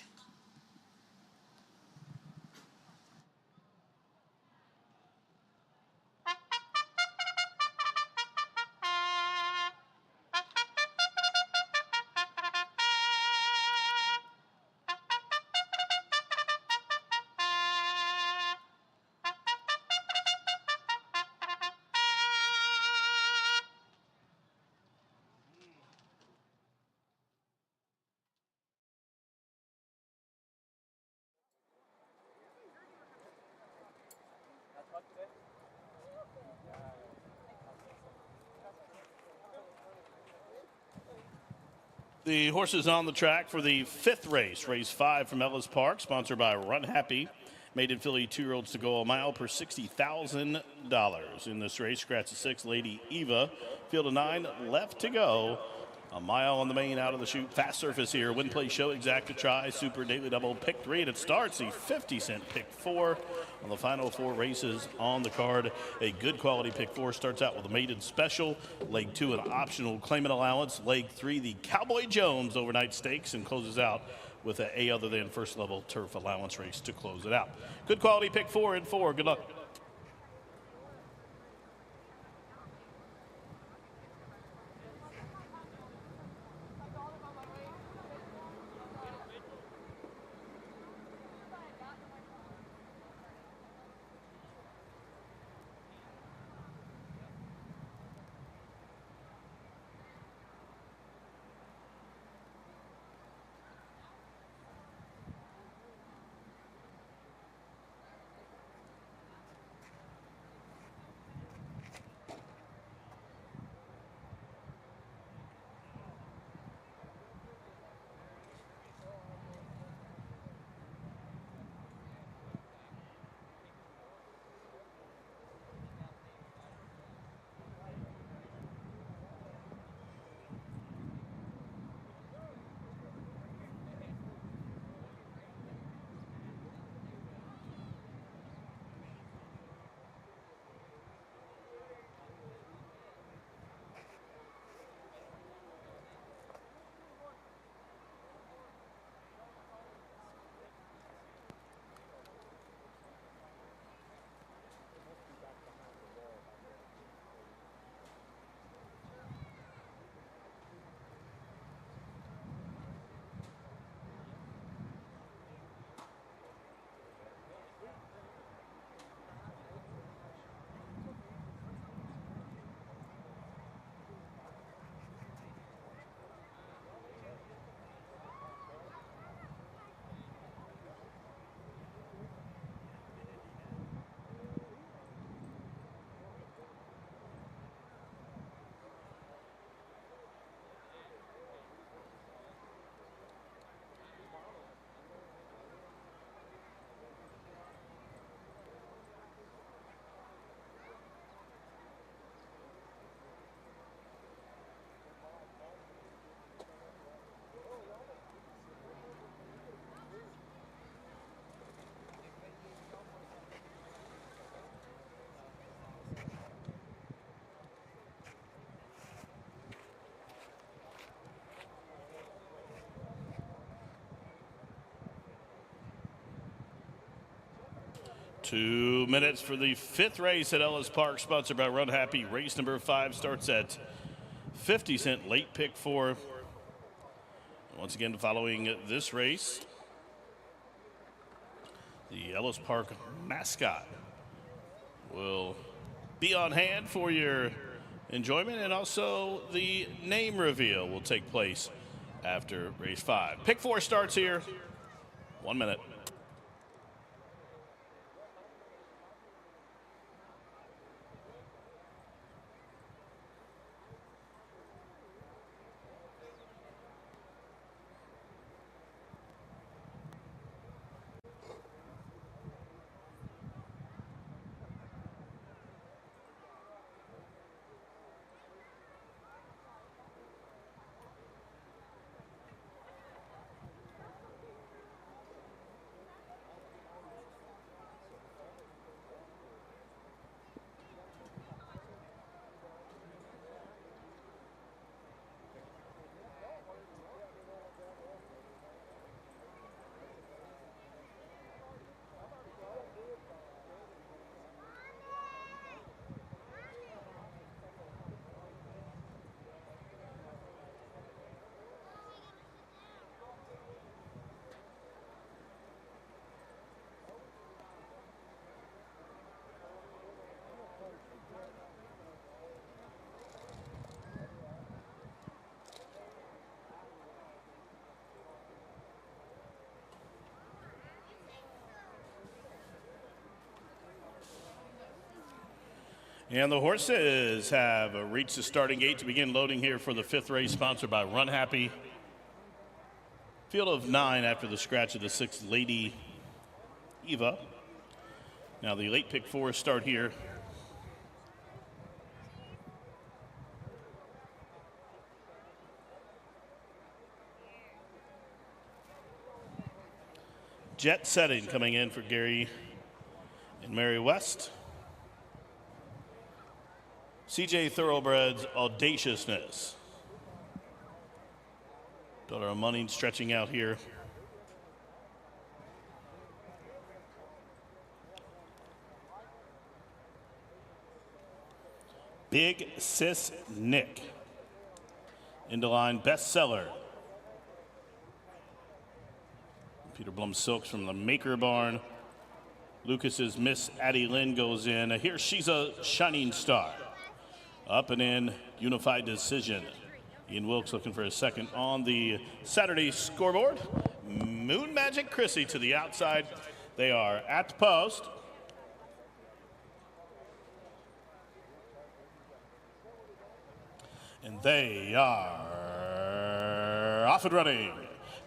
The horses on the track for the 5th race, race 5 from Ellis Park, sponsored by Run Happy. Maiden filly 2-year-olds to go a mile per $60,000. In this race, scratch of 6, Lady Eva. Field of 9 left to go. A mile on the main, out of the chute. Fast surface here. Win, play, show, exacta try. Super Daily Double, pick 3. And it starts the 50-cent pick 4 on the final 4 races on the card. A good quality pick 4 starts out with a maiden special. Leg 2, an optional claimant allowance. Leg 3, the Cowboy Jones overnight stakes, and closes out with a other than first level turf allowance race to close it out. Good quality pick 4 and 4. Good luck. Two minutes for the 5th race at Ellis Park, sponsored by Run Happy. Race number 5 starts at 50-cent late pick 4. Once again, following this race, the Ellis Park mascot will be on hand for your enjoyment, and also the name reveal will take place after race 5. Pick 4 starts here. 1 minute. And the horses have reached the starting gate to begin loading here for the 5th race, sponsored by Run Happy. Field of 9 after the scratch of the 6th Lady Eva. Now the late pick 4 start here. Jet Setting coming in for Gary and Mary West. CJ Thoroughbred's Audaciousness. Daughter of Money stretching out here. Big Sis Nick. Into line Bestseller. Peter Blum Silks from the Maker Barn. Lucas's Miss Addie Lynn goes in. Here she's a shining star. Up and in, Unified Decision. Ian Wilkes looking for a second on the Saturday scoreboard. Moon Magic Chrissy to the outside. They are at the post. And they are off and running.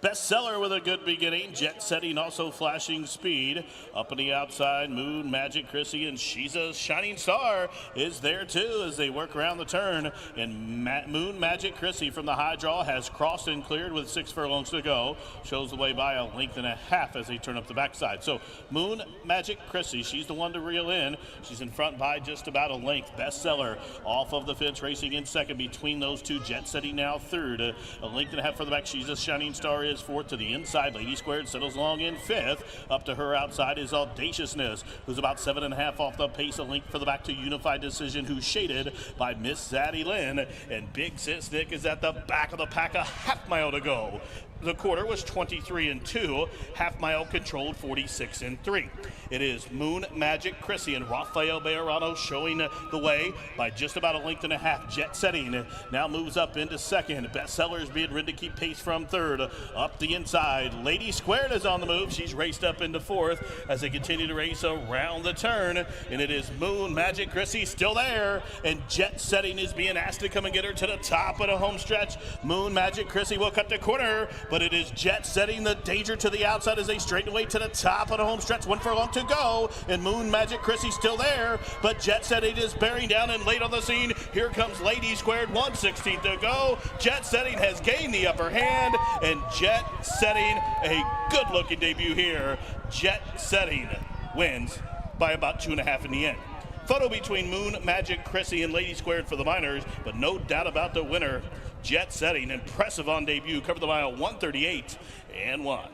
Bestseller with a good beginning. Jet Setting also flashing speed. Up on the outside, Moon Magic Chrissy and She's a Shining Star is there too as they work around the turn. And Moon Magic Chrissy from the high draw has crossed and cleared with 6 furlongs to go. Shows the way by a length and a half as they turn up the backside. So Moon Magic Chrissy, she's the one to reel in. She's in front by just about a length. Bestseller off of the fence racing in second between those two. Jet Setting now third. A length and a half further back. She's a Shining Star is fourth to the inside. Lady Squared settles along in fifth. Up to her outside is Audaciousness, who's about 7.5 off the pace. A length for the back to Unified Decision, who's shaded by Miss Zaddy Lynn. And Big Sis Nick is at the back of the pack, a half mile to go. The quarter was 23-2. Half mile controlled 46-3. It is Moon Magic Chrissy and Rafael Bejarano showing the way by just about a length and a half. Jet Setting now moves up into second. Bestsellers being ridden to keep pace from third. Up the inside, Lady Squared is on the move. She's raced up into fourth as they continue to race around the turn. And it is Moon Magic Chrissy still there. And Jet Setting is being asked to come and get her to the top of the home stretch. Moon Magic Chrissy will cut the corner, but it is Jet Setting the danger to the outside as they straighten away to the top of the home stretch. 1 furlong to go, and Moon Magic Chrissy still there, but Jet Setting is bearing down and late on the scene. Here comes Lady Squared, 1:16 to go. Jet Setting has gained the upper hand, and Jet Setting, a good-looking debut here. Jet Setting wins by about 2.5 in the end. Photo between Moon Magic Chrissy and Lady Squared for the Miners, but no doubt about the winner. Jet Setting, impressive on debut, covered the mile 1:38.1.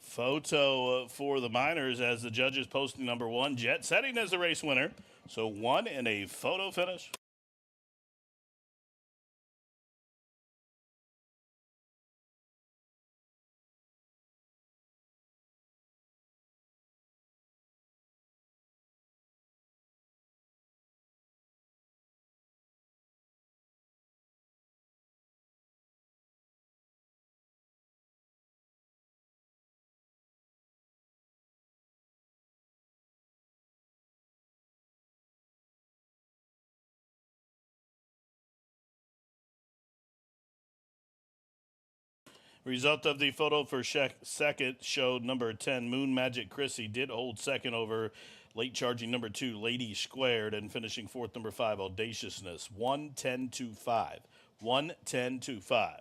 Photo for the Miners as the judges posting number 1. Jet Setting as the race winner. So 1 in a photo finish. Result of the photo for second showed number 10, Moon Magic Chrissy, did hold second over late charging number 2, Lady Squared, and finishing fourth, number 5, Audaciousness. 1:10.25. 1:10.25.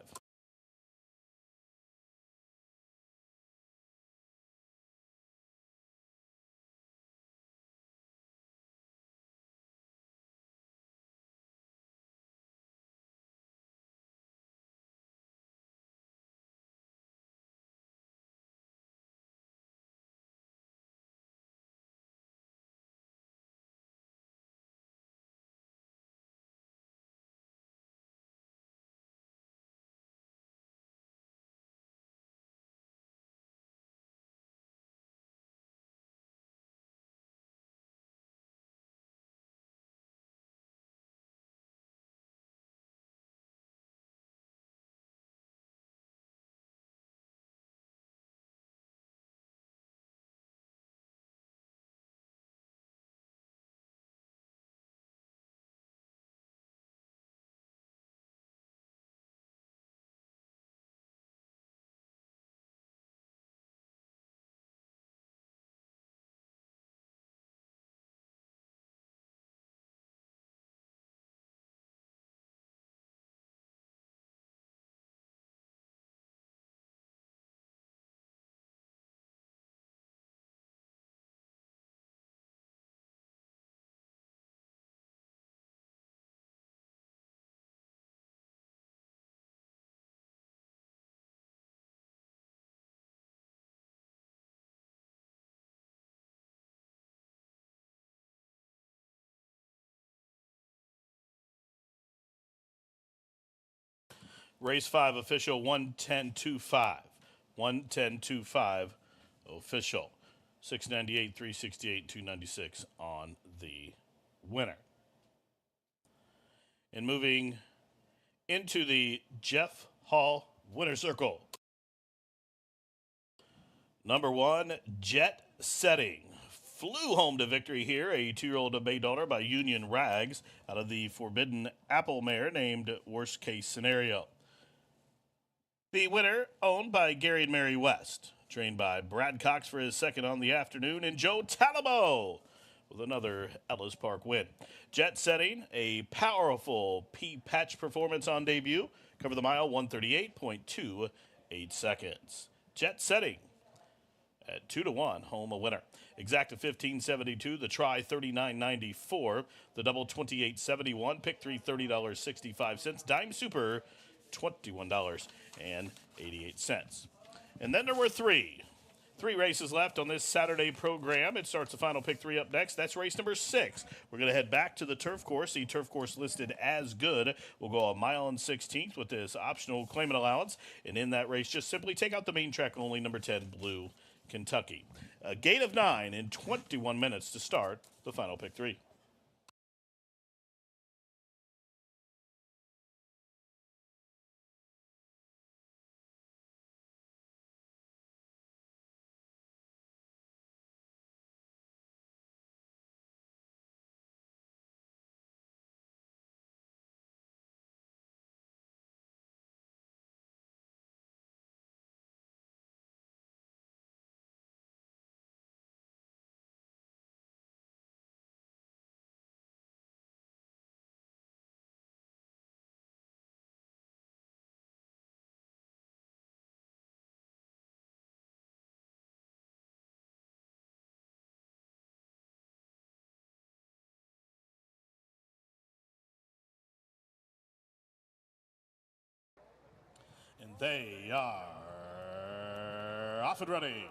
Race 5 official 110.25. 110.25 official. 698, 368, 296 on the winner. And moving into the Jeff Hall winner circle. Number 1, Jet Setting. Flew home to victory here, a 2-year-old bay daughter by Union Rags out of the Forbidden Apple mare named Worst Case Scenario. The winner owned by Gary and Mary West, trained by Brad Cox for his second on the afternoon, and Joe Talabo with another Ellis Park win. Jet Setting, a powerful P-patch performance on debut, covered the mile 138.28 seconds. Jet Setting at 2-1, home a winner. Exacta 15.72, the try 39.94, the double 28.71, pick 3 $30.65, dime super $21.88. And then there were three races left on this Saturday program. It starts the final pick 3 up next. That's race number 6. We're going to head back to the turf course. The turf course listed as good. We'll go a mile and 16th with this optional claimant allowance. And in that race, just simply take out the main track only, number 10, Blue Kentucky. A gate of 9 in 21 minutes to start the final pick 3. And they are off and running.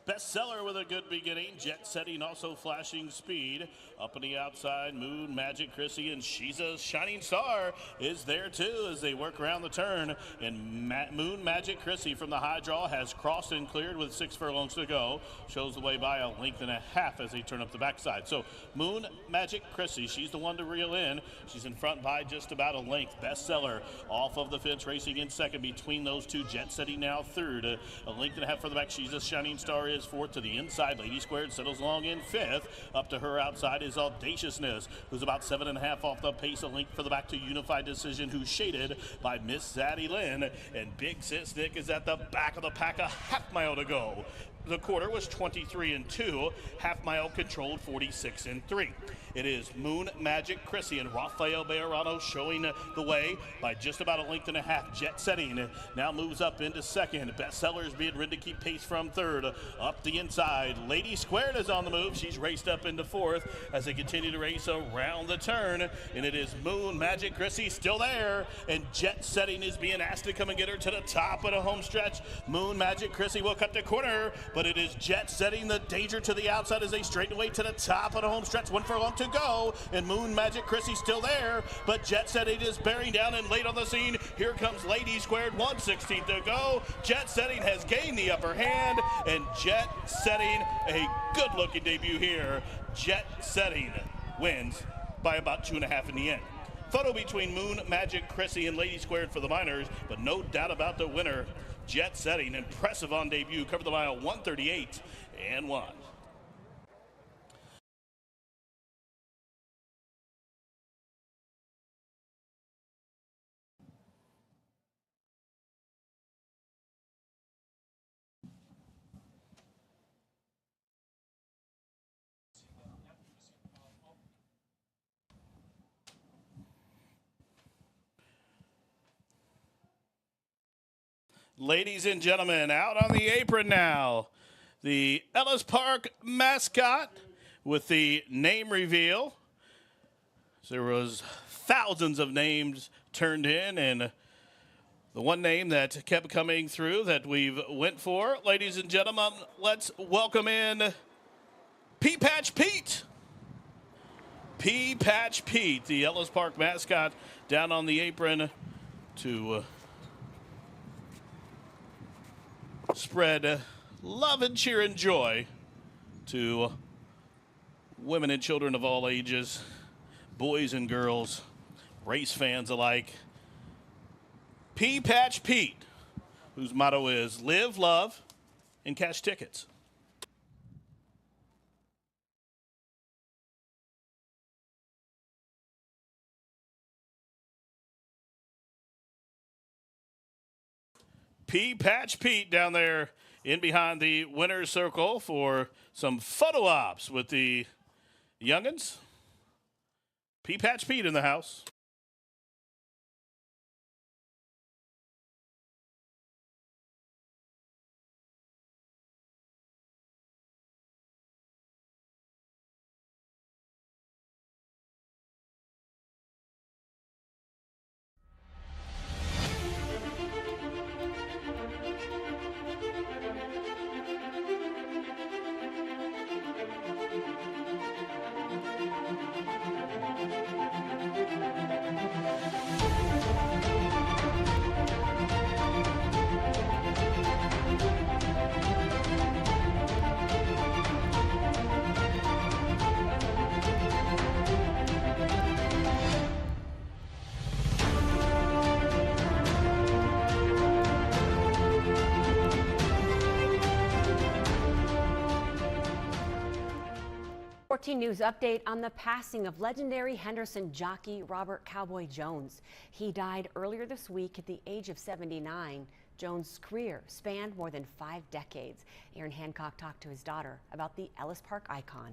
Bestseller with a good beginning. Jet Setting also flashing speed. Up on the outside, Moon Magic Chrissy, and She's a Shining Star is there too as they work around the turn. And Moon Magic Chrissy from the high draw has crossed and cleared with 6 furlongs to go. Shows the way by a length and a half as they turn up the backside. So Moon Magic Chrissy, she's the one to reel in. She's in front by just about a length. Bestseller off of the fence, racing in second between those two. Jet Setting now third. A length and a half further back. She's a Shining Star is fourth to the inside. Lady Squared settles along in fifth. Up to her outside is Audaciousness, who's about 7.5 off the pace. A length for the back to Unified Decision, who's shaded by Miss Zaddy Lynn. And Big Sis Nick is at the back of the pack, a half mile to go. The quarter was 23-2. Half mile controlled 46-3. It is Moon Magic Chrissy and Rafael Bejarano showing the way by just about a length and a half. Jet Setting now moves up into second. Bestsellers being ridden to keep pace from third. Up the inside, Lady Squared is on the move. She's raced up into fourth as they continue to race around the turn. And it is Moon Magic Chrissy still there. And Jet Setting is being asked to come and get her to the top of the home stretch. Moon Magic Chrissy will cut the corner, but it is Jet Setting the danger to the outside as they straighten away to the top of the home stretch. 1 furlong to go, and Moon Magic Chrissy still there, but Jet Setting is bearing down and late on the scene. Here comes Lady Squared, 1:16 to go. Jet Setting has gained the upper hand, and Jet Setting, a good-looking debut here. Jet Setting wins by about 2.5 in the end. Photo between Moon Magic Chrissy and Lady Squared for the Miners, but no doubt about the winner. Jet Setting, impressive on debut, covered the mile 138-1. Ladies and gentlemen, out on the apron now, the Ellis Park mascot with the name reveal. There was thousands of names turned in, and the one name that kept coming through that we've went for, ladies and gentlemen, let's welcome in P-Patch Pete. P-Patch Pete, the Ellis Park mascot, down on the apron to spread love and cheer and joy to women and children of all ages, boys and girls, race fans alike. Pea Patch Pete, whose motto is live, love, and cash tickets. Pea Patch Pete down there in behind the winner's circle for some photo ops with the youngins. Pea Patch Pete in the house. News update on the passing of legendary Henderson jockey Robert Cowboy Jones. He died earlier this week at the age of 79. Jones' career spanned more than 5 decades. Aaron Hancock talked to his daughter about the Ellis Park icon.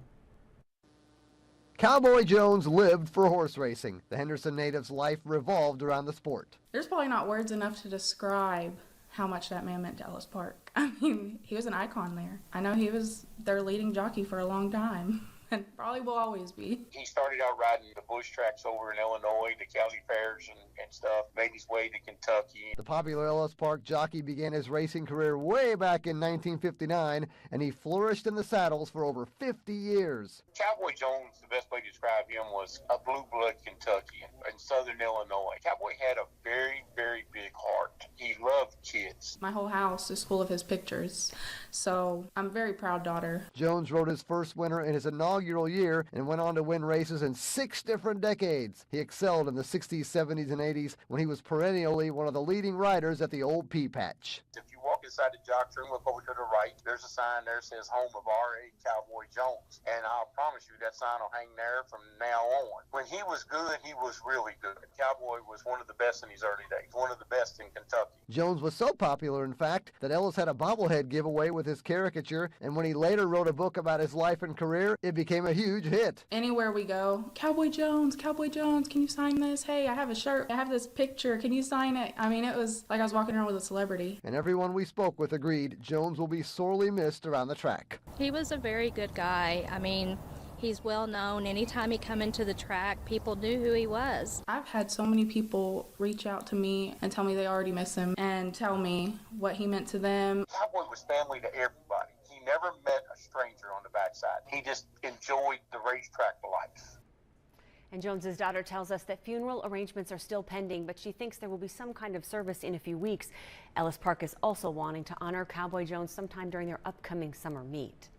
Cowboy Jones lived for horse racing. The Henderson native's life revolved around the sport. There's probably not words enough to describe how much that man meant to Ellis Park. I mean, he was an icon there. I know he was their leading jockey for a long time. And probably will always be. He started out riding the bush tracks over in Illinois, the county fairs and stuff, made his way to Kentucky. The popular Ellis Park jockey began his racing career way back in 1959, and he flourished in the saddles for over 50 years. Cowboy Jones, the best way to describe him was a blue blood Kentuckian in southern Illinois. Cowboy had a very, very big heart. He loved kids. My whole house is full of his pictures, so I'm a very proud daughter. Jones rode his first winner in his inaugural year and went on to win races in 6 different decades. He excelled in the 60s, 70s, and 80s when he was perennially one of the leading riders at the old Pea Patch. If you walk inside the jock room, look over to the right, there's a sign there that says home of R.A. Cowboy Jones. And I'll promise you that sign will hang there from now on. When he was good, he was really good. Cowboy was one of the best in his early days, one of the best in Kentucky. Jones was so popular, in fact, that Ellis had a bobblehead giveaway with his caricature, and when he later wrote a book about his life and career, it became a huge hit. Anywhere we go, Cowboy Jones, can you sign this? Hey, I have a shirt, I have this picture, can you sign it? I mean, it was like I was walking around with a celebrity. And everyone we spoke with agreed Jones will be sorely missed around the track. He was a very good guy. I mean, he's well known. Anytime he come into the track, people knew who he was. I've had so many people reach out to me and tell me they already miss him and tell me what he meant to them. Cowboy was family to everybody. He never met a stranger on the backside. He just enjoyed the racetrack life. And Jones's daughter tells us that funeral arrangements are still pending, but she thinks there will be some kind of service in a few weeks. Ellis Park is also wanting to honor Cowboy Jones sometime during their upcoming summer meet.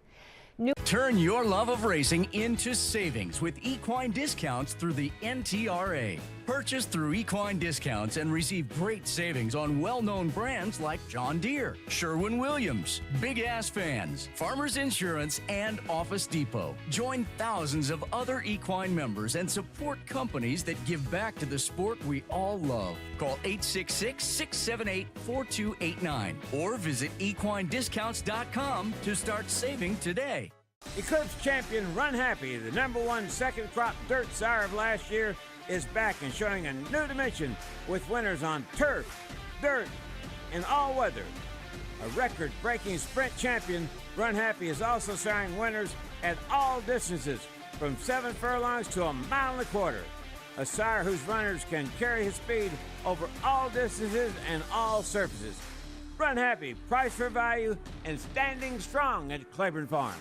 Turn your love of racing into savings with equine discounts through the NTRA. Purchase through equine discounts and receive great savings on well-known brands like John Deere, Sherwin-Williams, Big Ass Fans, Farmers Insurance, and Office Depot. Join thousands of other equine members and support companies that give back to the sport we all love. Call 866-678-4289 or visit equinediscounts.com to start saving today. Eclipse champion Run Happy, the #1 second crop dirt sire of last year, is back and showing a new dimension with winners on turf, dirt, and all weather. A record-breaking sprint champion, Run Happy is also showing winners at all distances from 7 furlongs to 1.25 miles. A sire whose runners can carry his speed over all distances and all surfaces. Run Happy, price for value, and standing strong at Claiborne Farm.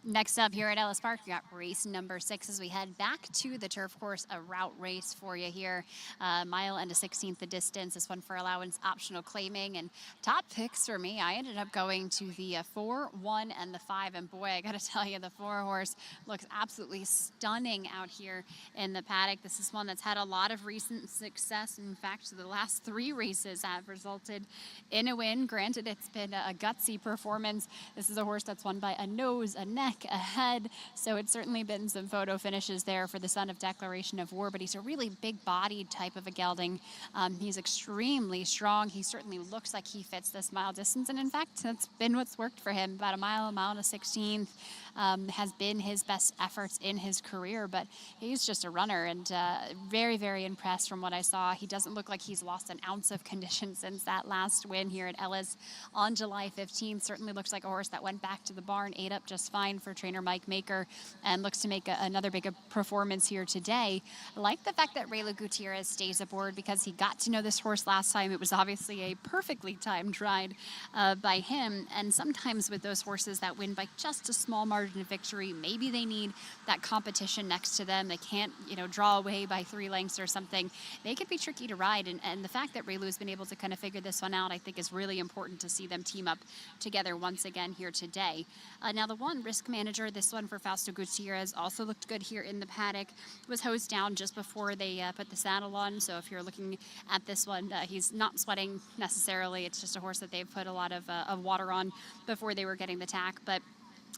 Next up here at Ellis Park, we got race number 6 as we head back to the turf course, a route race for you here. Mile and a 16th the distance. This one for allowance optional claiming. And top picks for me, I ended up going to the 4, 1, and the 5. And boy, I got to tell you, the 4 horse looks absolutely stunning out here in the paddock. This is one that's had a lot of recent success. In fact, the last 3 races have resulted in a win. Granted, it's been a gutsy performance. This is a horse that's won by a nose, a neck, a head, so it's certainly been some photo finishes there for the son of Declaration of War, but he's a really big-bodied type of a gelding. He's extremely strong. He certainly looks like he fits this mile distance, and in fact, that's been what's worked for him. About a mile and a 16th has been his best efforts in his career, but he's just a runner, and very, very impressed from what I saw. He doesn't look like he's lost an ounce of condition since that last win here at Ellis on July 15th. Certainly looks like a horse that went back to the barn, ate up just fine for trainer Mike Maker, and looks to make another big performance here today. I like the fact that Rayla Gutierrez stays aboard because he got to know this horse last time. It was obviously a perfectly timed ride by him, and sometimes with those horses that win by just a small margin of victory, maybe they need that competition next to them. They can't, draw away by 3 lengths or something. They could be tricky to ride, and the fact that Rayla has been able to kind of figure this one out, I think, is really important to see them team up together once again here today. Now, the one risk manager, this one for Fausto Gutierrez, also looked good here in the paddock. Was hosed down just before they put the saddle on, so if you're looking at this one, he's not sweating necessarily. It's just a horse that they've put a lot of water on before they were getting the tack, but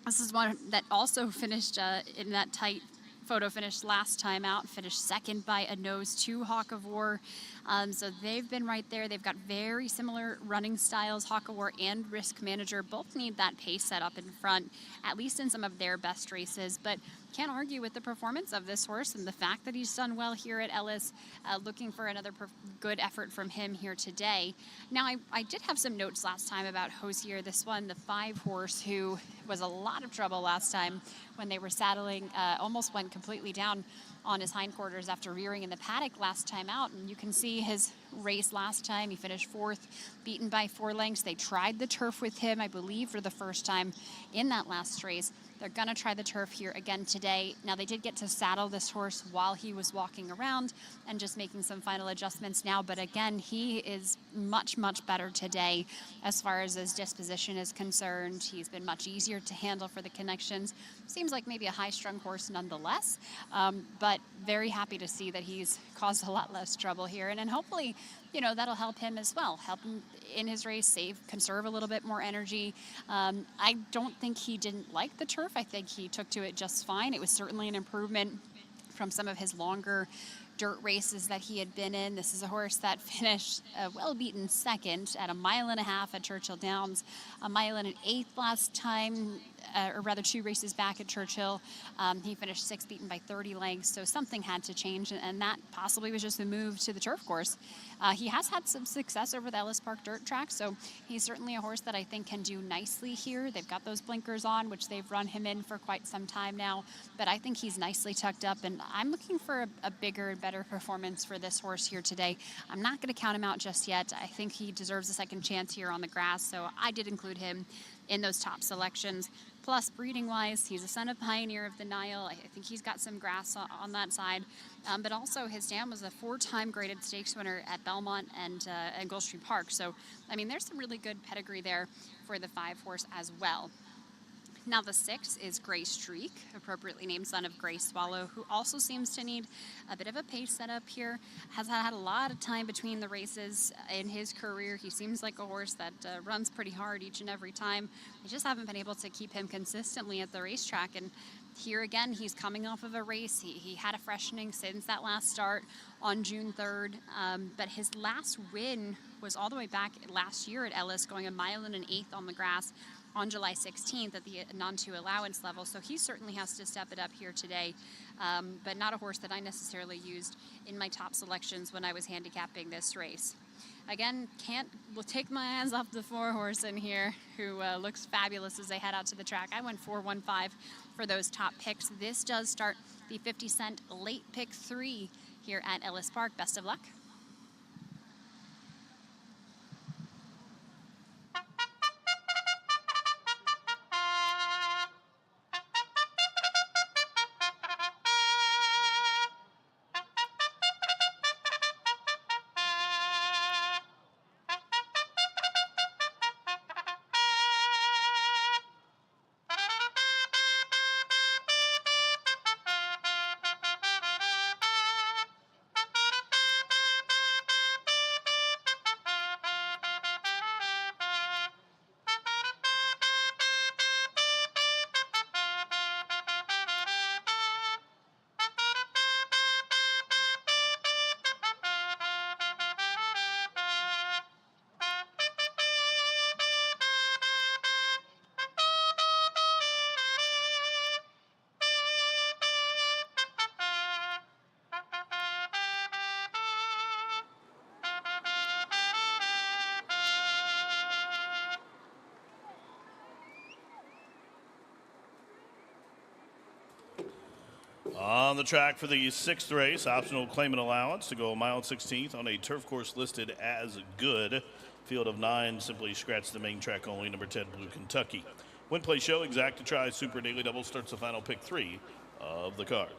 this is one that also finished in that tight photo finish last time out, finished second by a nose to Hawk of War. So they've been right there. They've got very similar running styles. Hawk of War and Risk Manager both need that pace set up in front, at least in some of their best races, but can't argue with the performance of this horse and the fact that he's done well here at Ellis. Looking for another good effort from him here today. Now, I did have some notes last time about Hosier, this one, the 5 horse, who was a lot of trouble last time when they were saddling, almost went completely down on his hindquarters after rearing in the paddock last time out. And you can see his race last time. He finished 4th, beaten by 4 lengths. They tried the turf with him, I believe, for the first time in that last race. They're going to try the turf here again today. Now, they did get to saddle this horse while he was walking around and just making some final adjustments now. But again, he is much, much better today as far as his disposition is concerned. He's been much easier to handle for the connections. Seems like maybe a high-strung horse nonetheless, but very happy to see that he's caused a lot less trouble here. And then hopefully, that'll help him as well, help him in his race, conserve a little bit more energy. I don't think he didn't like the turf. I think he took to it just fine. It was certainly an improvement from some of his longer dirt races that he had been in. This is a horse that finished a well-beaten second at a 1.5 miles at Churchill Downs, a 1.8 miles last time, or rather 2 races back at Churchill. He finished 6th, beaten by 30 lengths, so something had to change, and that possibly was just a move to the turf course. He has had some success over the Ellis Park dirt track, so he's certainly a horse that I think can do nicely here. They've got those blinkers on, which they've run him in for quite some time now, but I think he's nicely tucked up, and I'm looking for a bigger and better performance for this horse here today. I'm not going to count him out just yet. I think he deserves a second chance here on the grass, so I did include him in those top selections. Plus, breeding-wise, he's a son of Pioneer of the Nile. I think he's got some grass on that side. But also, his dam was a 4-time graded stakes winner at Belmont and Gulfstream Park. So, I mean, there's some really good pedigree there for the 5 horse as well. Now, the 6 is Gray Streak, appropriately named son of Gray Swallow, who also seems to need a bit of a pace setup here. Has had a lot of time between the races in his career. He seems like a horse that runs pretty hard each and every time. We just haven't been able to keep him consistently at the racetrack. And here again, he's coming off of a race. He had a freshening since that last start on June 3rd. But his last win was all the way back last year at Ellis, going 1.1 miles on the grass on July 16th at the non-2 allowance level. So he certainly has to step it up here today, but not a horse that I necessarily used in my top selections when I was handicapping this race. Again, will take my hands off the 4 horse in here, who looks fabulous as they head out to the track. I went 4-1-5 for those top picks. This does start the 50-cent late pick 3 here at Ellis Park. Best of luck. On the track for the 6th race, optional claimant allowance to go a mile and 16th on a turf course listed as good. Field of 9, simply scratch the main track only, number 10, Blue Kentucky. Win, play, show, exact to try, Super Daily Double starts the final pick 3 of the card.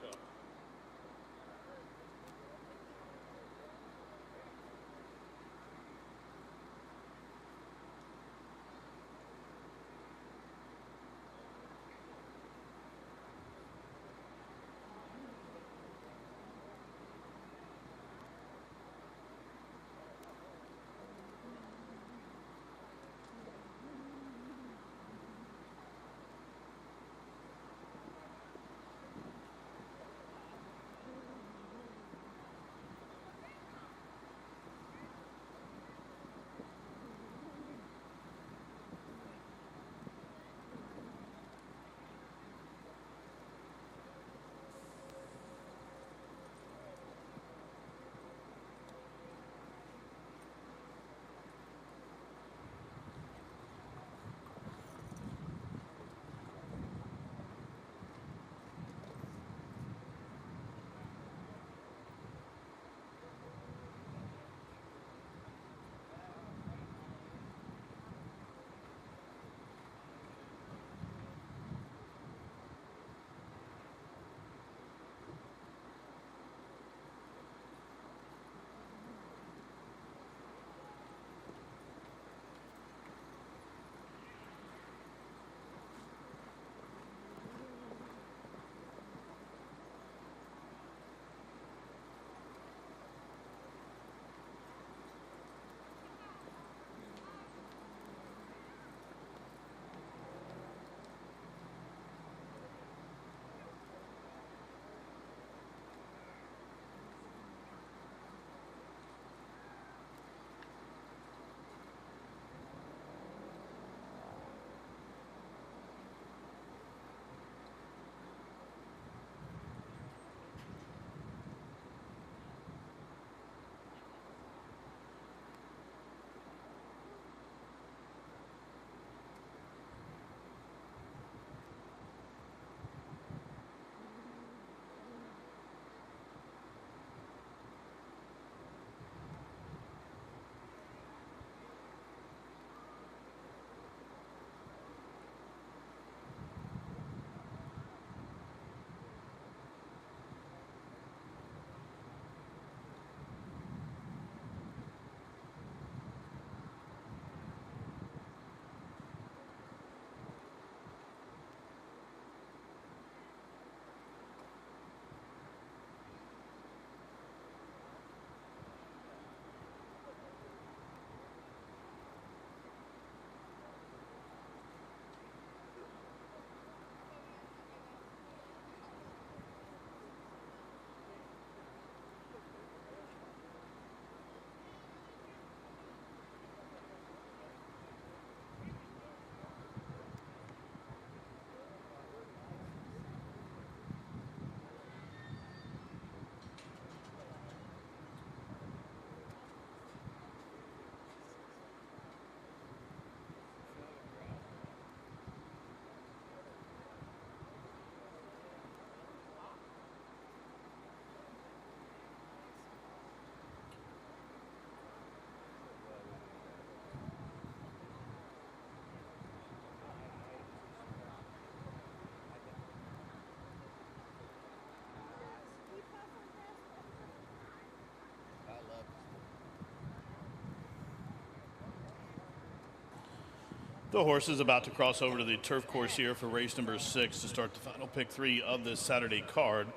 The horse is about to cross over to the turf course here for race number 6 to start the final pick 3 of this Saturday card.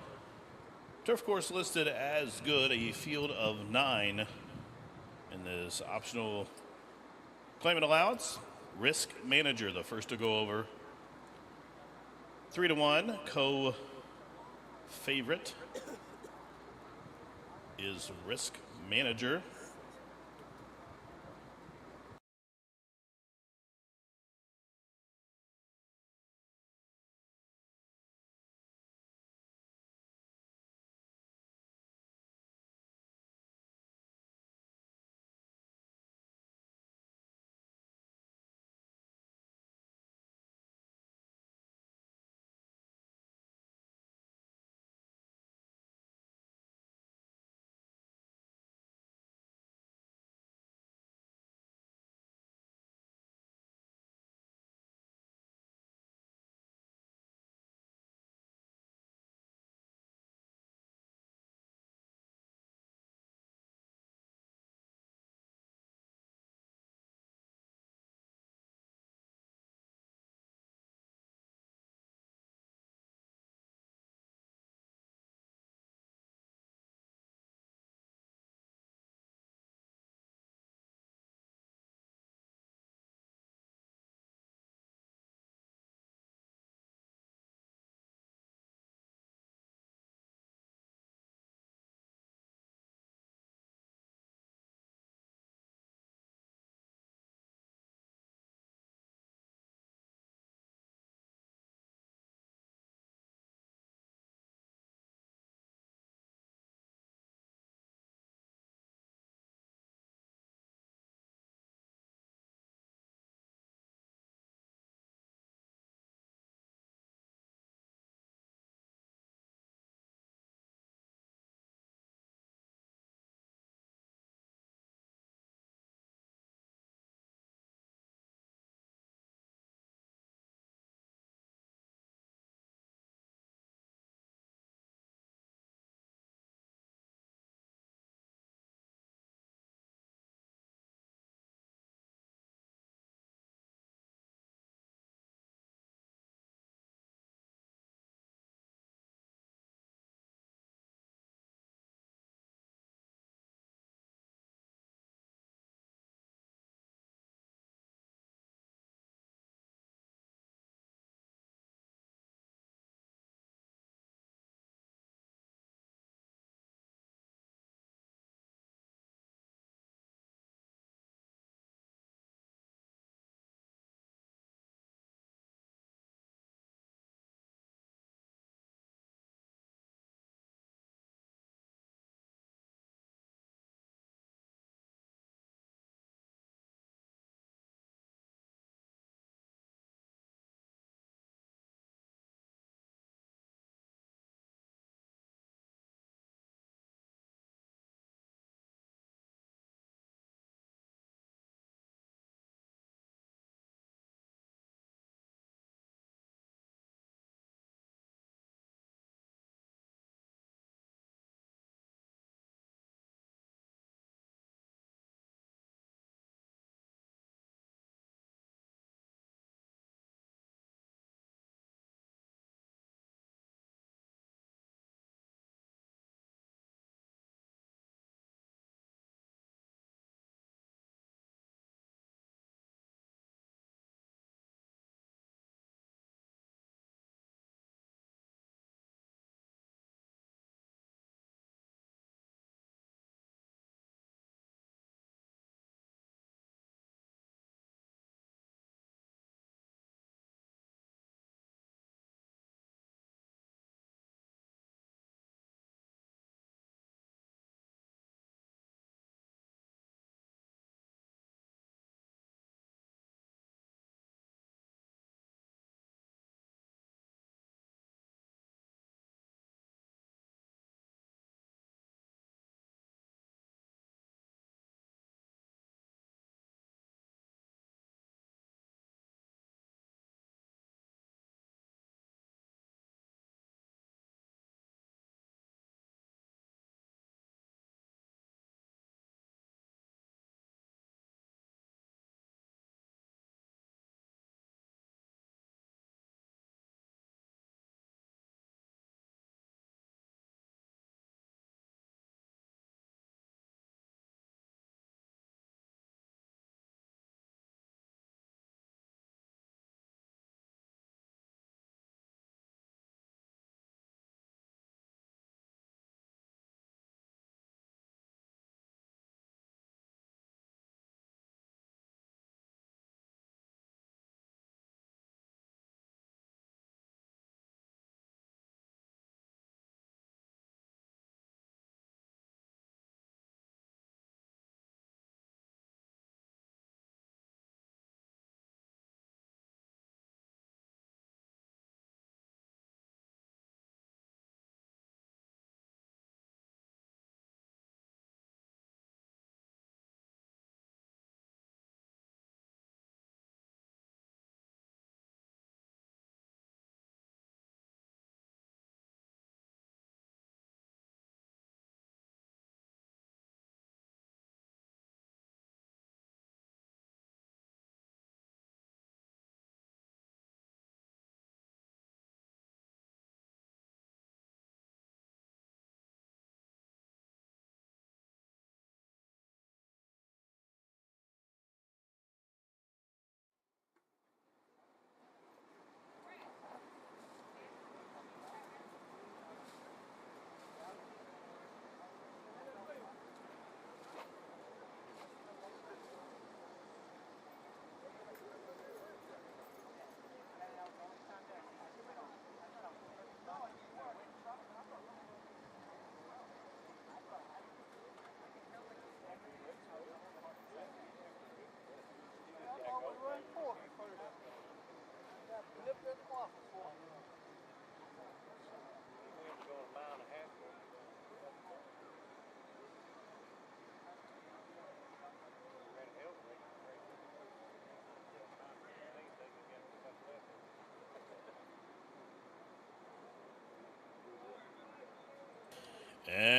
Turf course listed as good, a field of 9 in this optional claimant allowance. Risk Manager, the first to go over. 3-1, co-favorite is Risk Manager.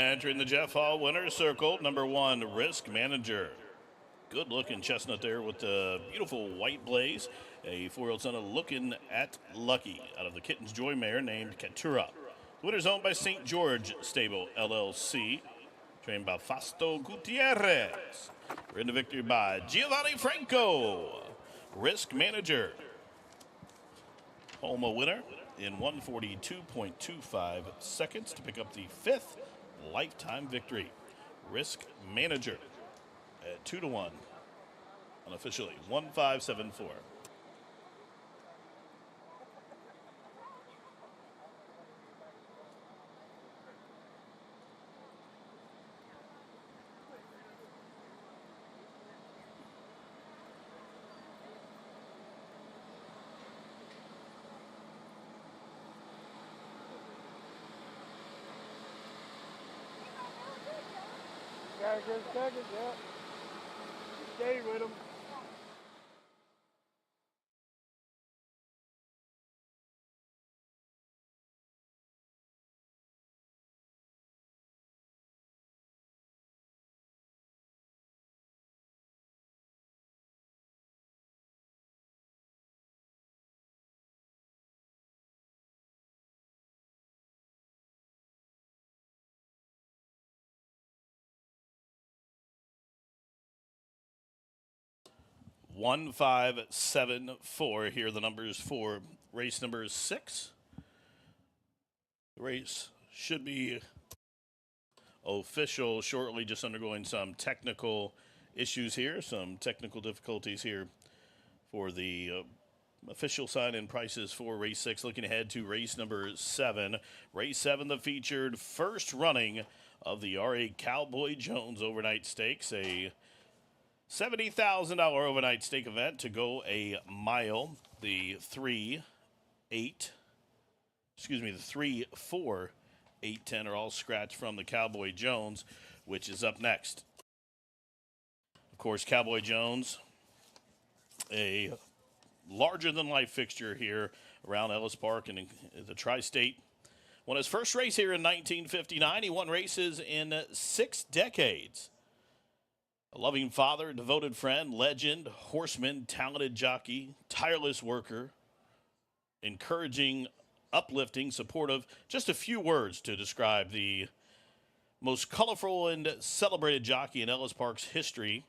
Entering the Jeff Hall winner's circle, number 1, Risk Manager. Good looking chestnut there with the beautiful white blaze. A 4-year-old son of Looking at Lucky out of the Kitten's Joy mare named Katura. The winner's owned by St. George Stable LLC, trained by Fausto Gutierrez. We're into victory by Giovanni Franco. Risk Manager. Home a winner in 142.25 seconds to pick up the 5th lifetime victory. Risk Manager at 2-1 unofficially 1574. Guys, just a second, yeah. Stay with him. One, 5, 7, 4. Here are the numbers for race number 6. The race should be official shortly, just undergoing some technical issues here, some technical difficulties here for the official sign-in prices for race 6. Looking ahead to race number 7. Race 7, the featured first running of the R.A. Cowboy Jones Overnight Stakes, a $70,000 overnight stake event to go a mile. The 3, 4, 8, 10 are all scratched from the Cowboy Jones, which is up next. Of course, Cowboy Jones, a larger-than-life fixture here around Ellis Park and in the Tri-State. Won his first race here in 1959. He won races in 6 decades. A loving father, devoted friend, legend, horseman, talented jockey, tireless worker, encouraging, uplifting, supportive. Just a few words to describe the most colorful and celebrated jockey in Ellis Park's history.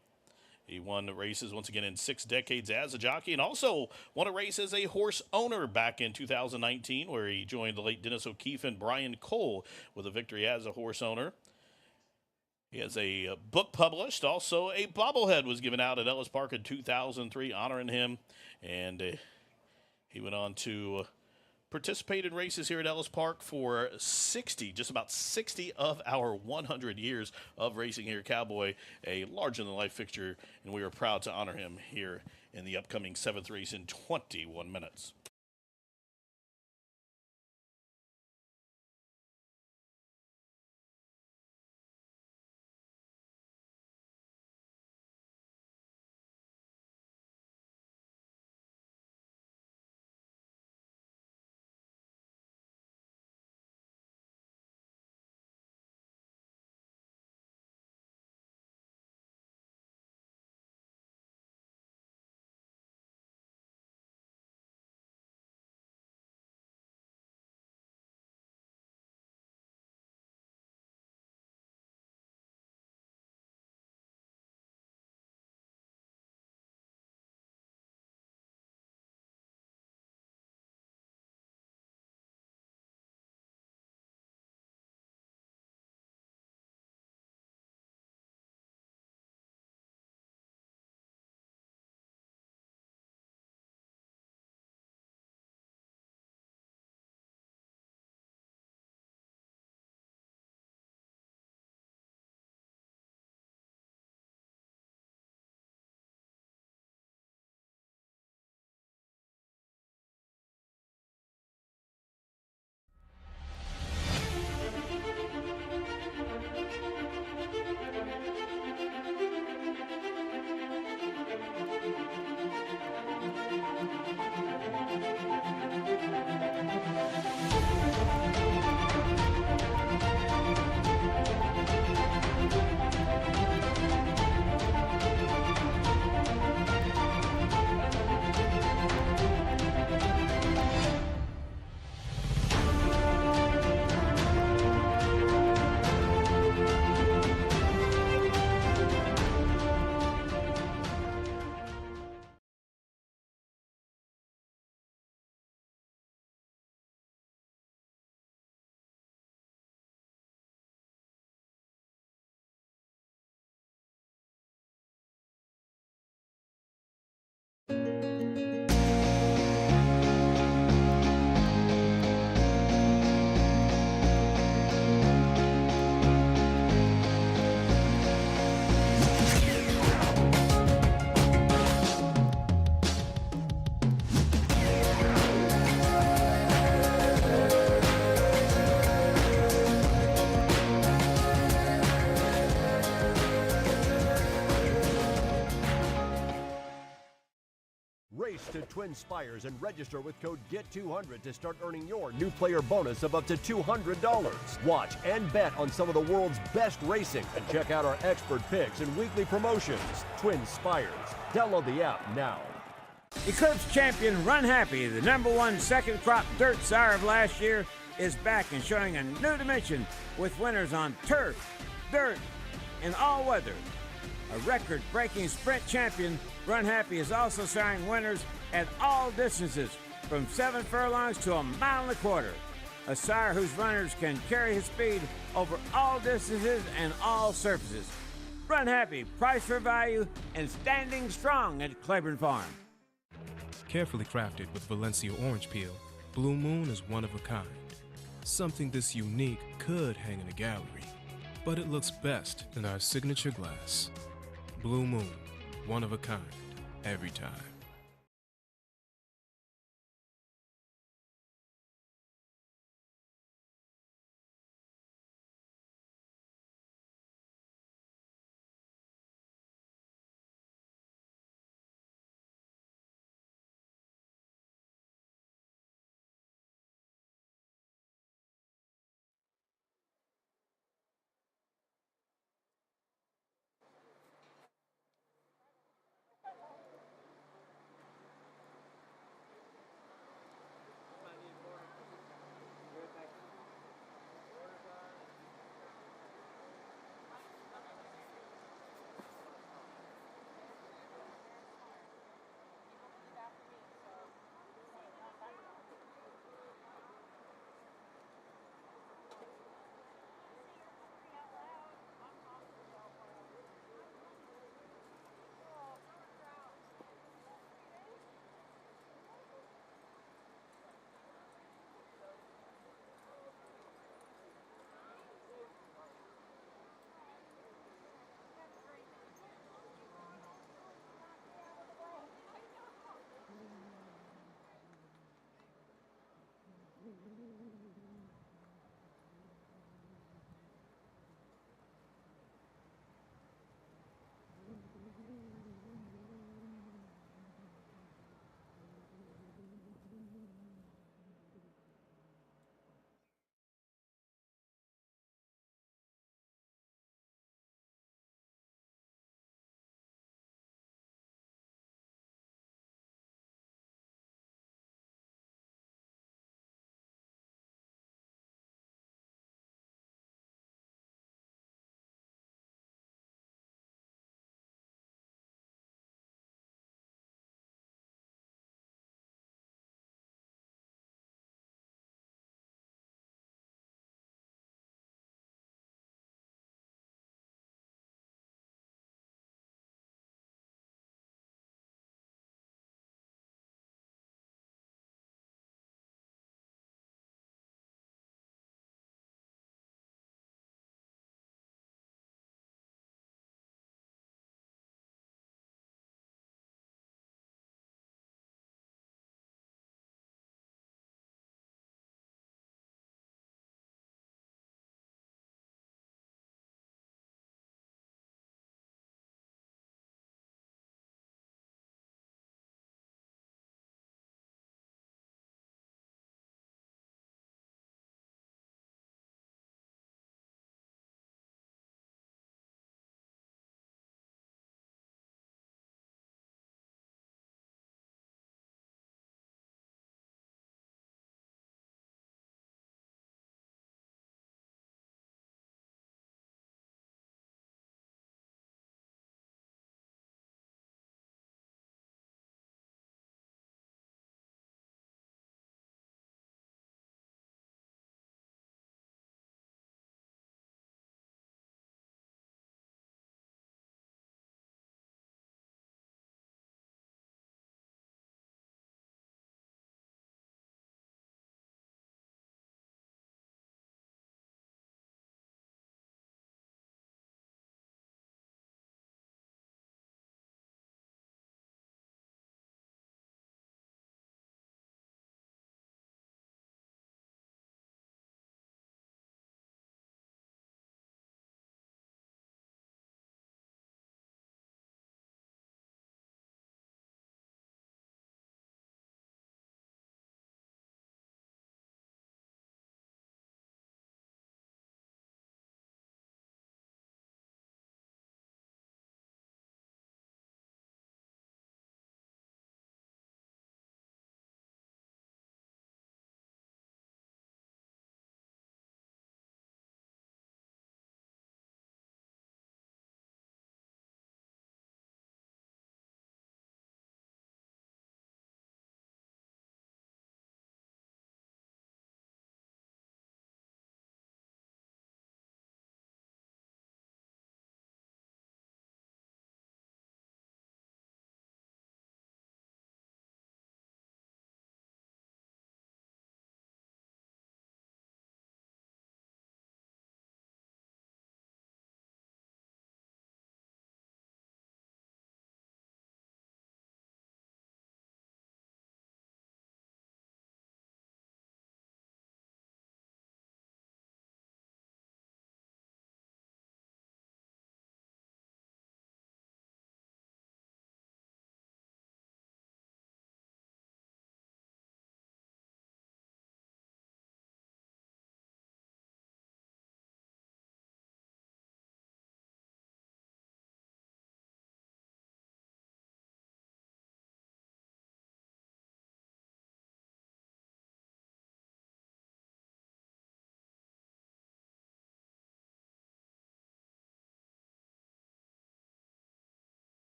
He won races once again in 6 decades as a jockey, and also won a race as a horse owner back in 2019, where he joined the late Dennis O'Keefe and Brian Cole with a victory as a horse owner. He has a book published. Also, a bobblehead was given out at Ellis Park in 2003 honoring him. And he went on to participate in races here at Ellis Park for just about 60 of our 100 years of racing here at Cowboy, a larger-than-life fixture. And we are proud to honor him here in the upcoming 7th race in 21 minutes. to Twin Spires and register with code GET200 to start earning your new player bonus of up to $200. Watch and bet on some of the world's best racing and check out our expert picks and weekly promotions. Twin Spires. Download the app now. Eclipse champion Run Happy, the #1 second crop dirt sire of last year, is back and showing a new dimension with winners on turf, dirt, and all weather. A record-breaking sprint champion, Run Happy is also siring winners at all distances, from 7 furlongs to 1.25 miles. A sire whose runners can carry his speed over all distances and all surfaces. Run Happy, price for value, and standing strong at Claiborne Farm. Carefully crafted with Valencia orange peel, Blue Moon is one of a kind. Something this unique could hang in a gallery, but it looks best in our signature glass. Blue Moon, one of a kind, every time.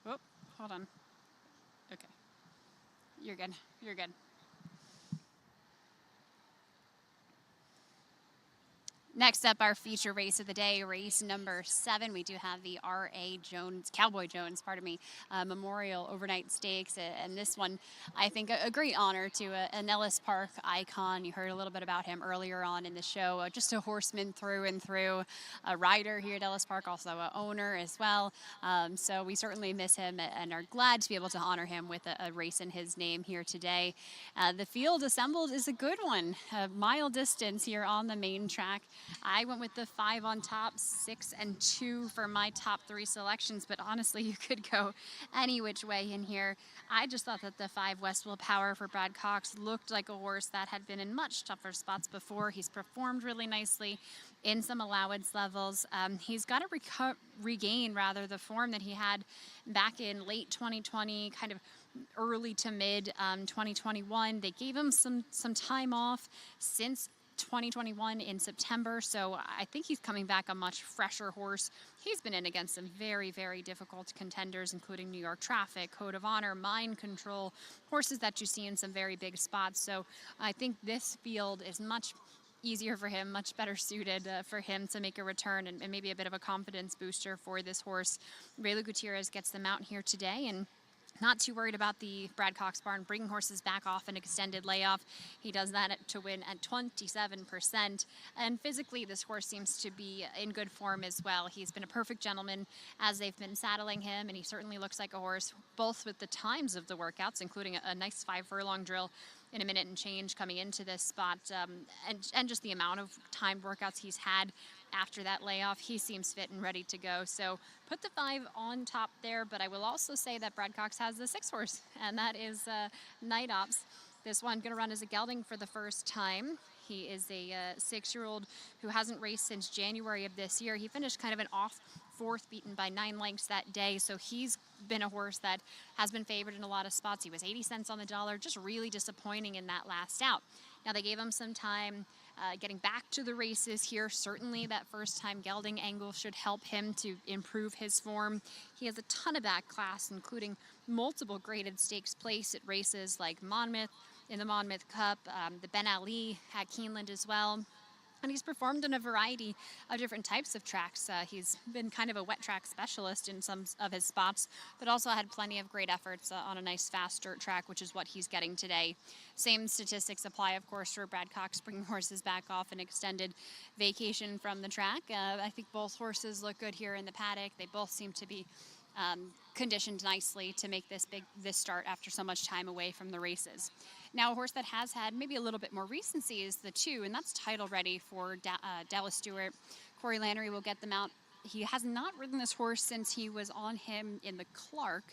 Oh, hold on. Okay. You're good. You're good. Next up, our feature race of the day, race number 7. We do have the Cowboy Jones, Memorial Overnight Stakes. And this one, I think, a great honor to an Ellis Park icon. You heard a little bit about him earlier on in the show. Just a horseman through and through, a rider here at Ellis Park, also an owner as well. So we certainly miss him and are glad to be able to honor him with a race in his name here today. The field assembled is a good one, a mile distance here on the main track. I went with the 5 on top, 6 and 2 for my top 3 selections, but honestly, you could go any which way in here. I just thought that the 5 Westwell Power for Brad Cox looked like a horse that had been in much tougher spots before. He's performed really nicely in some allowance levels. He's got to regain the form that he had back in late 2020, kind of early to mid 2021. They gave him some time off since 2021 in September, so I think he's coming back a much fresher horse. He's been in against some very, very difficult contenders, including New York Traffic, Code of Honor, Mind Control, horses that you see in some very big spots. So I think this field is much easier for him, much better suited for him to make a return and maybe a bit of a confidence booster for this horse. Rayla Gutierrez gets them out here today, and not too worried about the Brad Cox barn bringing horses back off an extended layoff. He does that to win at 27%. And physically, this horse seems to be in good form as well. He's been a perfect gentleman as they've been saddling him, and he certainly looks like a horse, both with the times of the workouts, including a nice 5 furlong drill in a minute and change coming into this spot, and just the amount of timed workouts he's had after that layoff. He seems fit and ready to go. So put the 5 on top there, but I will also say that Brad Cox has the 6 horse, and that is Night Ops. This one going to run as a gelding for the first time. He is a 6-year-old who hasn't raced since January of this year. He finished kind of an off 4th, beaten by 9 lengths that day. So he's been a horse that has been favored in a lot of spots. He was 80 cents on the dollar, just really disappointing in that last out. Now they gave him some time getting back to the races here. Certainly that first time gelding angle should help him to improve his form. He has a ton of back class, including multiple graded stakes place at races like Monmouth, in the Monmouth Cup, the Ben Ali at Keeneland as well. And he's performed in a variety of different types of tracks. He's been kind of a wet track specialist in some of his spots, but also had plenty of great efforts on a nice fast dirt track, which is what he's getting today. Same statistics apply, of course, for Brad Cox bringing horses back off an extended vacation from the track. I think both horses look good here in the paddock. They both seem to be conditioned nicely to make this start after so much time away from the races. Now, a horse that has had maybe a little bit more recency is the 2, and that's Title Ready for Dallas Stewart. Corey Lannery will get them out. He has not ridden this horse since he was on him in the Clark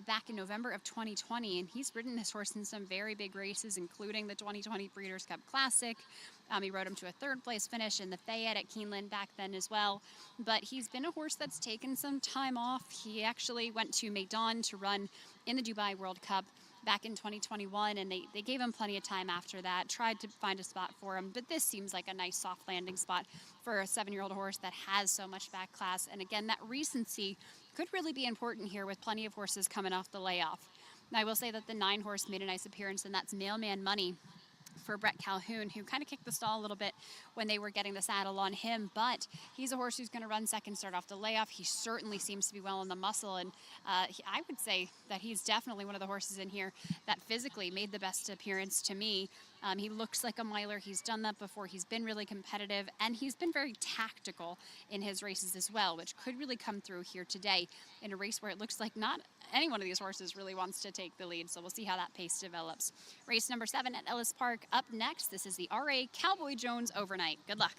back in November of 2020, and he's ridden this horse in some very big races, including the 2020 Breeders' Cup Classic. He rode him to a 3rd place finish in the Fayette at Keeneland back then as well. But he's been a horse that's taken some time off. He actually went to Medan to run in the Dubai World Cup back in 2021, and they gave him plenty of time after that, tried to find a spot for him, but this seems like a nice soft landing spot for a 7-year-old horse that has so much back class. And again, that recency could really be important here with plenty of horses coming off the layoff. Now, I will say that the 9 horse made a nice appearance, and that's Mailman Money for Brett Calhoun, who kind of kicked the stall a little bit when they were getting the saddle on him, but he's a horse who's going to run second, start off the layoff. He certainly seems to be well in the muscle, and I would say that he's definitely one of the horses in here that physically made the best appearance to me. He looks like a miler. He's done that before. He's been really competitive, and he's been very tactical in his races as well, which could really come through here today in a race where it looks like not any one of these horses really wants to take the lead. So we'll see how that pace develops. Race number 7 at Ellis Park up next. This is the RA Cowboy Jones Overnight. Good luck.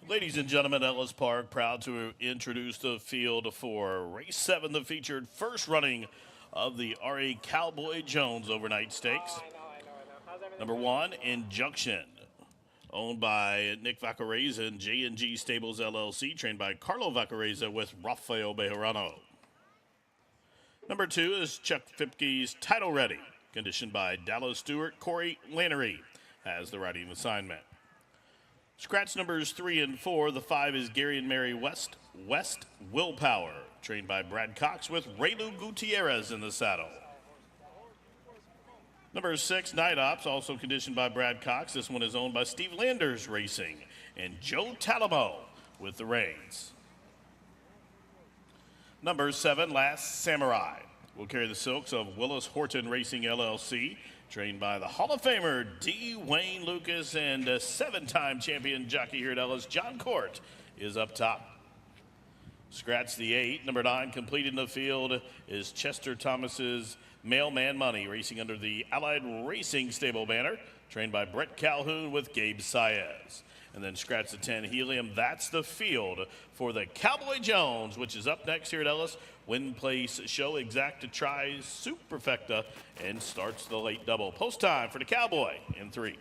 Ladies and gentlemen, Ellis Park proud to introduce the field for race 7, the featured first running of the RA Cowboy Jones Overnight Stakes. Number 1, Injunction, owned by Nick Vacareza and J&G Stables LLC, trained by Carlo Vacareza with Rafael Bejarano. Number 2 is Chuck Fipke's Title Ready, conditioned by Dallas Stewart. Corey Lannery has the riding assignment. Scratch numbers 3 and 4. The 5 is Gary and Mary West Willpower, trained by Brad Cox with Raylu Gutierrez in the saddle. Number 6, Night Ops, also conditioned by Brad Cox. This one is owned by Steve Landers Racing and Joe Talamo with the reins. Number 7, Last Samurai, will carry the silks of Willis Horton Racing LLC, trained by the Hall of Famer D. Wayne Lucas and a 7-time champion jockey here at Ellis, John Court, is up top. Scratch the 8. Number 9, completed in the field, is Chester Thomas's Mailman Money, racing under the Allied Racing Stable banner, trained by Brett Calhoun with Gabe Saez. And then scratch the 10, Helium. That's the field for the Cowboy Jones, which is up next here at Ellis. Win, place, show, exacta, try, superfecta, and starts the late double. Post time for the Cowboy in 3.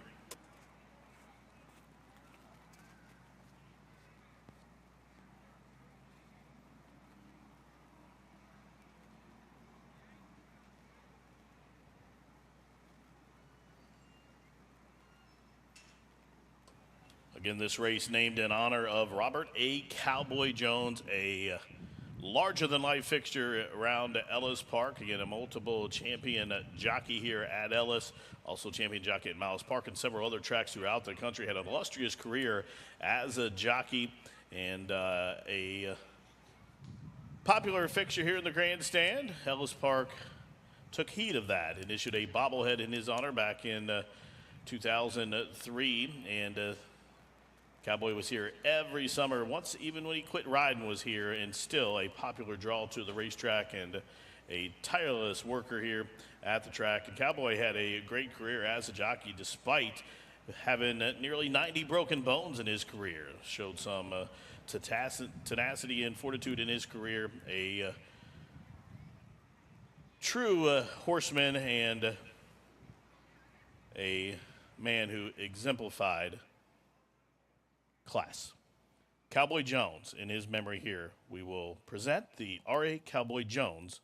Again, this race named in honor of Robert A. Cowboy Jones, a larger-than-life fixture around Ellis Park. Again, a multiple champion jockey here at Ellis, also champion jockey at Miles Park and several other tracks throughout the country. Had an illustrious career as a jockey and a popular fixture here in the grandstand. Ellis Park took heed of that and issued a bobblehead in his honor back in 2003, and Cowboy was here every summer. Once, even when he quit riding, was here, and still a popular draw to the racetrack and a tireless worker here at the track. And Cowboy had a great career as a jockey despite having nearly 90 broken bones in his career. Showed some tenacity and fortitude in his career. A true horseman and a man who exemplified class. Cowboy Jones, in his memory here, we will present the R.A. Cowboy Jones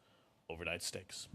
Overnight Stakes.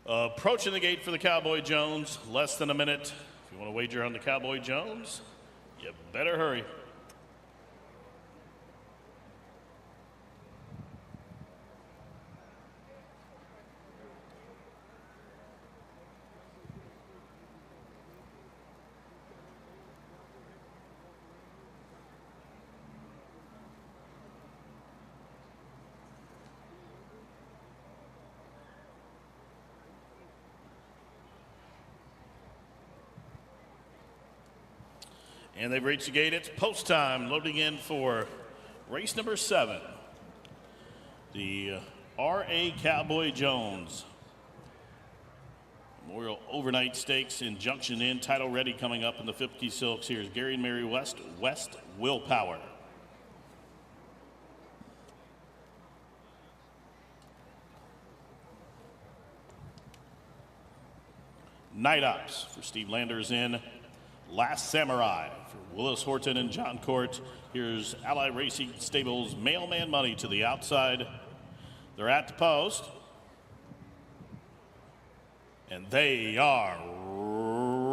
Approaching the gate for the Cowboy Jones, less than a minute. If you want to wager on the Cowboy Jones, you better hurry. And they've reached the gate. It's post time. Loading in for race number 7. The R.A. Cowboy Jones Memorial Overnight Stakes in Junction Inn. Title ready coming up in the Fipke Silks. Here's Gary and Mary West Willpower. Night Ops for Steve Landers in. Last Samurai for Willis Horton and John Court. Here's Ally Racing Stables Mailman Money to the outside. They're at the post. And they are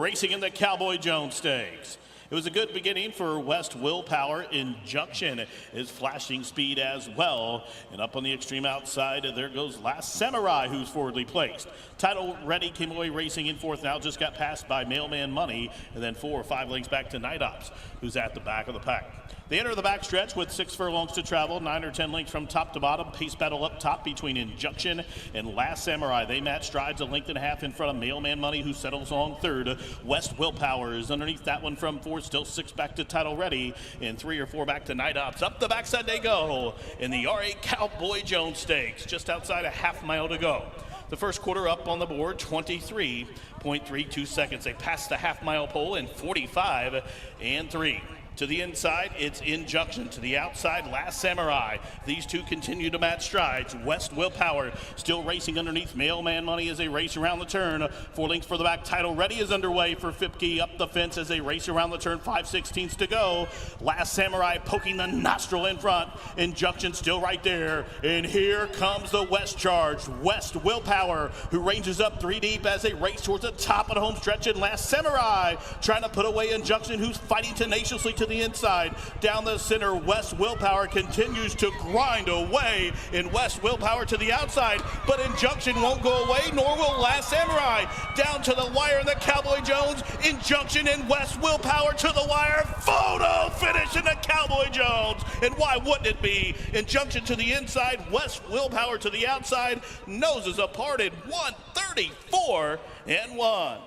racing in the Cowboy Jones Stakes. It was a good beginning for West Willpower. Injunction is flashing speed as well. And up on the extreme outside, there goes Last Samurai, who's forwardly placed. Title Ready came away racing in fourth now, just got passed by Mailman Money. And then 4 or 5 lengths back to Night Ops, who's at the back of the pack. They enter the backstretch with 6 furlongs to travel, 9 or 10 lengths from top to bottom. Pace battle up top between Injunction and Last Samurai. They match strides a length and a half in front of Mailman Money, who settles on third. West Willpower is underneath that one from fourth, still 6 back to Title Ready, and 3 or 4 back to Night Ops. Up the backside they go in the R8 Cowboy Jones Stakes, just outside a half mile to go. The first quarter up on the board, 23.32 seconds. They pass the half mile pole in 45 and 3. To the inside, it's Injunction. To the outside, Last Samurai. These two continue to match strides. West Willpower still racing underneath Mailman Money as they race around the turn. 4 lengths for the back. Title Ready is underway for Fipke up the fence as they race around the turn. 5/16 to go. Last Samurai poking the nostril in front. Injunction still right there. And here comes the West charge. West Willpower, who ranges up 3 deep as they race towards the top of the home stretch. And Last Samurai trying to put away Injunction, who's fighting tenaciously to the inside. Down the center, West Willpower continues to grind away, and West Willpower to the outside, but Injunction won't go away, nor will Last Samurai. Down to the wire in the Cowboy Jones. Injunction and West Willpower to the wire. Photo finish in the Cowboy Jones. And why wouldn't it be? Injunction to the inside, West Willpower to the outside. Noses apart in 1:34 and 1.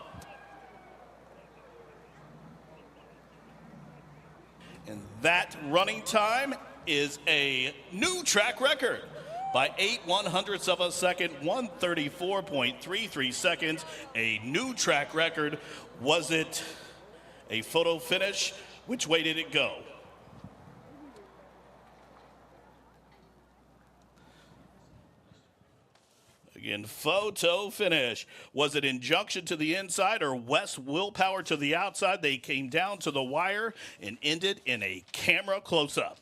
And that running time is a new track record by 8/100ths of a second, 1:34.33 seconds. A new track record. Was it a photo finish? Which way did it go? Again, photo finish. Was it Injunction to the inside or West Willpower to the outside? They came down to the wire and ended in a camera close-up.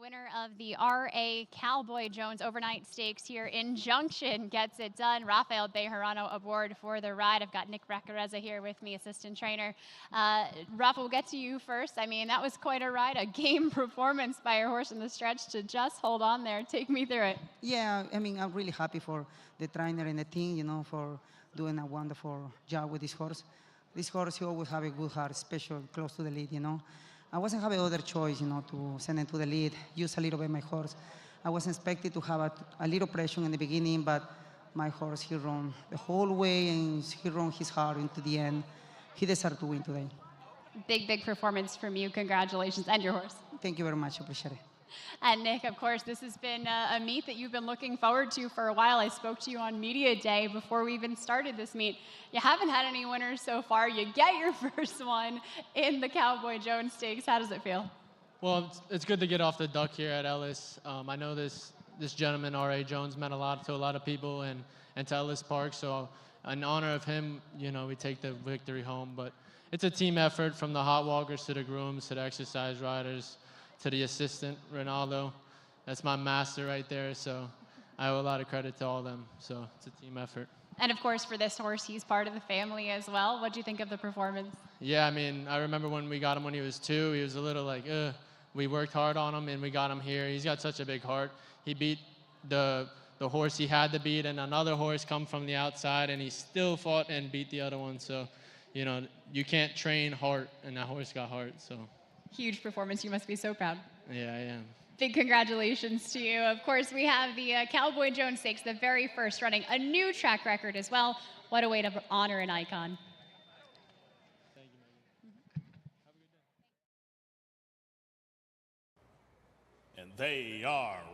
winner of the R.A. Cowboy Jones Overnight Stakes here in Junction gets it done. Rafael Bejarano aboard for the ride. I've got Nick Racareza here with me, assistant trainer. Rafa, we'll get to you first. I mean, that was quite a ride, a game performance by your horse in the stretch to just hold on there. Take me through it. Yeah, I mean, I'm really happy for the trainer and the team, you know, for doing a wonderful job with this horse. This horse, he always have a good heart, special, close to the lead, you know. I wasn't having other choice, you know, to send him to the lead, use a little bit my horse. I was expected to have a little pressure in the beginning, but my horse, he ran the whole way and he ran his heart into the end. He deserved to win today. Big performance from you. Congratulations, and your horse. Thank you very much. I appreciate it. And Nick, of course, this has been a meet that you've been looking forward to for a while. I spoke to you on media day before we even started this meet. You haven't had any winners so far. You get your first one in the Cowboy Jones Stakes. How does it feel? Well, it's good to get off the duck here at Ellis. I know this gentleman, R.A. Jones, meant a lot to a lot of people and to Ellis Park. So in honor of him, you know, we take the victory home. But it's a team effort from the hot walkers to the grooms to the exercise riders to the assistant, Ronaldo. That's my master right there, so I owe a lot of credit to all of them. So it's a team effort. And of course, for this horse, he's part of the family as well. What do you think of the performance? Yeah, I mean, I remember when we got him when he was 2, he was a little like, ugh. We worked hard on him, and we got him here. He's got such a big heart. He beat the horse he had to beat, and another horse come from the outside, and he still fought and beat the other one. So, you know, you can't train heart, and that horse got heart, so. Huge performance. You must be so proud. Yeah, I am. Big congratulations to you. Of course, we have the Cowboy Jones Stakes, the very first, running a new track record as well. What a way to honor an icon. Thank you, Megan. Have a good day. And they are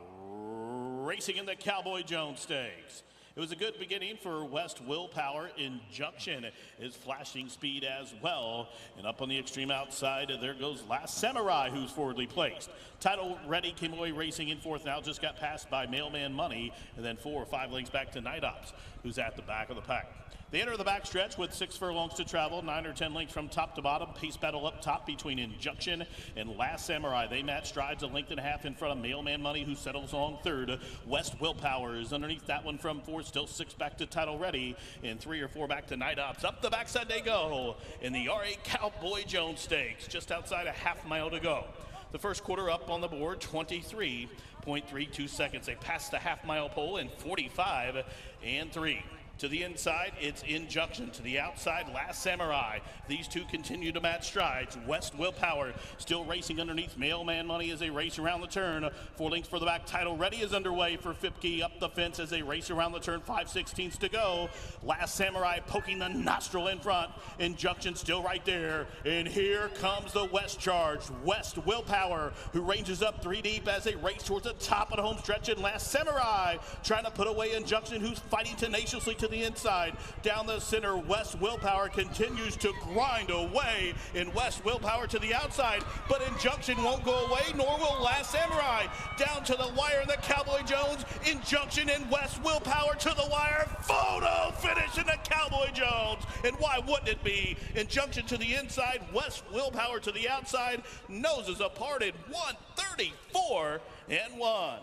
racing in the Cowboy Jones Stakes. It was a good beginning for West Willpower in Junction. His flashing speed as well. And up on the extreme outside, there goes Last Samurai, who's forwardly placed. Title Ready came away racing in fourth now, just got passed by Mailman Money, and then 4 or 5 lengths back to Night Ops, who's at the back of the pack. They enter the backstretch with 6 furlongs to travel, 9 or 10 lengths from top to bottom. Pace battle up top between Injunction and Last Samurai. They match strides a length and a half in front of Mailman Money, who settles on third. West Willpower is underneath that one from 4, still 6 back to Title Ready, and 3 or 4 back to Night Ops. Up the backside they go in the R.A. Cowboy Jones Stakes, just outside a half mile to go. The first quarter up on the board, 23.32 seconds. They pass the half mile pole in 45 and 3. To the inside, it's Injunction. To the outside, Last Samurai. These two continue to match strides. West Willpower still racing underneath Mailman Money as they race around the turn. 4 lengths for the back. Title Ready is underway for Fipke up the fence as they race around the turn. 5/16 to go. Last Samurai poking the nostril in front. Injunction still right there. And here comes the West charge. West Willpower, who ranges up 3 deep as they race towards the top of the home stretch. And Last Samurai trying to put away Injunction, who's fighting tenaciously to the inside. Down the center, West Willpower continues to grind away, in West Willpower to the outside, but Injunction won't go away, nor will Last Samurai. Down to the wire in the Cowboy Jones, Injunction and West Willpower to the wire. Photo finish in the Cowboy Jones. And why wouldn't it be? Injunction to the inside, West Willpower to the outside. Noses apart in 134 and 1.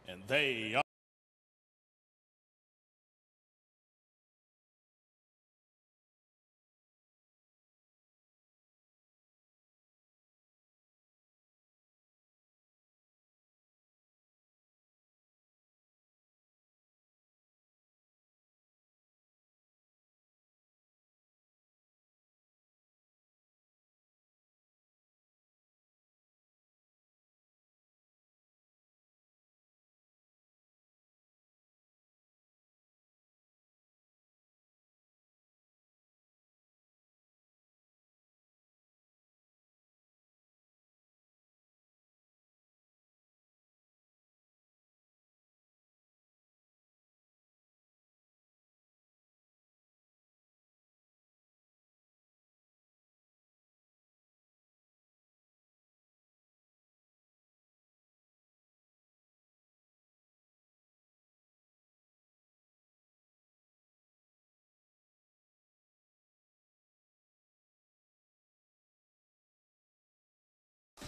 And they are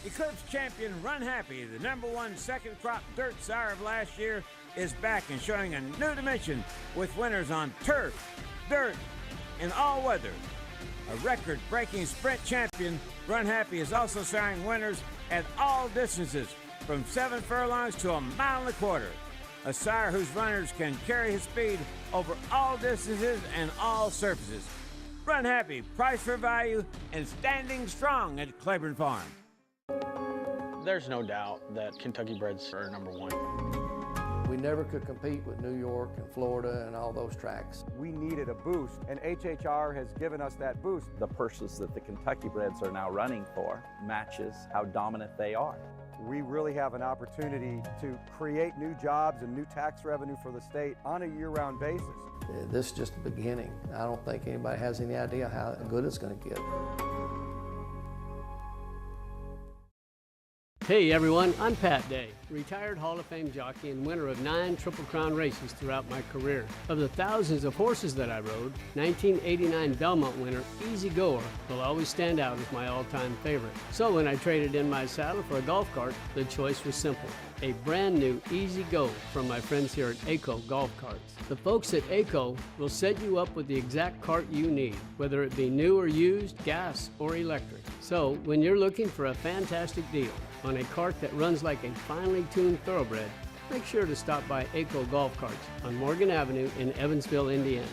Eclipse champion Run Happy, the #1 second crop dirt sire of last year, is back and showing a new dimension with winners on turf, dirt, and all weather. A record-breaking sprint champion, Run Happy is also siring winners at all distances, from 7 furlongs to 1.25 miles. A sire whose runners can carry his speed over all distances and all surfaces. Run Happy, price for value, and standing strong at Claiborne Farm. There's no doubt that Kentucky breds are #1. We never could compete with New York and Florida and all those tracks. We needed a boost, and HHR has given us that boost. The purses that the Kentucky breds are now running for matches how dominant they are. We really have an opportunity to create new jobs and new tax revenue for the state on a year-round basis. This is just the beginning. I don't think anybody has any idea how good it's going to get. Hey everyone, I'm Pat Day, retired Hall of Fame jockey and winner of 9 Triple Crown races throughout my career. Of the thousands of horses that I rode, 1989 Belmont winner Easy Goer will always stand out as my all-time favorite. So when I traded in my saddle for a golf cart, the choice was simple. A brand new Easy Go from my friends here at ACO Golf Carts. The folks at ACO will set you up with the exact cart you need, whether it be new or used, gas or electric. So when you're looking for a fantastic deal on a cart that runs like a finely tuned thoroughbred, make sure to stop by ACO Golf Carts on Morgan Avenue in Evansville, Indiana.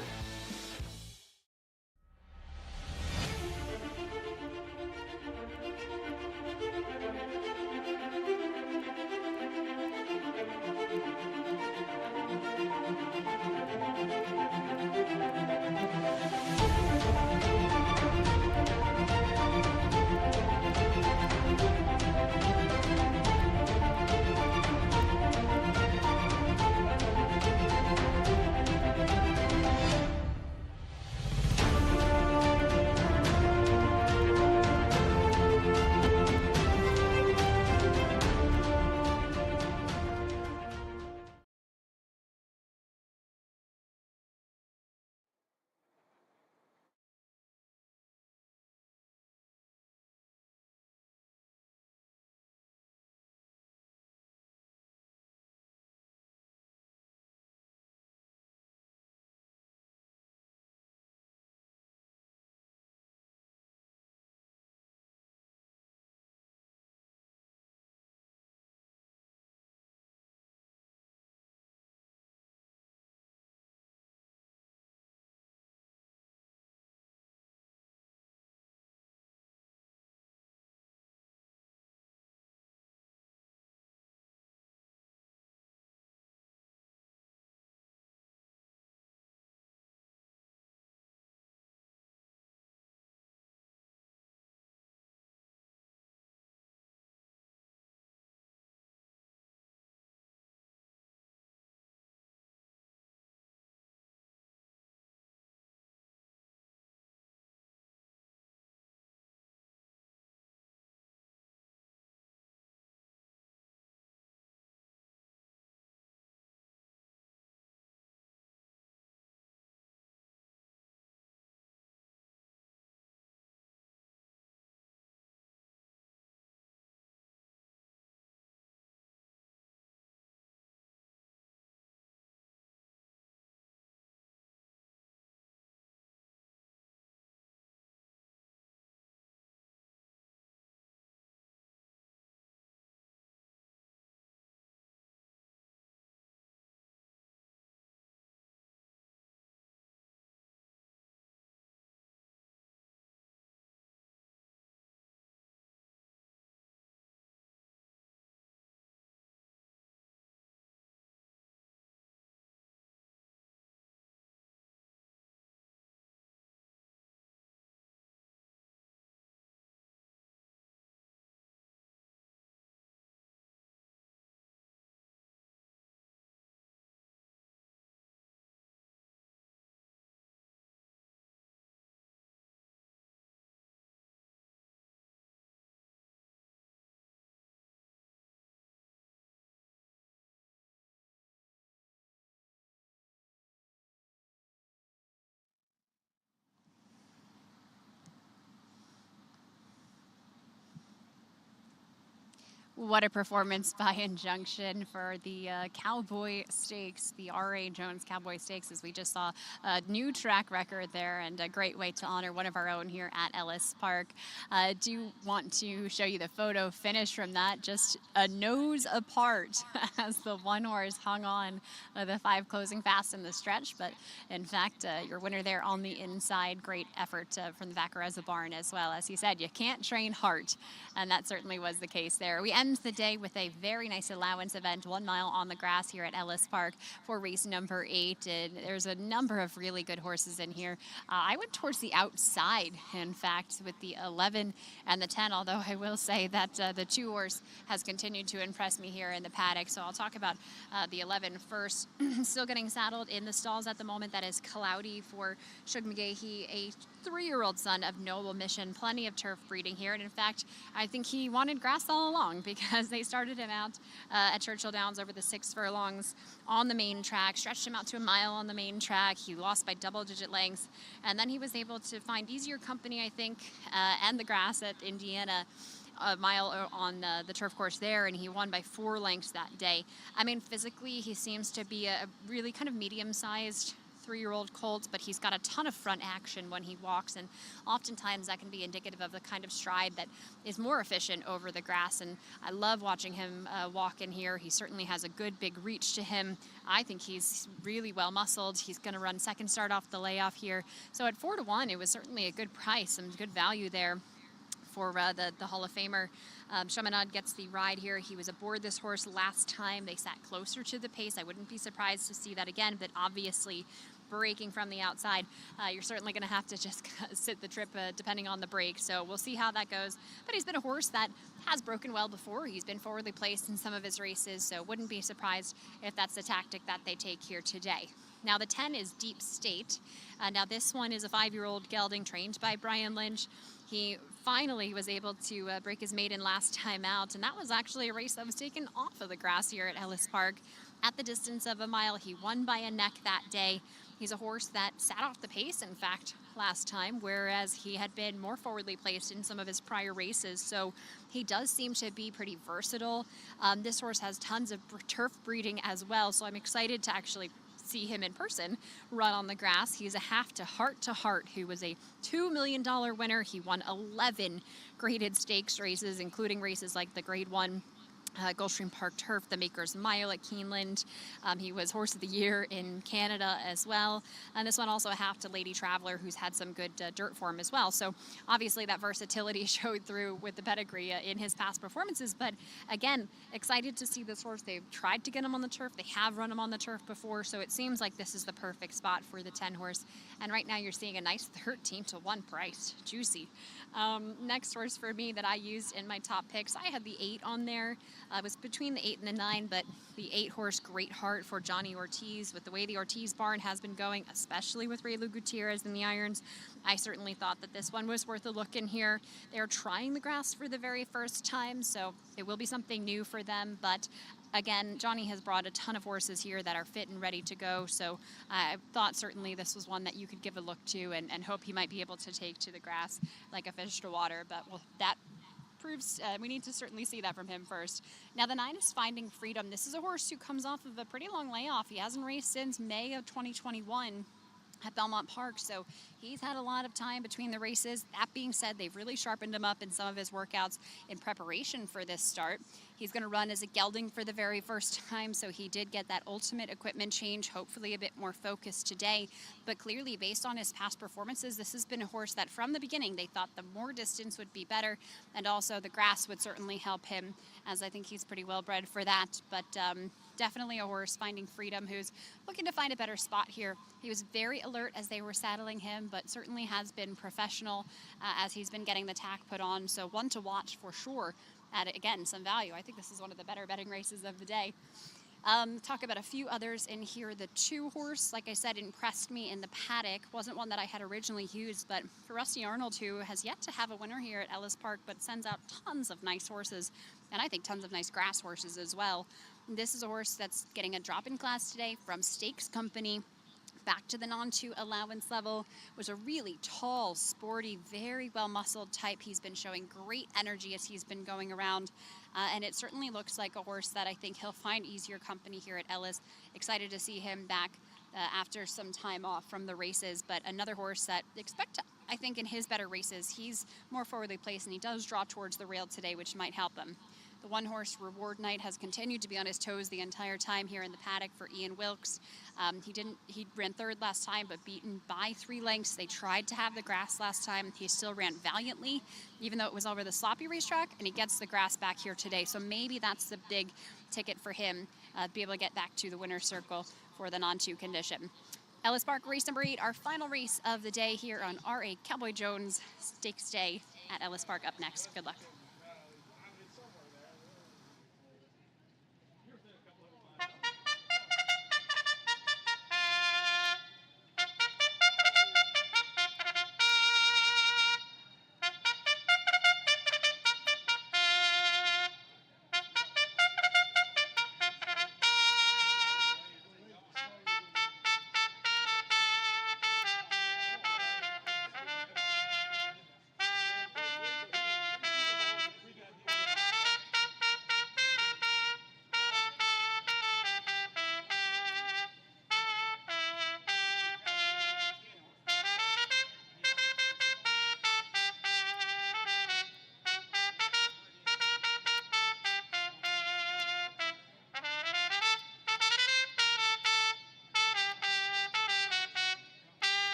What a performance by injunction for the Cowboy Stakes, the R.A. Jones Cowboy Stakes, as we just saw a new track record there, and a great way to honor one of our own here at Ellis Park. Do want to show you the photo finish from that, just a nose apart as the one horse hung on the 5 closing fast in the stretch, but in fact, your winner there on the inside. Great effort from the Vacarezza barn as well. As he said, you can't train heart, and that certainly was the case there. We end the day with a very nice allowance event, 1 mile on the grass here at Ellis Park for race number 8. And there's a number of really good horses in here. I went towards the outside, in fact, with the 11 and the 10, although I will say that the 2 horse has continued to impress me here in the paddock. So I'll talk about the 11 first. Still getting saddled in the stalls at the moment. That is Cloudy for Shug McGahee, a 3-year-old son of Noble Mission. Plenty of turf breeding here, and in fact, I think he wanted grass all along, because they started him out at Churchill Downs over the 6 furlongs on the main track, stretched him out to a mile on the main track. He lost by double-digit lengths, and then he was able to find easier company, I think, and the grass at Indiana, a mile on the turf course there, and he won by 4 lengths that day. I mean, physically, he seems to be a really kind of medium-sized 3-year-old colt, but he's got a ton of front action when he walks, and oftentimes that can be indicative of the kind of stride that is more efficient over the grass. And I love watching him walk in here. He certainly has a good big reach to him. I think he's really well muscled. He's going to run second start off the layoff here. So at 4-1, it was certainly a good price, some good value there for the Hall of Famer. Chaminade gets the ride here. He was aboard this horse last time. They sat closer to the pace. I wouldn't be surprised to see that again, but obviously breaking from the outside, you're certainly going to have to just sit the trip depending on the break. So we'll see how that goes. But he's been a horse that has broken well before. He's been forwardly placed in some of his races, so wouldn't be surprised if that's the tactic that they take here today. Now the 10 is Deep State. Now this one is a 5-year-old gelding trained by Brian Lynch. He finally was able to break his maiden last time out, and that was actually a race that was taken off of the grass here at Ellis Park at the distance of a mile. He won by a neck that day. He's a horse that sat off the pace, in fact, last time, whereas he had been more forwardly placed in some of his prior races. So he does seem to be pretty versatile. This horse has tons of turf breeding as well, so I'm excited to actually see him in person run on the grass. He's a half to Heart, who was a $2 million winner. He won 11 graded stakes races, including races like the Grade 1 Gulfstream Park Turf, the Maker's Mile at Keeneland. He was Horse of the Year in Canada as well. And this one also a half to Lady Traveler, who's had some good dirt form as well. So obviously that versatility showed through with the pedigree in his past performances. But again, excited to see this horse. They've tried to get him on the turf. They have run him on the turf before. So it seems like this is the perfect spot for the 10 horse. And right now you're seeing a nice 13-1 price. Juicy. Next horse for me that I used in my top picks, I had the 8 on there. It was between the 8 and the 9, but the 8 horse Great Heart for Johnny Ortiz. With the way the Ortiz barn has been going, especially with Raylu Gutierrez in the irons, I certainly thought that this one was worth a look in here. They're trying the grass for the very first time, so it will be something new for them. But again, Johnny has brought a ton of horses here that are fit and ready to go, so I thought certainly this was one that you could give a look to and hope he might be able to take to the grass like a fish to water. But well, that proves we need to certainly see that from him first. Now the 9 is Finding Freedom. This is a horse who comes off of a pretty long layoff. He hasn't raced since May of 2021 at Belmont Park, so he's had a lot of time between the races. That being said, they've really sharpened him up in some of his workouts in preparation for this start. He's going to run as a gelding for the very first time, so he did get that ultimate equipment change, hopefully a bit more focused today. But clearly, based on his past performances, this has been a horse that from the beginning they thought the more distance would be better, and also the grass would certainly help him, as I think he's pretty well bred for that. But definitely a horse, Finding Freedom, who's looking to find a better spot here. He was very alert as they were saddling him, but certainly has been professional as he's been getting the tack put on. So one to watch for sure at, again, some value. I think this is one of the better betting races of the day. Talk about a few others in here. The 2 horse, like I said, impressed me in the paddock. Wasn't one that I had originally used, but for Rusty Arnold, who has yet to have a winner here at Ellis Park, but sends out tons of nice horses, and I think tons of nice grass horses as well. This is a horse that's getting a drop-in class today from Stakes Company. Back to the non-2 allowance level. Was a really tall, sporty, very well-muscled type. He's been showing great energy as he's been going around. and it certainly looks like a horse that I think he'll find easier company here at Ellis. Excited to see him back after some time off from the races, but another horse that I think in his better races, he's more forwardly placed, and he does draw towards the rail today, which might help him. The one-horse Reward Knight has continued to be on his toes the entire time here in the paddock for Ian Wilkes. He ran third last time, but beaten by 3 lengths. They tried to have the grass last time. He still ran valiantly, even though it was over the sloppy racetrack, and he gets the grass back here today. So maybe that's the big ticket for him, to be able to get back to the winner's circle for the non-2 condition. Ellis Park race number 8, our final race of the day here on R.A. Cowboy Jones Stakes Day at Ellis Park up next. Good luck.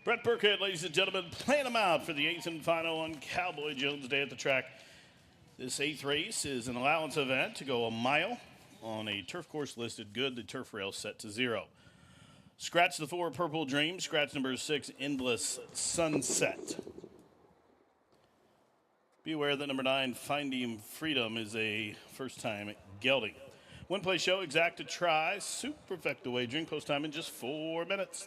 Brett Burkett, ladies and gentlemen, playing them out for the 8th and final on Cowboy Jones Day at the track. This 8th race is an allowance event to go a mile on a turf course listed good. The turf rail set to 0. Scratch the 4, Purple Dream. Scratch number 6, Endless Sunset. Be aware that number 9, Finding Freedom, is a first-time gelding. One play show, exacta try, superfecta wagering. Post time in just 4 minutes.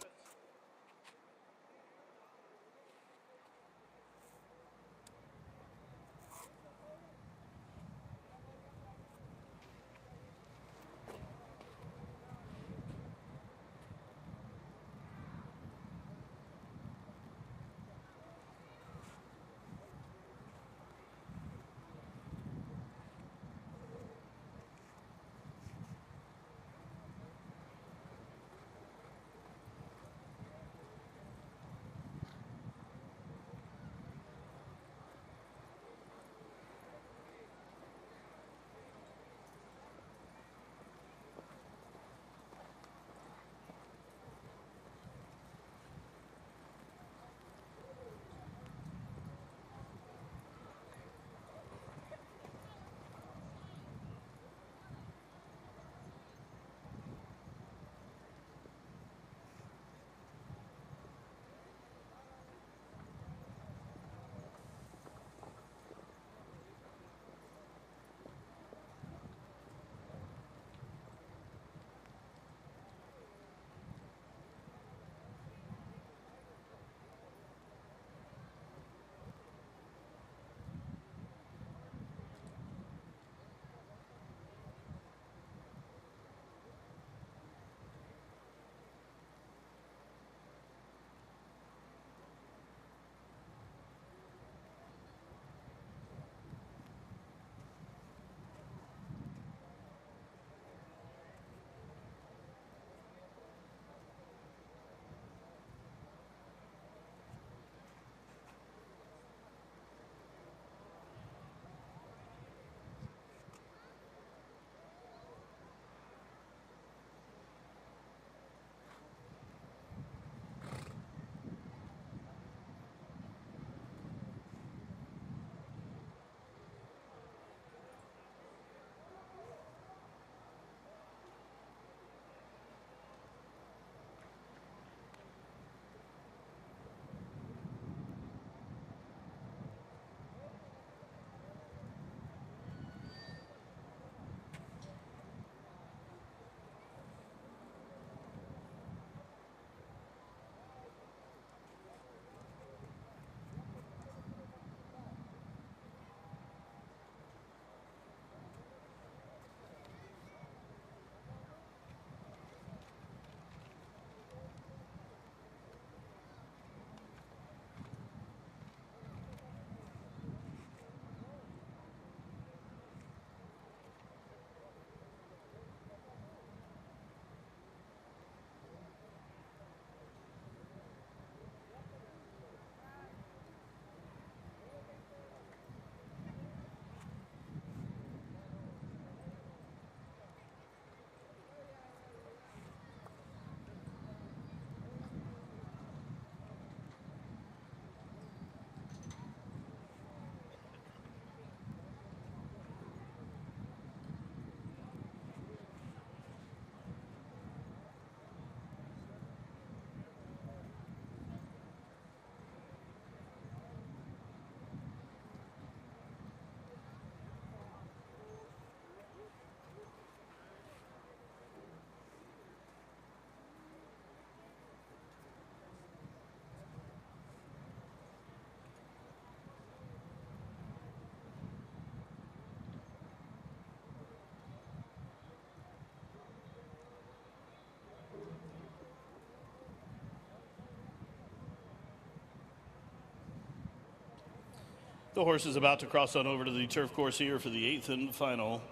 The horse is about to cross on over to the turf course here for the eighth and final.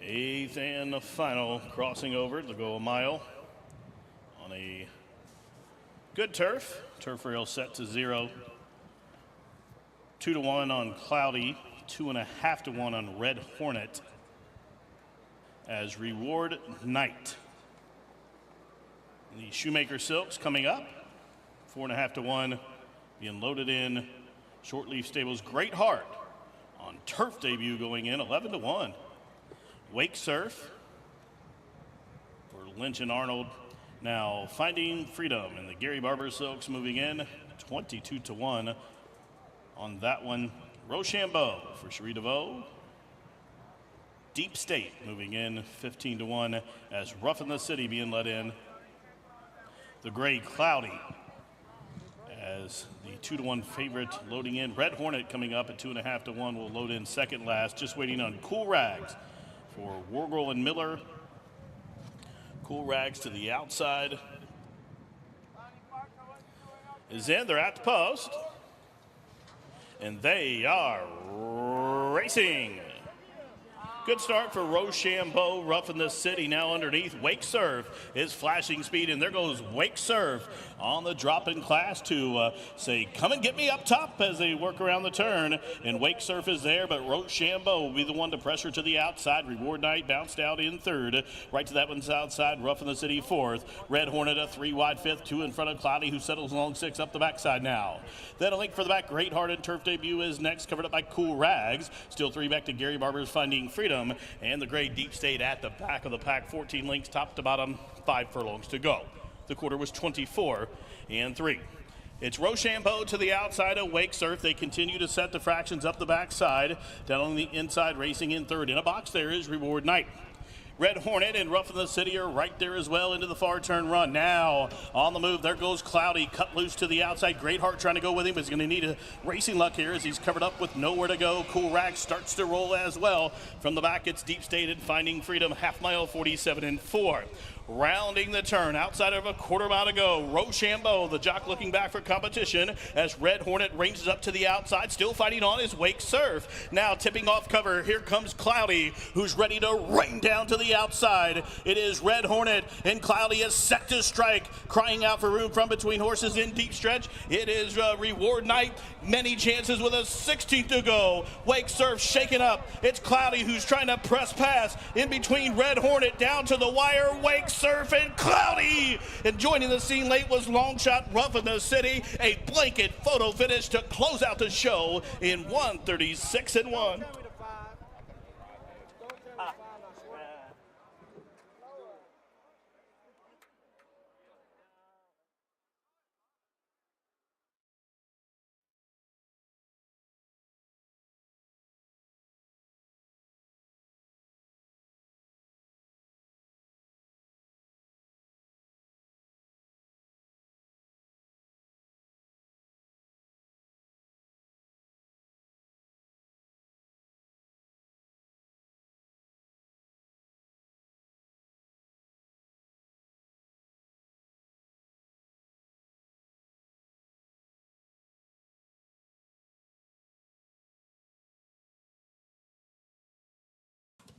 Eighth and final crossing over to go a mile on a good turf. Turf rail set to 0. 2-1 on Cloudy, 2.5-1 on Red Hornet as Reward Knight. The Shoemaker Silks coming up, 4.5-1, being loaded in. Shortleaf Stables Great Heart on turf debut going in, 11-1. Wake Surf for Lynch and Arnold. Now Finding Freedom and the Gary Barber Silks moving in, 22-1 on that one. Rochambeau for Cherie DeVoe. Deep State moving in, 15-1 as Rough in the City being let in. The Gray Cloudy as the 2-1 favorite loading in. Red Hornet coming up at 2.5-1 will load in second last. Just waiting on Cool Rags for Wargle and Miller. Cool Rags to the outside is in. They're at the post. And they are racing. Good start for Rochambeau, Rough in the City. Now underneath, Wake Surf is flashing speed, and there goes Wake Surf on the drop-in class to say, come and get me up top as they work around the turn. And Wake Surf is there, but Rochambeau will be the one to pressure to the outside. Reward Knight bounced out in third. Right to that one's outside, Rough in the City fourth. Red Hornet a 3-wide fifth, 2 in front of Cloudy, who settles along 6 up the backside now. Then a link for the back, Great Heart and turf debut is next, covered up by Cool Rags. Still 3 back to Gary Barber's Finding Freedom. And the Gray Deep State at the back of the pack, 14 links top to bottom, 5 furlongs to go. The quarter was 24-3. It's Rochambeau to the outside of Wake Surf. They continue to set the fractions up the backside. Down on the inside, racing in third. In a box there is Reward Knight. Red Hornet and Rough in the City are right there as well into the far turn run. Now on the move, there goes Cloudy, cut loose to the outside. Great Heart trying to go with him, but he's going to need a racing luck here as he's covered up with nowhere to go. Cool Rags starts to roll as well. From the back, it's Deep State and Finding Freedom, half mile, 47-4. Rounding the turn, outside of a quarter mile to go. Rochambeau, the jock looking back for competition as Red Hornet ranges up to the outside, still fighting on his Wake Surf. Now tipping off cover, here comes Cloudy, who's ready to rain down to the outside. It is Red Hornet, and Cloudy is set to strike, crying out for room from between horses in deep stretch. It is Reward Knight, many chances with a 16th to go. Wake Surf shaken up. It's Cloudy who's trying to press past in between Red Hornet down to the wire. Wake Surf and Cloudy. And joining the scene late was Longshot Rough in the City. A blanket photo finish to close out the show in 136-1.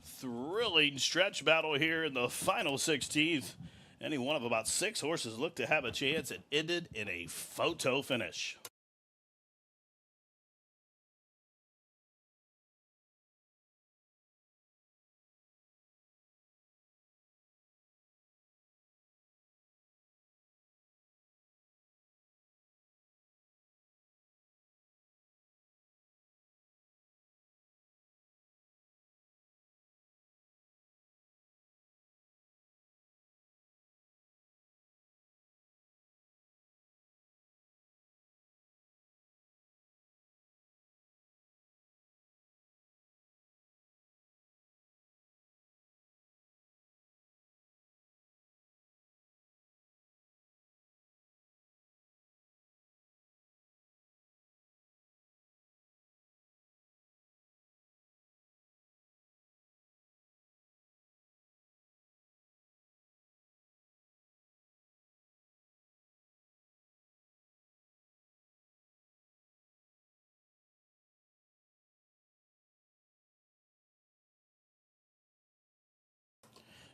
Thrilling stretch battle here in the final 16th. Any one of about 6 horses looked to have a chance. It ended in a photo finish.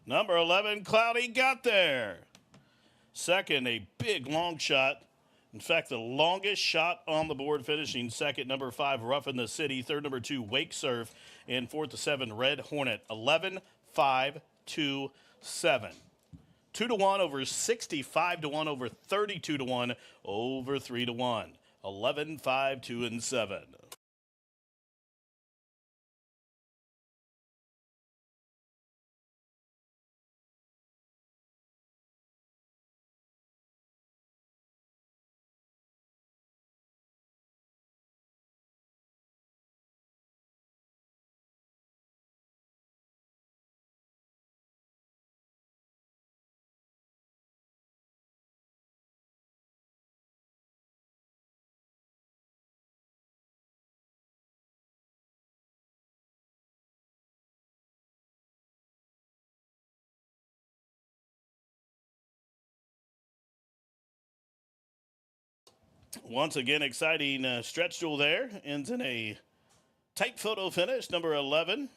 Number 11, Cloudy, got there. Second, a big long shot. In fact, the longest shot on the board, finishing second. Number 5, Rough in the City. Third, number 2, Wake Surf. And fourth to 7, Red Hornet. 11, 5, 2, 7. 2-1 over 65-1 over 32-1 over 3-1. 11, 5, 2, and 7. Once again, exciting stretch duel there. Ends in a tight photo finish. Number 11,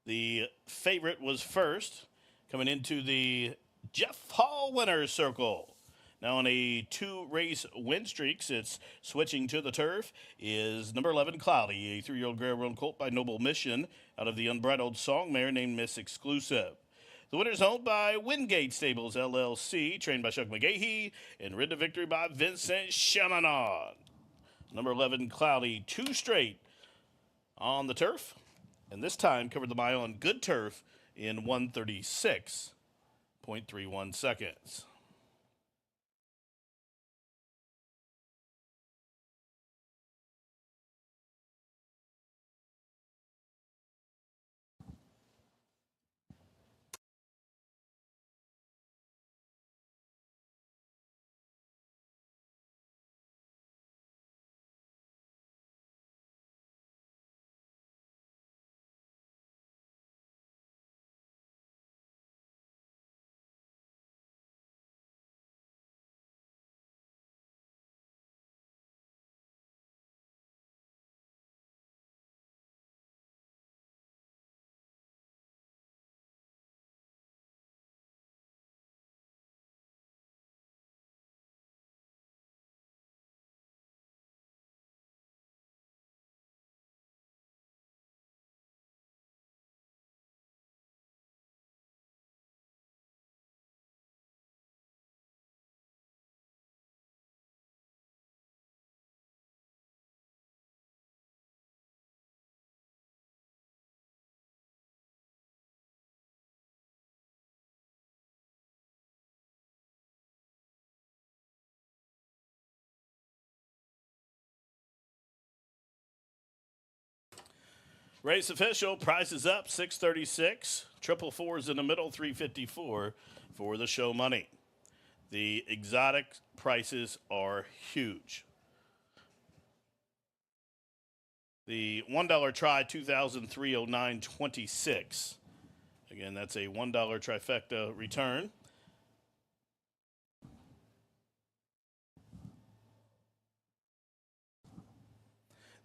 the favorite, was first. Coming into the Jeff Hall winner's circle. Now on a 2-race win streak, since switching to the turf, is number 11, Cloudy, a 3-year-old Gray-Run colt by Noble Mission out of the Unbridled Song mare named Miss Exclusive. The winner's owned by Wingate Stables, LLC, trained by Chuck McGahee, and ridden to victory by Vincent Chaminade. Number 11, Cloudy, 2 straight on the turf, and this time covered the mile on good turf in 1:36.31 seconds. Race official, prices up, 636. Triple fours in the middle, 354 for the show money. The exotic prices are huge. The $1 try, 2,309.26. Again, that's a $1 trifecta return.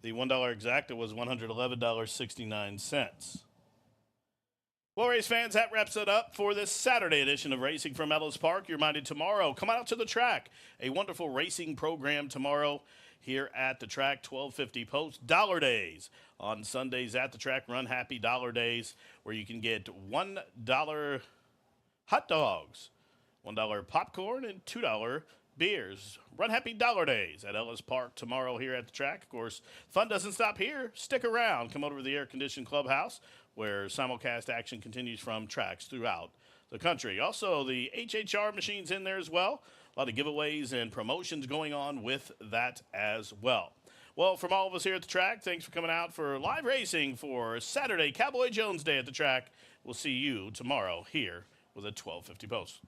The $1 exacta was $111.69. Well, race fans, that wraps it up for this Saturday edition of Racing from Ellis Park. You're reminded tomorrow, come out to the track. A wonderful racing program tomorrow here at the track, 1250 post. Dollar Days on Sundays at the track. Run Happy Dollar Days, where you can get $1 hot dogs, $1 popcorn, and $2 beers. Run Happy Dollar Days at Ellis Park tomorrow here at the track. Of course, fun doesn't stop here. Stick around. Come over to the air-conditioned clubhouse, where simulcast action continues from tracks throughout the country. Also, the HHR machine's in there as well. A lot of giveaways and promotions going on with that as well. Well, from all of us here at the track, thanks for coming out for live racing for Saturday, Cowboy Jones Day at the track. We'll see you tomorrow here with a 1250 post.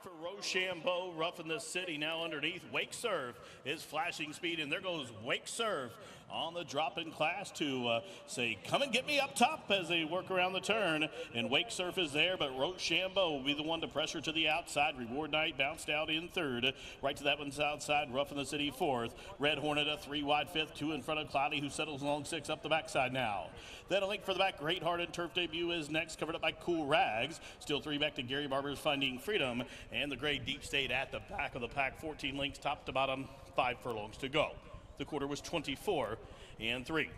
For Rochambeau, Rough in the City, now underneath. Wake Surf is flashing speed, and there goes Wake Surf on the drop-in class to say, come and get me up top as they work around the turn. And Wake Surf is there, but Rochambeau will be the one to pressure to the outside. Reward Knight bounced out in third. Right to that one's outside. Rough in the City fourth. Red Hornet a 3 wide fifth. 2 in front of Cloudy, who settles along 6 up the backside now. Then a link for the back. Great Heart and Turf Debut is next, covered up by Cool Rags. Still 3 back to Gary Barber's Finding Freedom. And the Gray Deep State at the back of the pack. 14 links top to bottom. 5 furlongs to go. The quarter was 24 and 3.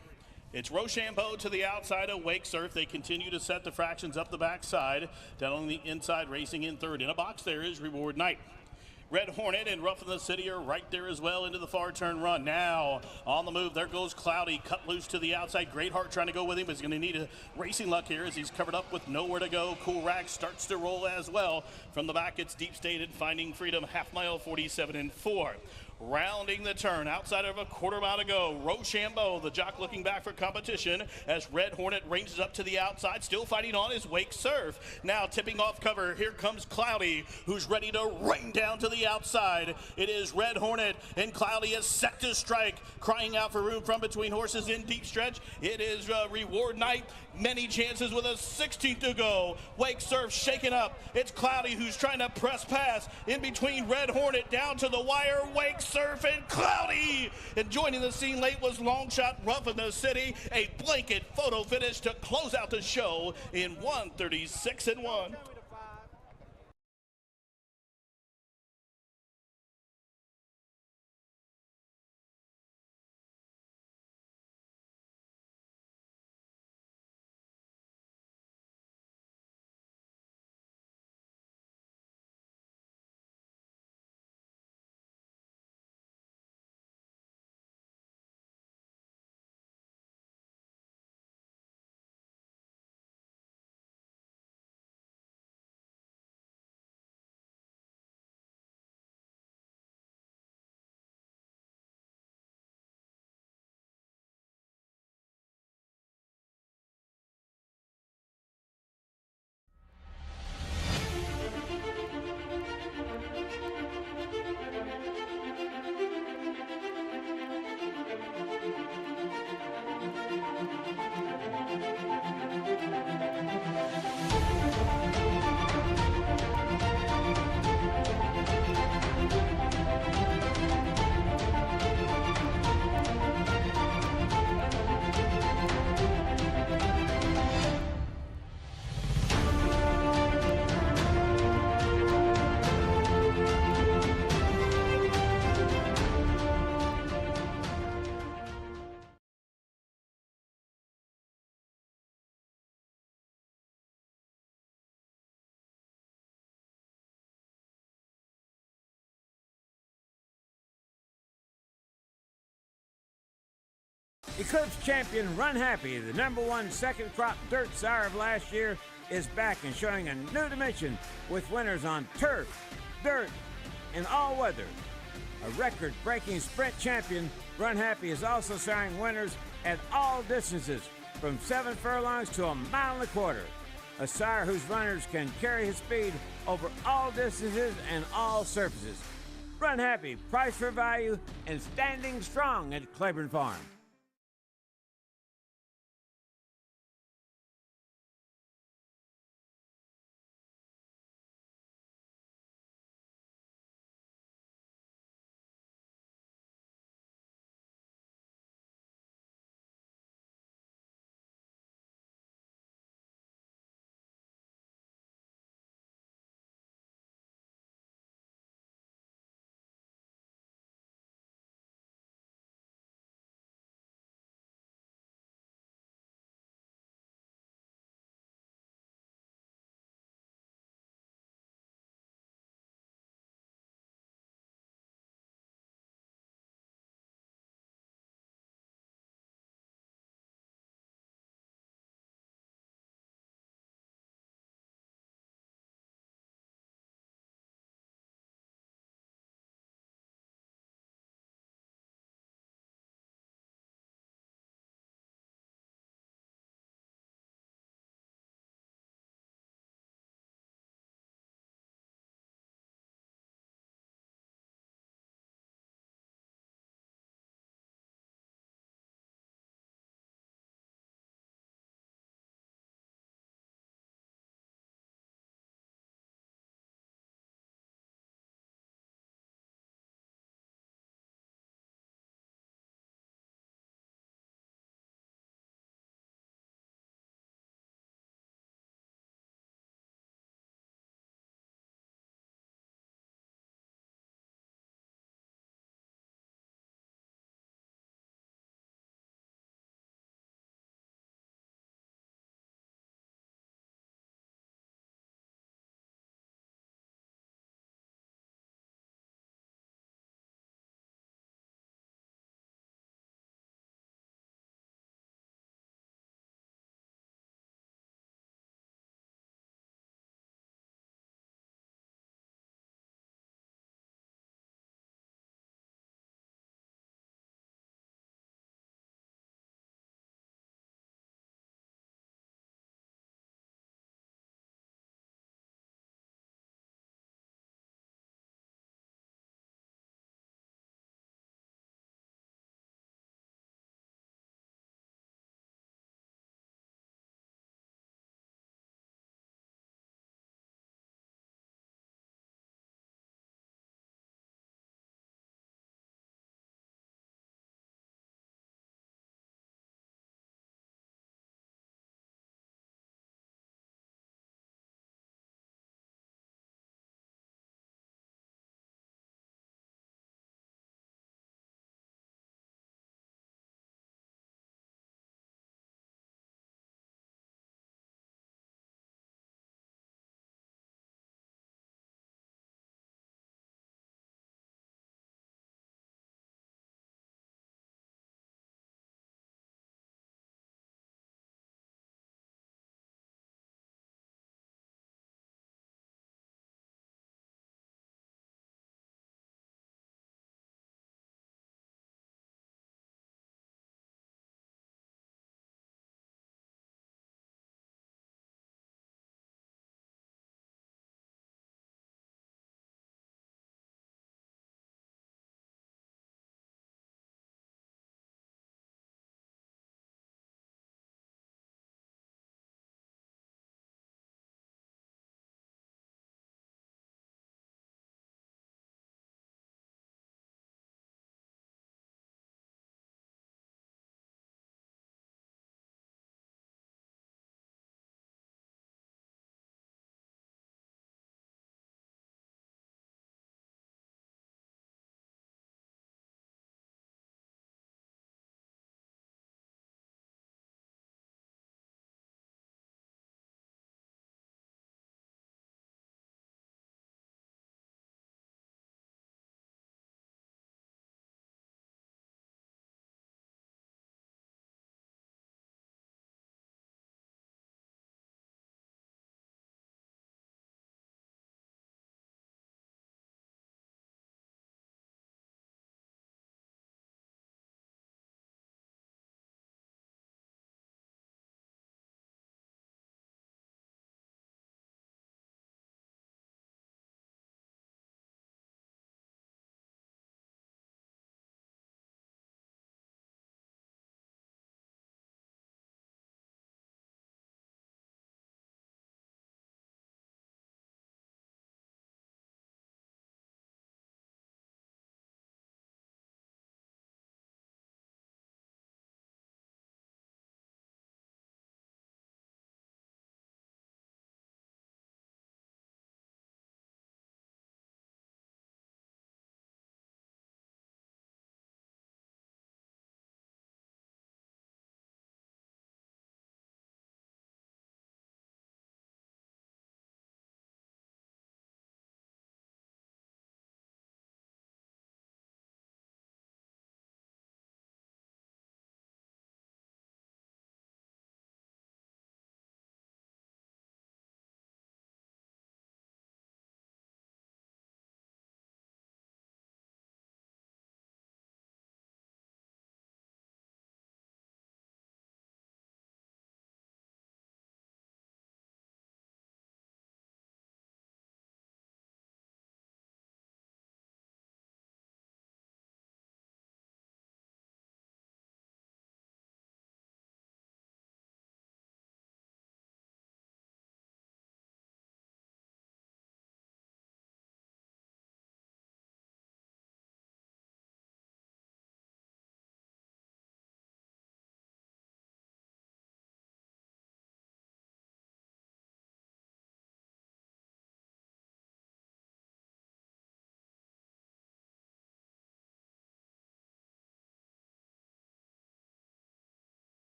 It's Rochambeau to the outside of Wake Surf. They continue to set the fractions up the backside. Down on the inside, racing in third. In a box there is Reward Knight. Red Hornet and Rough in the City are right there as well into the far turn run. Now on the move, there goes Cloudy, cut loose to the outside. Great Heart trying to go with him, but he's going to need a racing luck here as he's covered up with nowhere to go. Cool Rag starts to roll as well. From the back, it's Deep State and Finding Freedom, half mile, 47 and 4. Rounding the turn, outside of a quarter mile to go, Rochambeau, the jock looking back for competition as Red Hornet ranges up to the outside, still fighting on his Wake Surf. Now tipping off cover, here comes Cloudy, who's ready to rain down to the outside. It is Red Hornet, and Cloudy is set to strike, crying out for room from between horses in deep stretch. It is Reward Knight, many chances with a 16th to go. Wake Surf shaken up. It's Cloudy who's trying to press past in between Red Hornet down to the wire. Wake Surf and Cloudy. And joining the scene late was Longshot Rough in the City. A blanket photo finish to close out the show in 1:36 and 1. Eclipse champion Run Happy, the #1 second crop dirt sire of last year, is back and showing a new dimension with winners on turf, dirt, and all weather. A record-breaking sprint champion, Run Happy is also siring winners at all distances, from 7 furlongs to 1.25 miles. A sire whose runners can carry his speed over all distances and all surfaces. Run Happy, price for value, and standing strong at Claiborne Farm.